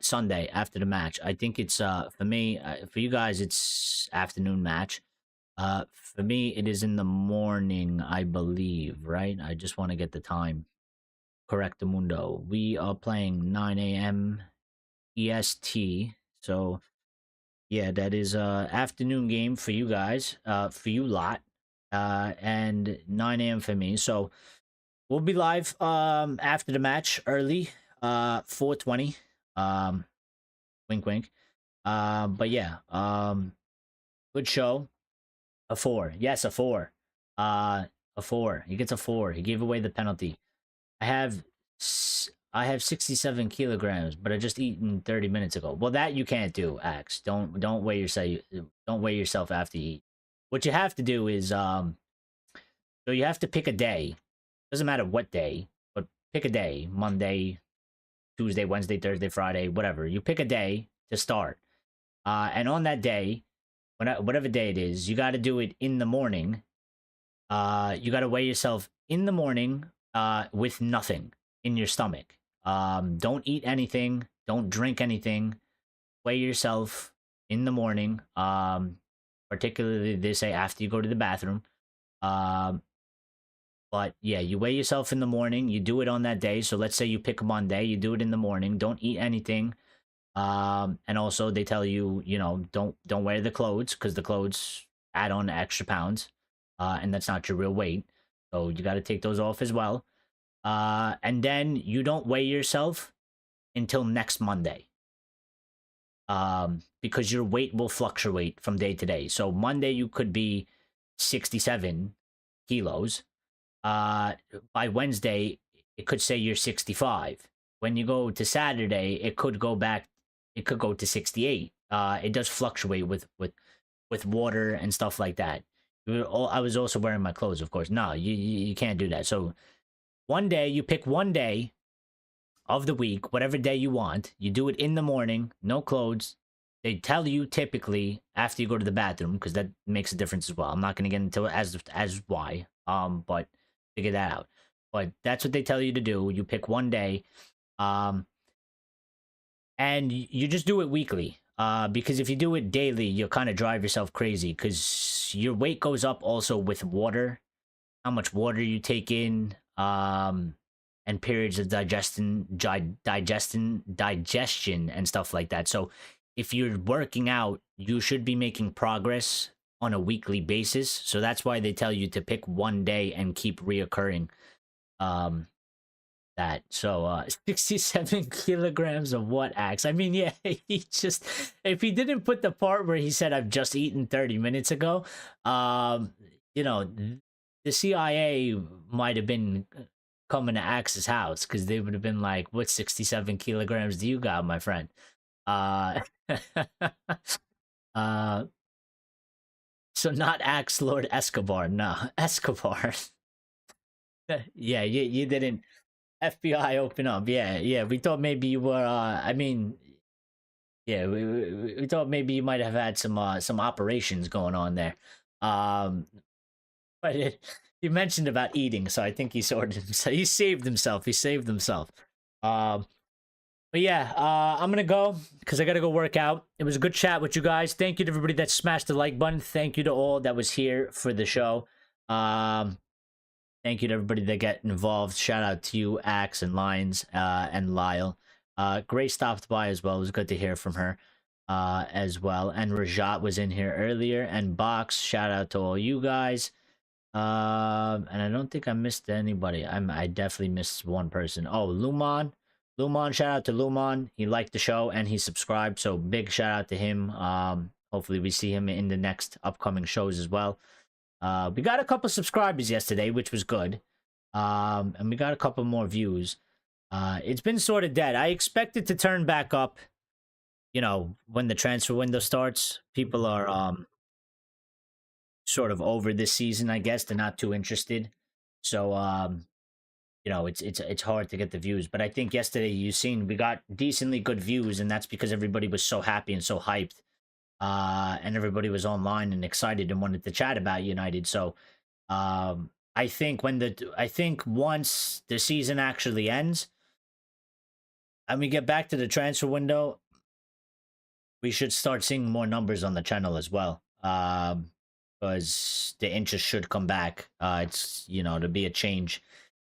Sunday after the match. I think it's for me, for you guys, it's afternoon match. For me, it is in the morning, I believe. Right? I just want to get the time correct. The Mundo. We are playing 9 a.m. EST. So yeah, that is afternoon game for you guys. For you lot. And 9 a.m. for me. So we'll be live after the match early. 4:20. Wink wink. But yeah, good show. A 4. Yes, a 4. A 4. He gets a 4. He gave away the penalty. I have 67 kilograms, but I just eaten 30 minutes ago. Well, that you can't do, Axe. Don't weigh yourself after you eat. What you have to do is so you have to pick a day. Doesn't matter what day, but pick a day. Monday, Tuesday, Wednesday, Thursday, Friday, whatever. You pick a day to start. And on that day, whatever day it is, you got to do it in the morning. You got to weigh yourself in the morning with nothing in your stomach. Don't eat anything. Don't drink anything. Weigh yourself in the morning. Particularly, they say after you go to the bathroom. But yeah, you weigh yourself in the morning. You do it on that day. So let's say you pick a Monday. You do it in the morning. Don't eat anything. And also they tell you, you know, don't wear the clothes because the clothes add on extra pounds. And that's not your real weight. So you got to take those off as well. And then you don't weigh yourself until next Monday. Because your weight will fluctuate from day to day. So Monday you could be 67 kilos. By Wednesday it could say you're 65. When you go to Saturday, it could go back. It could go to 68. It does fluctuate with water and stuff like that. I was also wearing my clothes, of course. No, you can't do that. So one day, you pick one day of the week, whatever day you want. You do it in the morning, no clothes. They tell you typically after you go to the bathroom, because that makes a difference as well. I'm not going to get into it as why, but figure that out. But that's what they tell you to do. You pick one day, and you just do it weekly. Because if you do it daily, you'll kind of drive yourself crazy because your weight goes up also with water, how much water you take in, and periods of digestion and stuff like that. So if you're working out, you should be making progress on a weekly basis. So that's why they tell you to pick one day and keep reoccurring that. So 67 kilograms of what, Axe? I mean, yeah, he just, if he didn't put the part where he said I've just eaten 30 minutes ago, you know, the CIA might have been coming to Axe's house because they would have been like, what 67 kilograms do you got, my friend? So not Axe Lord Escobar, no, Escobar. Yeah, you didn't. FBI open up. Yeah. We thought maybe you were. I mean, yeah, we thought maybe you might have had some operations going on there. But you mentioned about eating, so I think he saved himself. He saved himself. But yeah, I'm gonna go because I gotta go work out. It was a good chat with you guys. Thank you to everybody that smashed the like button. Thank you to all that was here for the show. Thank you to everybody that get involved. Shout out to you, Axe and Lions, and Lyle. Grace stopped by as well. It was good to hear from her as well. And Rajat was in here earlier. And Box, shout out to all you guys. And I don't think I missed anybody. I definitely missed one person. Oh, Lumon. Lumon, shout out to Lumon. He liked the show and he subscribed. So big shout out to him. Hopefully we see him in the next upcoming shows as well. We got a couple subscribers yesterday, which was good. And we got a couple more views. It's been sort of dead. I expect it to turn back up, you know, when the transfer window starts. People are sort of over this season, I guess. They're not too interested. So you know, it's hard to get the views. But I think yesterday you've seen we got decently good views, and that's because everybody was so happy and so hyped. And everybody was online and excited and wanted to chat about United. So I think once the season actually ends and we get back to the transfer window, we should start seeing more numbers on the channel as well. Because the interest should come back. It's, you know, to be a change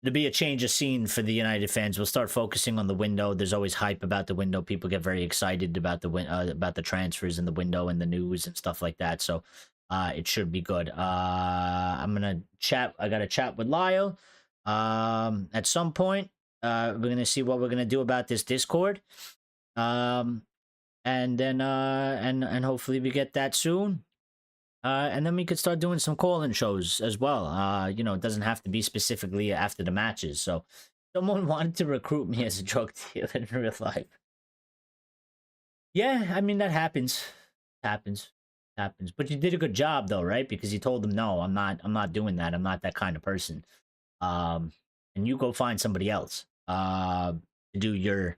of scene for the United fans. We'll start focusing on the window. There's always hype about the window. People get very excited about the transfers in the window and the news and stuff like that. So it should be good. I'm gonna chat. I got to chat with Lyle at some point. We're gonna see what we're gonna do about this Discord. And then and hopefully we get that soon. And then we could start doing some call-in shows as well. You know, it doesn't have to be specifically after the matches. So, someone wanted to recruit me as a drug dealer in real life. Yeah, I mean, that happens. Happens. But you did a good job, though, right? Because you told them, no, I'm not doing that. I'm not that kind of person. And you go find somebody else to do your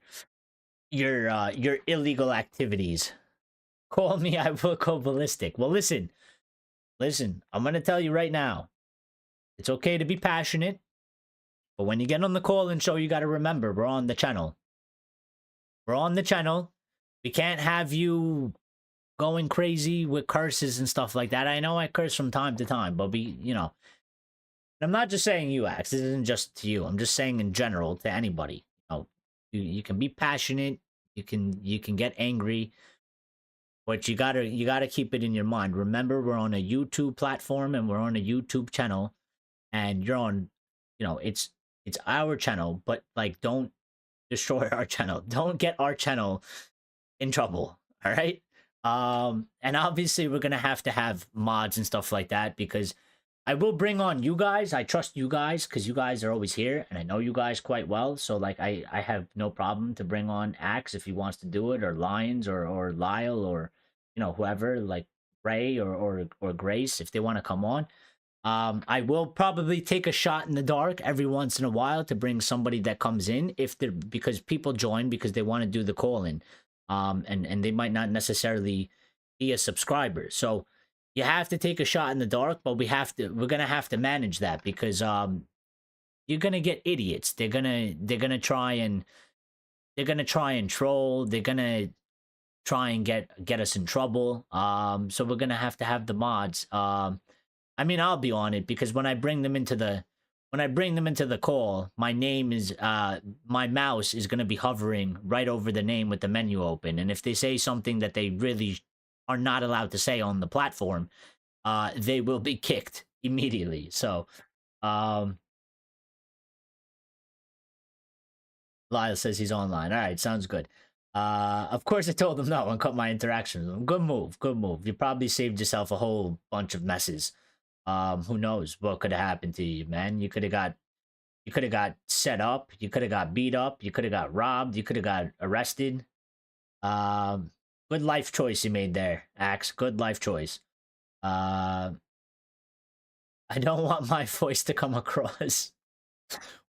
illegal activities. Call me, I will go ballistic. Well, listen, I'm going to tell you right now, it's okay to be passionate, but when you get on the call-in show, you got to remember, we're on the channel. We're on the channel. We can't have you going crazy with curses and stuff like that. I know I curse from time to time, but you know, I'm not just saying you, Axe. This isn't just to you. I'm just saying in general to anybody. You know, you can be passionate. You can get angry. But you gotta keep it in your mind. Remember, we're on a YouTube platform and we're on a YouTube channel, and you're on, you know, it's our channel. But like, don't destroy our channel. Don't get our channel in trouble. All right. And obviously we're gonna have to have mods and stuff like that, because I will bring on you guys. I trust you guys because you guys are always here, and I know you guys quite well. So like, I have no problem to bring on Axe if he wants to do it, or Lions, or Lyle, or, you know, whoever, like Ray or Grace, if they want to come on. I will probably take a shot in the dark every once in a while to bring somebody that comes in, because people join because they want to do the call-in, and they might not necessarily be a subscriber. So you have to take a shot in the dark, but we're gonna have to manage that, because you're gonna get idiots. They're gonna try and troll. They're gonna try and get us in trouble. So we're gonna have to have the mods. I mean, I'll be on it, because when I bring them into the call, my name is my mouse is gonna be hovering right over the name with the menu open, and if they say something that they really are not allowed to say on the platform, they will be kicked immediately. So Lyle says he's online. All right, sounds good. Of course I told him no and cut my interactions with him. Good move. You probably saved yourself a whole bunch of messes. Who knows what could have happened to you, man? You could have got set up, you could have got beat up, you could have got robbed, you could have got arrested. Good life choice you made there, Axe. Good life choice. I don't want my voice to come across.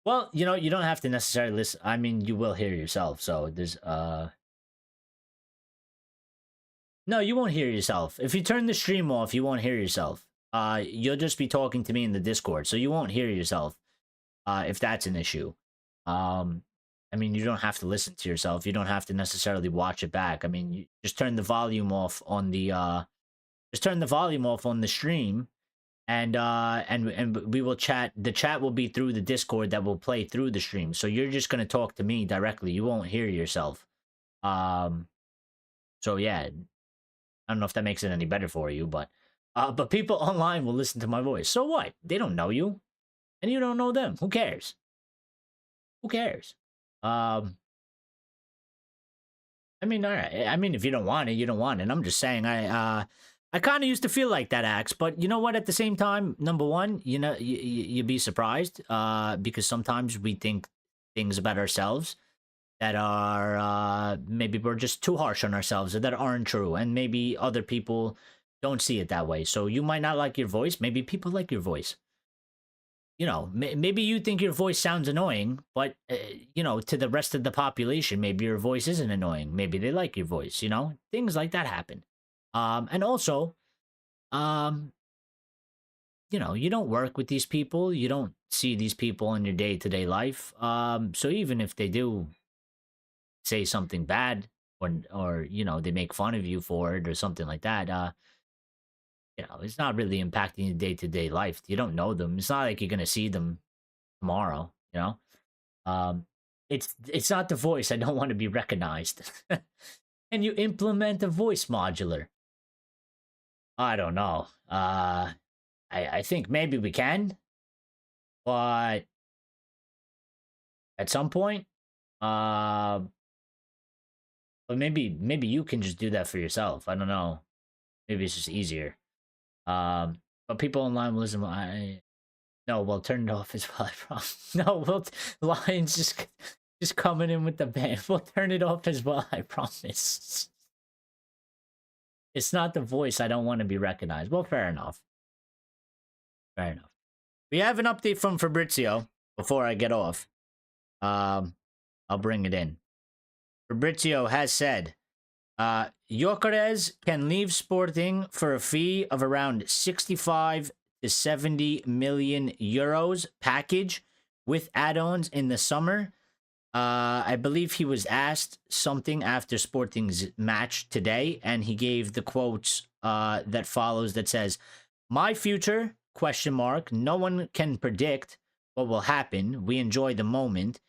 Well, you know, you don't have to necessarily listen. I mean, you will hear yourself, so there's no, you won't hear yourself. If you turn the stream off, you won't hear yourself. You'll just be talking to me in the Discord, so you won't hear yourself. If that's an issue. I mean, you don't have to listen to yourself. You don't have to necessarily watch it back. I mean, you just turn the volume off on the stream, and we will chat. The chat will be through the Discord that will play through the stream. So you're just gonna talk to me directly. You won't hear yourself. So yeah, I don't know if that makes it any better for you, but people online will listen to my voice. So what? They don't know you, and you don't know them. Who cares? Who cares? I mean, all right. I mean, if you don't want it, you don't want it. I'm just saying, I kind of used to feel like that, Axe. But you know what? At the same time, number one, you know, you'd be surprised, because sometimes we think things about ourselves that are maybe we're just too harsh on ourselves or that aren't true, and maybe other people don't see it that way. So you might not like your voice. Maybe people like your voice. You know, maybe you think your voice sounds annoying, but you know, to the rest of the population, maybe your voice isn't annoying. Maybe they like your voice. You know, things like that happen. And also, um, you know, you don't work with these people. You don't see these people in your day-to-day life. So even if they do say something bad, or you know, they make fun of you for it or something like that, you know, it's not really impacting your day-to-day life. You don't know them. It's not like you're gonna see them tomorrow, you know. It's not the voice. I don't want to be recognized. Can you implement a voice modular? I don't know. I think maybe we can, but at some point, but maybe you can just do that for yourself. I don't know. Maybe it's just easier. But people online will listen. No, we'll turn it off as well. I promise. No, Lion's just coming in with the ban. We'll turn it off as well. I promise. It's not the voice. I don't want to be recognized. Well, fair enough. Fair enough. We have an update from Fabrizio before I get off. I'll bring it in. Fabrizio has said, Gyökeres can leave Sporting for a fee of around 65 to 70 million euros package with add-ons in the summer. I believe he was asked something after Sporting's match today, and he gave the quotes that follows that says, "My future, question mark, no one can predict what will happen. We enjoy the moment."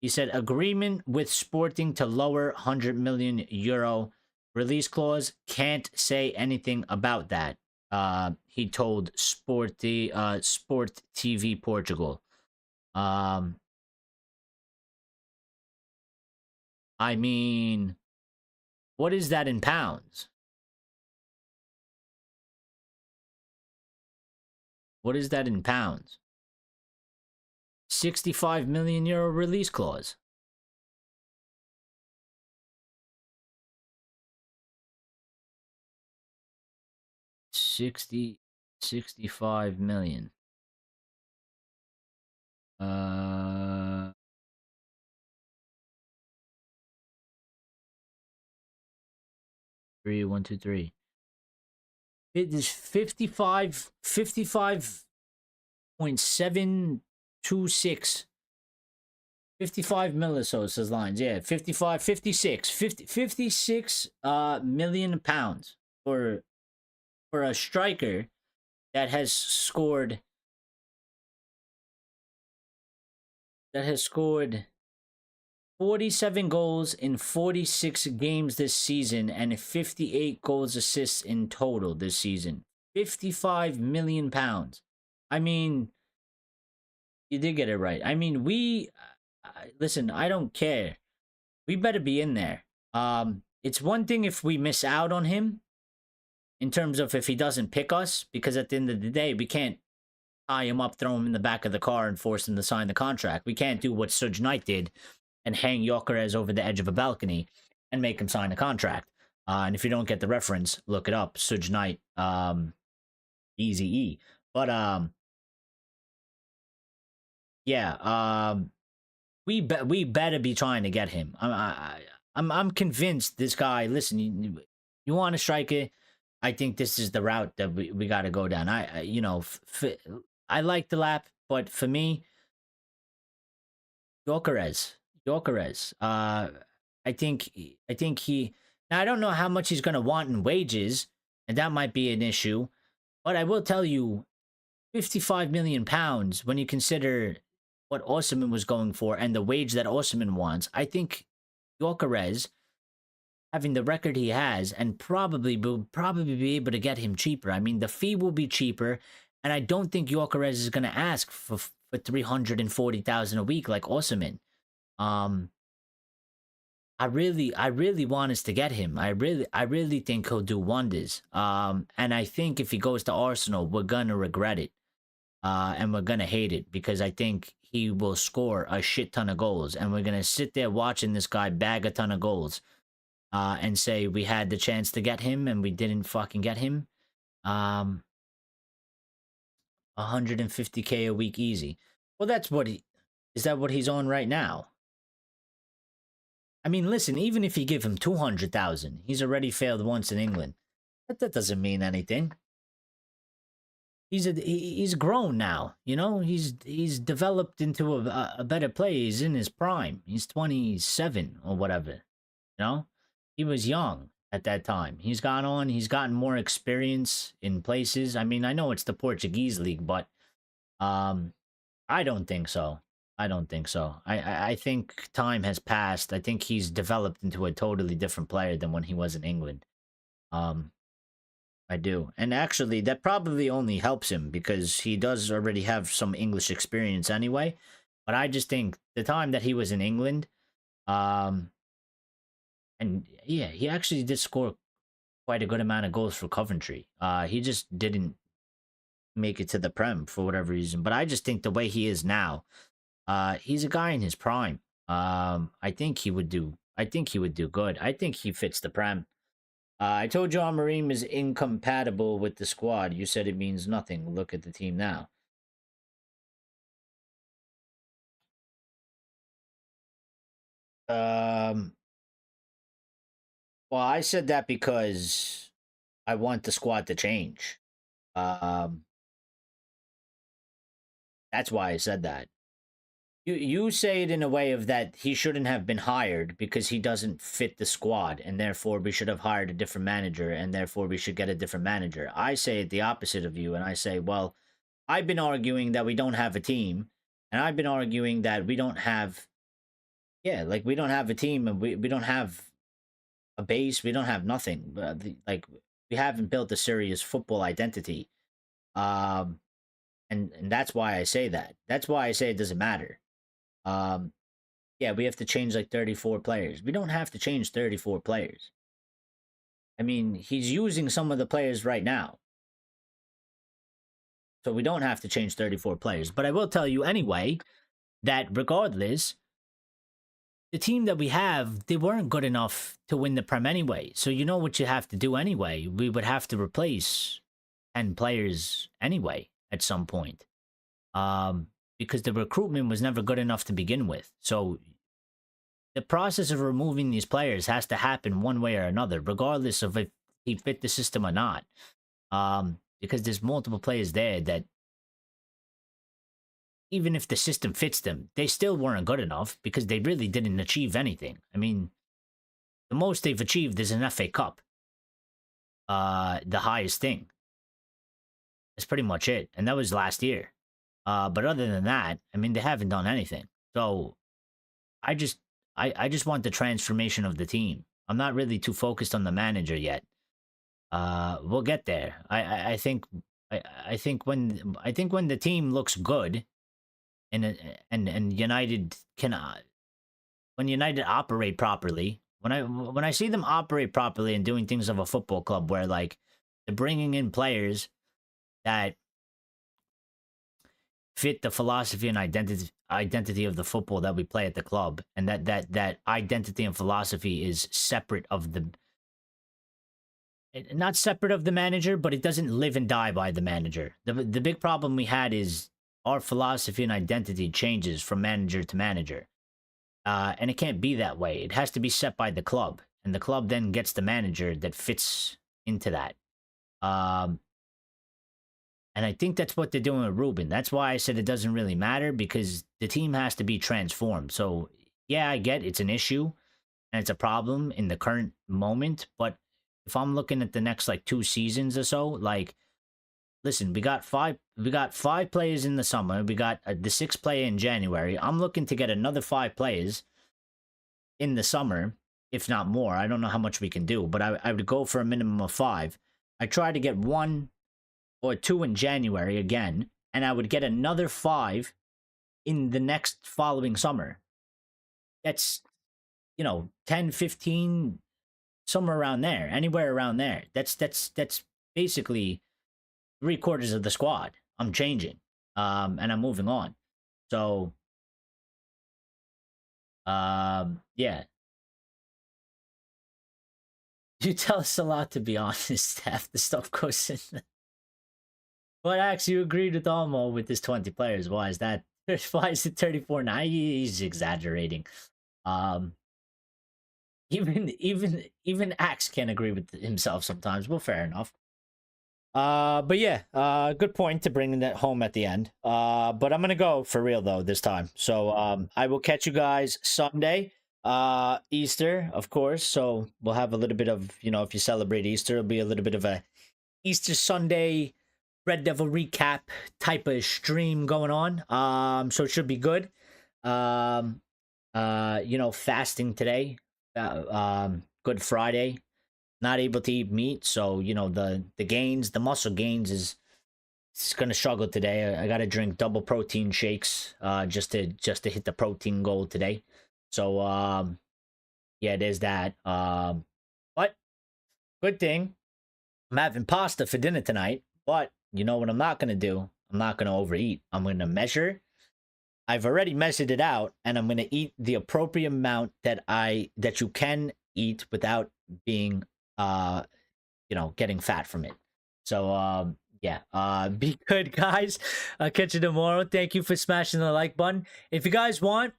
He said, agreement with Sporting to lower 100 million euro release clause. Can't say anything about that. He told Sport TV Portugal. I mean, what is that in pounds? What is that in pounds? 65 million euro release clause. $65 million. 1, 2, 3. It is 55.726. 55 millisodes says lines. Yeah, 56 million pounds for a striker that has scored 47 goals in 46 games this season and 58 goals assists in total this season. 55 million pounds. I mean, you did get it right. I mean, listen, I don't care. We better be in there. It's one thing if we miss out on him in terms of if he doesn't pick us, because at the end of the day, we can't tie him up, throw him in the back of the car, and force him to sign the contract. We can't do what Suge Knight did and hang Gyökeres over the edge of a balcony and make him sign a contract. And if you don't get the reference, look it up. Suge Knight, Eazy-E. But yeah, we better be trying to get him. I'm convinced this guy. Listen, you want a striker? I think this is the route that we got to go down. I like the lap, but for me, Gyökeres. I think he. Now I don't know how much he's gonna want in wages, and that might be an issue. But I will tell you, £55 million when you consider what Osimhen was going for and the wage that Osimhen wants. I think Gyökeres, having the record he has, and probably be able to get him cheaper. I mean, the fee will be cheaper, and I don't think Gyökeres is going to ask for 340,000 a week like Osimhen. I really want us to get him. I really think he'll do wonders. And I think if he goes to Arsenal, we're gonna regret it. And we're gonna hate it because I think he will score a shit ton of goals, and we're gonna sit there watching this guy bag a ton of goals, and say we had the chance to get him and we didn't fucking get him. 150K a week easy. Well, that's what is that what he's on right now? I mean, listen, even if you give him 200,000, he's already failed once in England. But that doesn't mean anything. He's grown now, you know. He's developed into a better player. He's in his prime. He's 27 or whatever. You know, he was young at that time. He's gone on. He's gotten more experience in places. I mean, I know it's the Portuguese league, but I don't think so. I don't think so. I think time has passed. I think he's developed into a totally different player than when he was in England. I do. And actually, that probably only helps him because he does already have some English experience anyway. But I just think the time that he was in England, and yeah, he actually did score quite a good amount of goals for Coventry. He just didn't make it to the Prem for whatever reason. But I just think the way he is now, he's a guy in his prime. I think he would do. I think he would do good. I think he fits the Prem. I told you Amorim is incompatible with the squad. You said it means nothing. Look at the team now. Well, I said that because I want the squad to change. That's why I said that. You say it in a way of that he shouldn't have been hired because he doesn't fit the squad, and therefore we should have hired a different manager, and therefore we should get a different manager. I say it the opposite of you, and I say, well, I've been arguing that we don't have a team, and I've been arguing that we don't have, yeah, like we don't have a team, and we don't have a base, we don't have nothing. Like we haven't built a serious football identity, and that's why I say that. That's why I say it doesn't matter. Yeah, we have to change like 34 players. We don't have to change 34 players. I mean, he's using some of the players right now. So we don't have to change 34 players. But I will tell you anyway that regardless, the team that we have, they weren't good enough to win the Prem anyway. So you know what you have to do anyway. We would have to replace 10 players anyway at some point. Because the recruitment was never good enough to begin with. So the process of removing these players has to happen one way or another, regardless of if he fit the system or not. Because there's multiple players there that, even if the system fits them, they still weren't good enough because they really didn't achieve anything. I mean, the most they've achieved is an FA Cup. The highest thing. That's pretty much it. And that was last year. But other than that, I mean, they haven't done anything. So I just want the transformation of the team. I'm not really too focused on the manager yet. We'll get there. I think when the team looks good, and United cannot, when United operate properly, when I see them operate properly and doing things of a football club where like they're bringing in players that fit the philosophy and identity of the football that we play at the club, and that identity and philosophy is separate of the, not separate of the manager, but it doesn't live and die by the manager. The big problem we had is our philosophy and identity changes from manager to manager, and it can't be that way. It has to be set by the club, and the club then gets the manager that fits into that. And I think that's what they're doing with Ruben. That's why I said it doesn't really matter, because the team has to be transformed. So, yeah, I get it's an issue and it's a problem in the current moment. But if I'm looking at the next, like, 2 seasons or so, like, listen, we got five players in the summer. We got the 6th player in January. I'm looking to get another 5 players in the summer, if not more. I don't know how much we can do, but I would go for a minimum of 5. I try to get 1 or 2 in January again, and I would get another 5 in the next following summer. That's, 10, 15, somewhere around there, anywhere around there. That's basically 3/4 of the squad. I'm changing, and I'm moving on. So, yeah. You tell us a lot, to be honest. Half the stuff goes in. But actually, you agreed with Almo with this 20 players. Why is that? Why is it 34 now? He's exaggerating. Even Axe can't agree with himself sometimes. Well, fair enough. But yeah, good point to bringing that home at the end. But I'm gonna go for real though this time. So I will catch you guys Sunday. Easter, of course. So we'll have a little bit of, if you celebrate Easter, it'll be a little bit of a Easter Sunday Red Devil recap type of stream going on. So it should be good. Fasting today. Good Friday. Not able to eat meat, so the muscle gains is gonna struggle today. I gotta drink double protein shakes just to hit the protein goal today. So yeah, there's that. But good thing I'm having pasta for dinner tonight. But you know what I'm not gonna do? I'm not gonna overeat. I'm gonna measure. I've already measured it out, and I'm gonna eat the appropriate amount that you can eat without being getting fat from it. So yeah, be good, guys. I'll catch you tomorrow. Thank you for smashing the like button. If you guys want,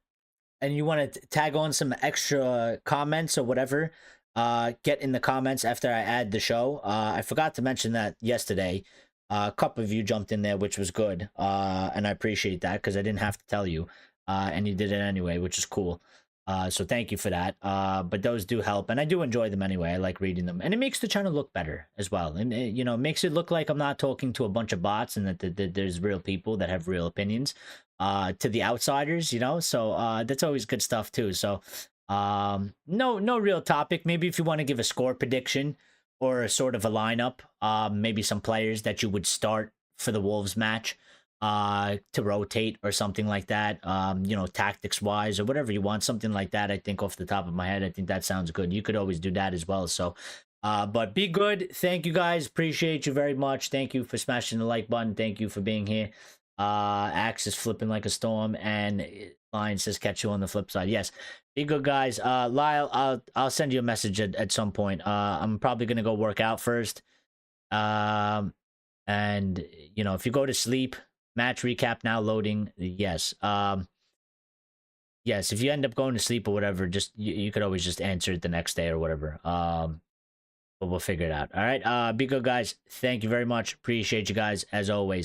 and you want to tag on some extra comments or whatever, get in the comments after I add the show. I forgot to mention that yesterday. A couple of you jumped in there, which was good, and I appreciate that because I didn't have to tell you, and you did it anyway, which is cool. So thank you for that. But those do help, and I do enjoy them anyway. I like reading them, and it makes the channel look better as well. And it makes it look like I'm not talking to a bunch of bots, and that there's real people that have real opinions. To the outsiders, so that's always good stuff too. So no real topic. Maybe if you want to give a score prediction or a sort of a lineup, maybe some players that you would start for the Wolves match. To rotate or something like that, tactics wise or whatever you want, something like that. I think off the top of my head, I think that sounds good. You could always do that as well. So but be good. Thank you guys, appreciate you very much. Thank you for smashing the like button. Thank you for being here. Axe is flipping like a storm, and Lion says catch you on the flip side. Yes, be good, guys. Lyle, I'll send you a message at some point. I'm probably gonna go work out first, and if you go to sleep, match recap now loading. Yes. Yes, if you end up going to sleep or whatever, just you could always just answer it the next day or whatever. But we'll figure it out. All right. Be good, guys. Thank you very much. Appreciate you guys as always.